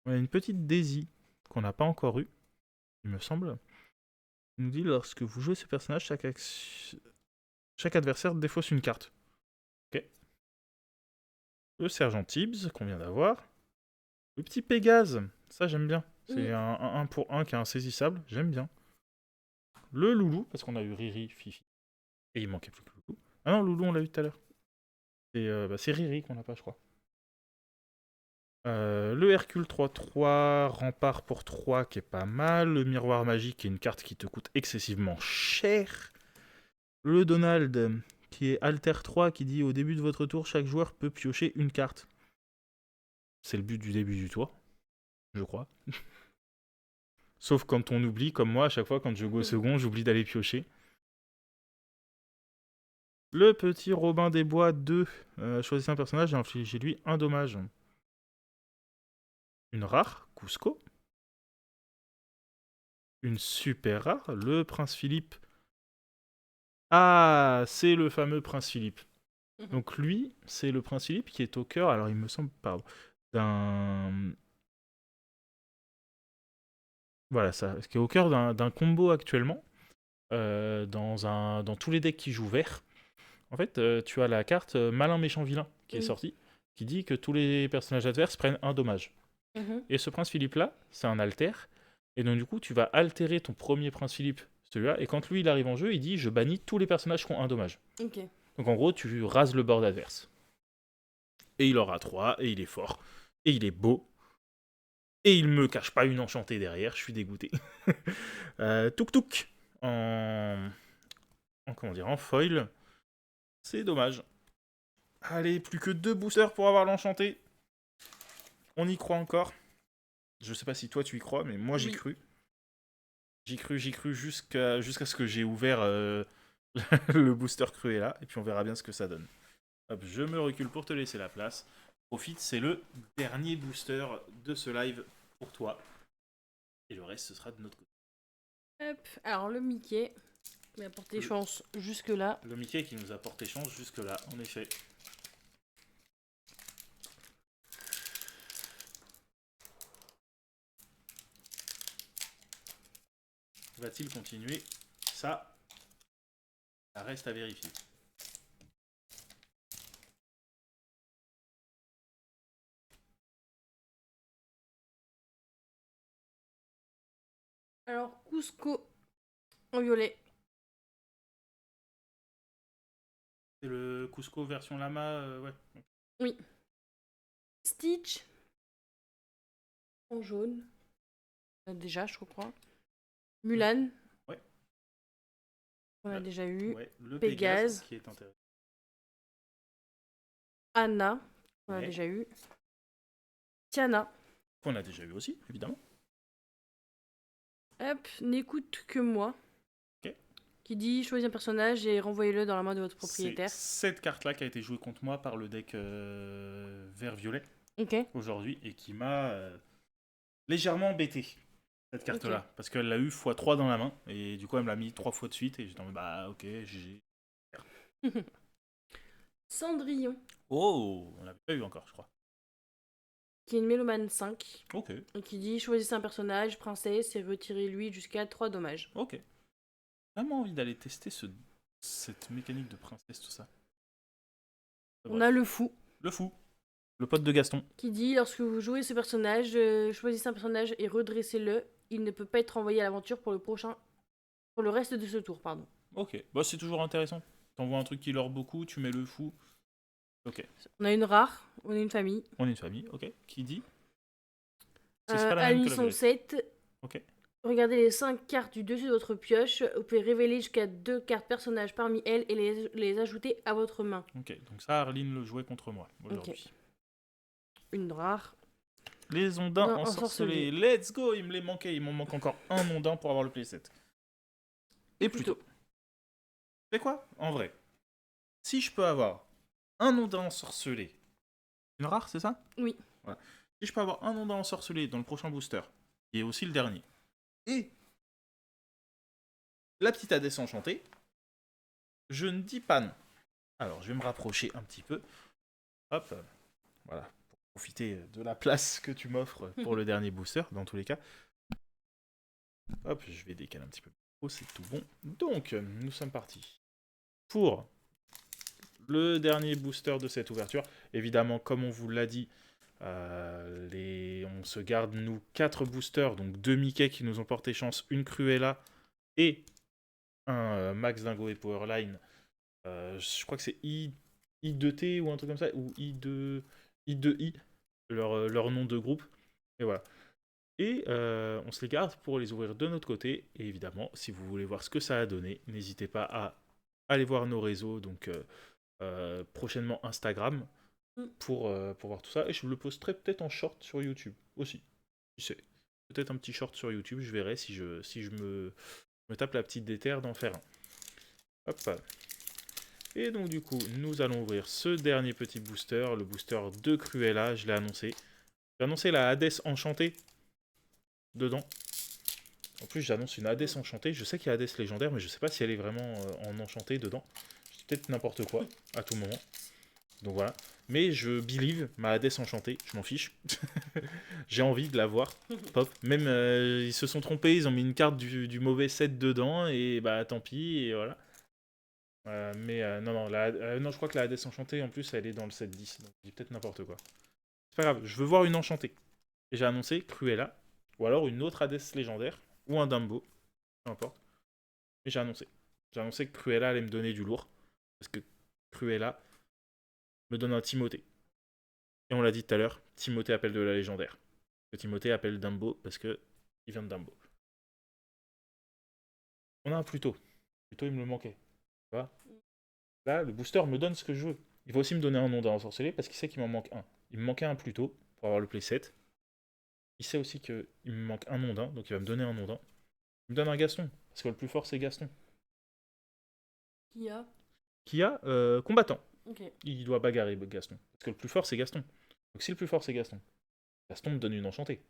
On a une petite Daisy qu'on n'a pas encore eue, il me semble. Il nous dit lorsque vous jouez ce personnage, chaque adversaire défausse une carte. Ok. Le sergent Tibbs qu'on vient d'avoir. Le petit Pégase, ça j'aime bien. C'est un 1 pour 1 qui est insaisissable, j'aime bien. Le Loulou, parce qu'on a eu Riri, Fifi. Et il manquait plus que Loulou. Ah non, Loulou on l'a eu tout à l'heure. C'est Riri qu'on n'a pas, je crois. Le Hercule 3-3, Rempart pour 3 qui est pas mal. Le Miroir Magique qui est une carte qui te coûte excessivement cher. Le Donald qui est Alter 3 qui dit au début de votre tour, chaque joueur peut piocher une carte. C'est le but du début du tour, je crois. Sauf quand on oublie, comme moi, à chaque fois quand je go au second, j'oublie d'aller piocher. Le petit Robin des Bois 2, choisissez un personnage et infligez-lui un dommage. Une rare, Cusco. Une super rare, le Prince Philippe. Ah, c'est le fameux Prince Philippe. Donc lui, c'est le Prince Philippe qui est au cœur, alors il me semble, pardon, d'un... Voilà, ça, qui est au cœur d'un combo actuellement, dans tous les decks qui jouent vert. En fait, tu as la carte Malin, Méchant, Vilain qui est sortie, qui dit que tous les personnages adverses prennent un dommage. Et ce Prince Philippe-là, c'est un alter, et donc du coup, tu vas altérer ton premier Prince Philippe, celui-là, et quand lui, il arrive en jeu, il dit « Je bannis tous les personnages qui ont un dommage ». Donc en gros, tu rases le board adverse. Et il aura 3, et il est fort, et il est beau, et il me cache pas une enchantée derrière, je suis dégoûté. Touk Touk en foil, c'est dommage. Allez, plus que 2 boosters pour avoir l'enchanté. On y croit encore. Je sais pas si toi tu y crois, mais moi j'y cru. J'y cru jusqu'à ce que j'ai ouvert le booster Cruella, et puis on verra bien ce que ça donne. Hop, je me recule pour te laisser la place. Profite, c'est le dernier booster de ce live pour toi. Et le reste, ce sera de notre côté. Hop, alors le Mickey m'a porté chance jusque-là. Le Mickey qui nous a porté chance jusque-là, en effet. Va-t-il continuer? Ça reste à vérifier. Alors, Cusco en violet. C'est le Cusco version Lama, ouais. Oui. Stitch en jaune. Déjà, je crois. Mulan. Ouais. On a déjà eu. Ouais, le Pégase. qui est intéressant. Anna. On a Ouais. déjà eu. Tiana. Qu'on a déjà eu aussi, évidemment. Hop, n'écoute que moi. Ok. Qui dit choisissez un personnage et renvoyez-le dans la main de votre propriétaire. C'est cette carte-là qui a été jouée contre moi par le deck vert-violet Ok. aujourd'hui et qui m'a légèrement embêté, cette carte-là. Parce qu'elle l'a eu x3 dans la main et du coup elle me l'a mis 3 fois de suite et j'étais en mode bah ok, GG. Cendrillon. Oh, on l'avait pas eu encore, je crois. Qui est une Mélomane 5. Ok, Et qui dit choisissez un personnage, princesse, et retirez-lui jusqu'à 3 dommages. ok. Vraiment envie d'aller tester cette mécanique de princesse, tout ça. On a le fou. Le fou. Le pote de Gaston. Qui dit lorsque vous jouez ce personnage, choisissez un personnage et redressez-le. Il ne peut pas être envoyé à l'aventure pour le reste de ce tour, pardon. Ok, bah c'est toujours intéressant. T'envoies un truc qui leur beaucoup, tu mets le fou. Ok. On a une rare, on est une famille. On est une famille, ok. Qui dit À l'unisson 7. Ok. Regardez les 5 cartes du dessus de votre pioche. Vous pouvez révéler jusqu'à 2 cartes personnages parmi elles et les ajouter à votre main. Ok, donc ça, Arline le jouait contre moi aujourd'hui. Okay. Une rare. Les ondins ensorcelés. Let's go. Il me les manquait. Il m'en manque encore un ondin pour avoir le playset. Et plutôt. C'est quoi? En vrai, si je peux avoir un ondin ensorcelé, une rare, c'est ça? Oui. Voilà. Si je peux avoir un ondin ensorcelé dans le prochain booster, et aussi le dernier, et la petite Hadès enchantée, je ne dis pas non. Alors, je vais me rapprocher un petit peu. Hop, voilà, pour profiter de la place que tu m'offres pour le dernier booster, dans tous les cas. Hop, je vais décaler un petit peu. Oh, c'est tout bon. Donc, nous sommes partis pour le dernier booster de cette ouverture. Évidemment, comme on vous l'a dit, on se garde, nous, 4 boosters. Donc 2 Mickey qui nous ont porté chance, une Cruella et un Max Dingo et Powerline. Je crois que c'est I2T ou un truc comme ça, ou I2I, leur nom de groupe. Et voilà. Et on se les garde pour les ouvrir de notre côté. Et évidemment, si vous voulez voir ce que ça a donné, n'hésitez pas à aller voir nos réseaux, donc prochainement Instagram, pour voir tout ça. Et je le posterai peut-être en short sur YouTube aussi. Qui sait. Peut-être un petit short sur YouTube, je verrai si je me tape la petite déterre d'en faire un. Hop. Et donc du coup, nous allons ouvrir ce dernier petit booster, le booster de Cruella, je l'ai annoncé. J'ai annoncé la Hadès enchantée dedans. En plus, j'annonce une Hadès enchantée. Je sais qu'il y a Hadès légendaire, mais je sais pas si elle est vraiment en enchantée dedans. C'est peut-être n'importe quoi, à tout moment. Donc voilà. Mais je believe ma Hadès enchantée, je m'en fiche. J'ai envie de la voir. Pop. Même ils se sont trompés, ils ont mis une carte du mauvais set dedans, et bah tant pis, et voilà. Non, je crois que la Hadès enchantée, en plus, elle est dans le set 10. Donc je dis peut-être n'importe quoi. C'est pas grave, je veux voir une enchantée. Et j'ai annoncé Cruella, ou alors une autre Hadès légendaire, ou un Dumbo, peu importe. Mais j'ai annoncé. J'ai annoncé que Cruella allait me donner du lourd. Parce que Cruella me donne un Timothée. Et on l'a dit tout à l'heure, Timothée appelle de la légendaire. Que Timothée appelle Dumbo parce que il vient de Dumbo. On a un Pluto. Pluto, il me le manquait. Tu vois? Là, le booster me donne ce que je veux. Il va aussi me donner un nom d'un ensorcelé parce qu'il sait qu'il m'en manque un. Il me manquait un Pluto pour avoir le playset. Il sait aussi qu'il me manque un Ondin, donc il va me donner un Ondin. Il me donne un Gaston, parce que le plus fort c'est Gaston. Qui a? Qui a combattant. Ok. Il doit bagarrer Gaston. Parce que le plus fort c'est Gaston. Donc si le plus fort c'est Gaston, Gaston me donne une enchantée.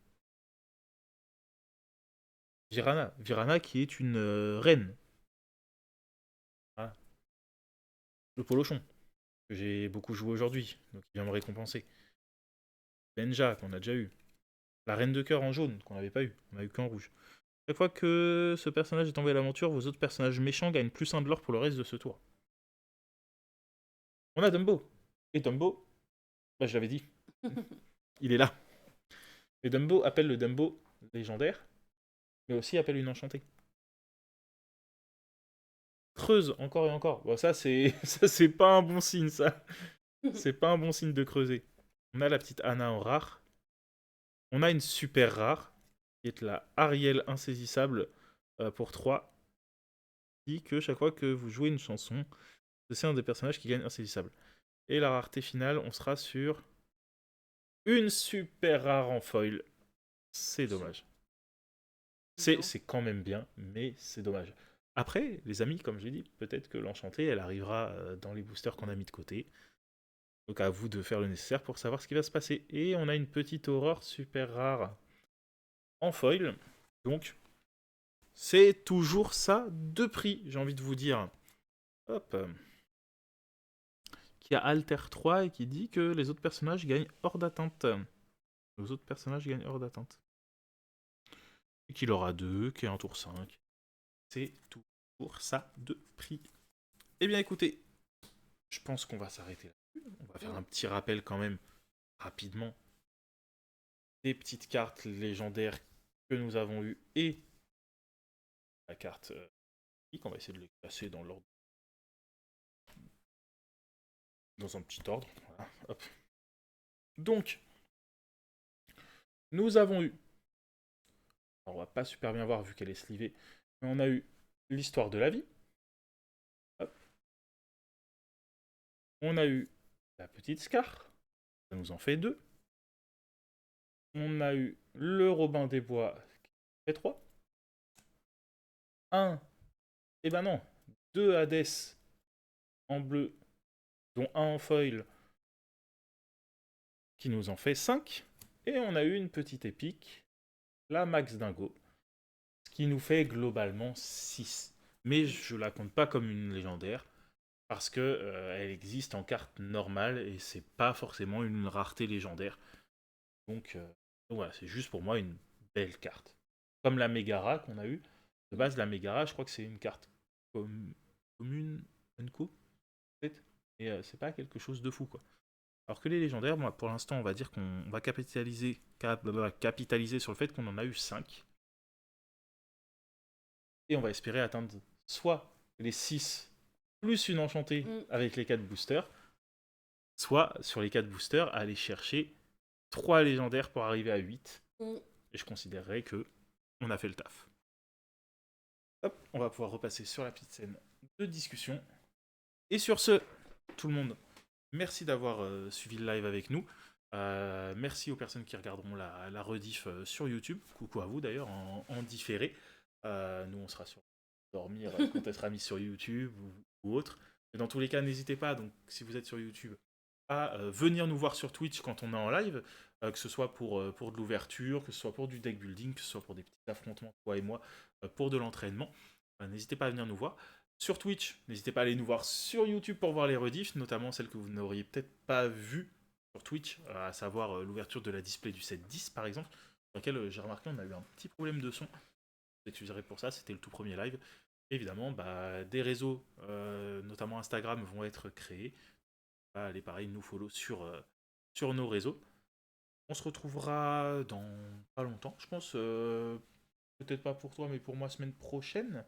Virana. Virana qui est une reine. Voilà. Le polochon, que j'ai beaucoup joué aujourd'hui, donc il vient me récompenser. Benja, qu'on a déjà eu. La reine de cœur en jaune, qu'on n'avait pas eu. On a eu qu'en rouge. Chaque fois que ce personnage est envoyé à l'aventure, vos autres personnages méchants gagnent plus 1 de l'or pour le reste de ce tour. On a Dumbo. Et Dumbo, bah, je l'avais dit, il est là. Et Dumbo appelle le Dumbo légendaire, mais aussi appelle une enchantée. Creuse encore et encore. Bon, ça, c'est ça, c'est pas un bon signe, ça. C'est pas un bon signe de creuser. On a la petite Anna en rare. On a une super rare, qui est la Ariel insaisissable pour 3. Dit que chaque fois que vous jouez une chanson, c'est un des personnages qui gagne insaisissable. Et la rareté finale, on sera sur une super rare en foil. C'est dommage. C'est quand même bien, mais c'est dommage. Après, les amis, comme je l'ai dit, peut-être que l'enchantée, elle arrivera dans les boosters qu'on a mis de côté. Donc à vous de faire le nécessaire pour savoir ce qui va se passer. Et on a une petite aurore super rare en foil. Donc, c'est toujours ça de prix, j'ai envie de vous dire. Hop. Qui a Alter 3 et qui dit que les autres personnages gagnent hors d'atteinte. Les autres personnages gagnent hors d'atteinte. Et qu'il aura 2, qui est un tour 5. C'est tout pour ça de prix. Eh bien écoutez, je pense qu'on va s'arrêter là. On va faire un petit rappel quand même, rapidement, des petites cartes légendaires que nous avons eues et la carte on va essayer de les classer dans l'ordre, dans un petit ordre. Voilà. Hop. Donc, nous avons eu, alors on va pas super bien voir vu qu'elle est slivée, mais on a eu l'histoire de la vie. Hop. On a eu la petite Scar, ça nous en fait 2. On a eu le Robin des Bois, qui fait 3. Un, et ben non, 2 Hades en bleu, dont un en foil, qui nous en fait 5. Et on a eu une petite épique, la Max Dingo, ce qui nous fait globalement 6. Mais je la compte pas comme une légendaire, parce que elle existe en carte normale, et c'est pas forcément une rareté légendaire. Donc voilà, c'est juste pour moi une belle carte. Comme la Megara qu'on a eue. De base, la Megara, je crois que c'est une carte commune, Unco, peut-être. Et c'est pas quelque chose de fou, quoi. Alors que les légendaires, moi, pour l'instant, on va dire qu'on va capitaliser sur le fait qu'on en a eu 5. Et on va espérer atteindre soit les 6 plus une enchantée avec les 4 boosters, soit sur les 4 boosters, aller chercher 3 légendaires pour arriver à 8. Et je considérerais que on a fait le taf. Hop, on va pouvoir repasser sur la petite scène de discussion. Et sur ce, tout le monde, merci d'avoir suivi le live avec nous. Merci aux personnes qui regarderont la rediff sur YouTube. Coucou à vous d'ailleurs en différé. Nous, on sera sur dormir quand elle sera mise sur YouTube ou autre. Mais dans tous les cas, n'hésitez pas, donc si vous êtes sur YouTube, à venir nous voir sur Twitch quand on est en live, que ce soit pour de l'ouverture, que ce soit pour du deck building, que ce soit pour des petits affrontements, toi et moi, pour de l'entraînement. N'hésitez pas à venir nous voir. Sur Twitch, n'hésitez pas à aller nous voir sur YouTube pour voir les rediffs, notamment celles que vous n'auriez peut-être pas vues sur Twitch, à savoir l'ouverture de la display du set 10 par exemple, sur laquelle j'ai remarqué on a eu un petit problème de son. Je m'excuserai pour ça, c'était le tout premier live. Évidemment, des réseaux, notamment Instagram, vont être créés. Allez, pareil, nous follow sur nos réseaux. On se retrouvera dans pas longtemps, je pense. Peut-être pas pour toi, mais pour moi, semaine prochaine.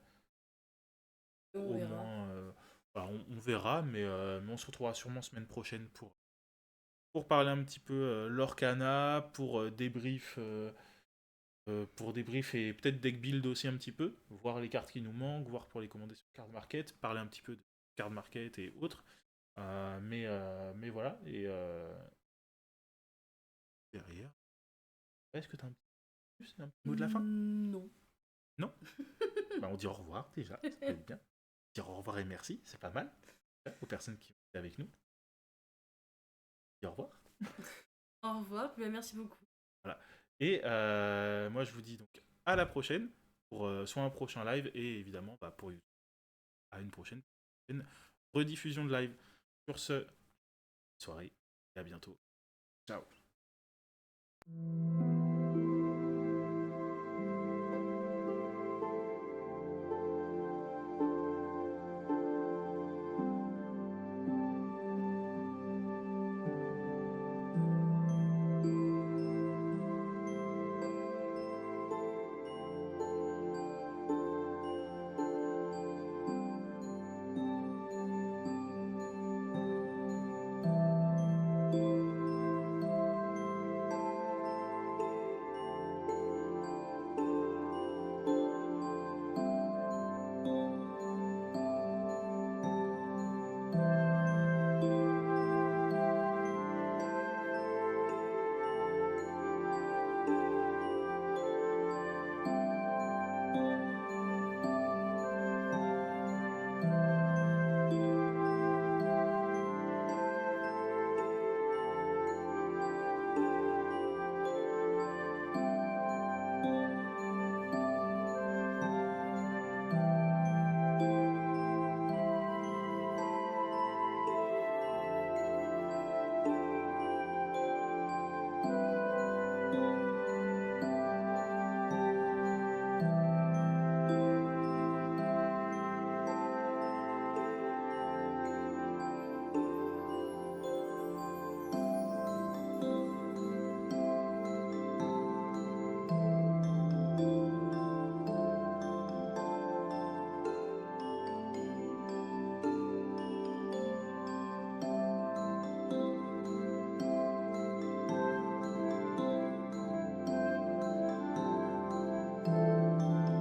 On Au verra. moins, voilà, on verra, mais on se retrouvera sûrement semaine prochaine pour parler un petit peu l'Orcana, pour débrief et peut-être deck build aussi un petit peu, voir les cartes qui nous manquent, voir pour les commander sur Card Market, parler un petit peu de Card Market et autres. Mais voilà, et derrière, est-ce que tu as un petit mot de la fin? Non. Non. Bah, on dit au revoir déjà, ça peut être bien. Dire au revoir et merci, c'est pas mal. Aux personnes qui étaient avec nous. Dis au revoir. Au revoir, puis merci beaucoup. Voilà. Et moi, je vous dis donc à la prochaine pour soit un prochain live et évidemment pour YouTube, à une prochaine rediffusion de live. Sur ce, soirée et à bientôt. Ciao.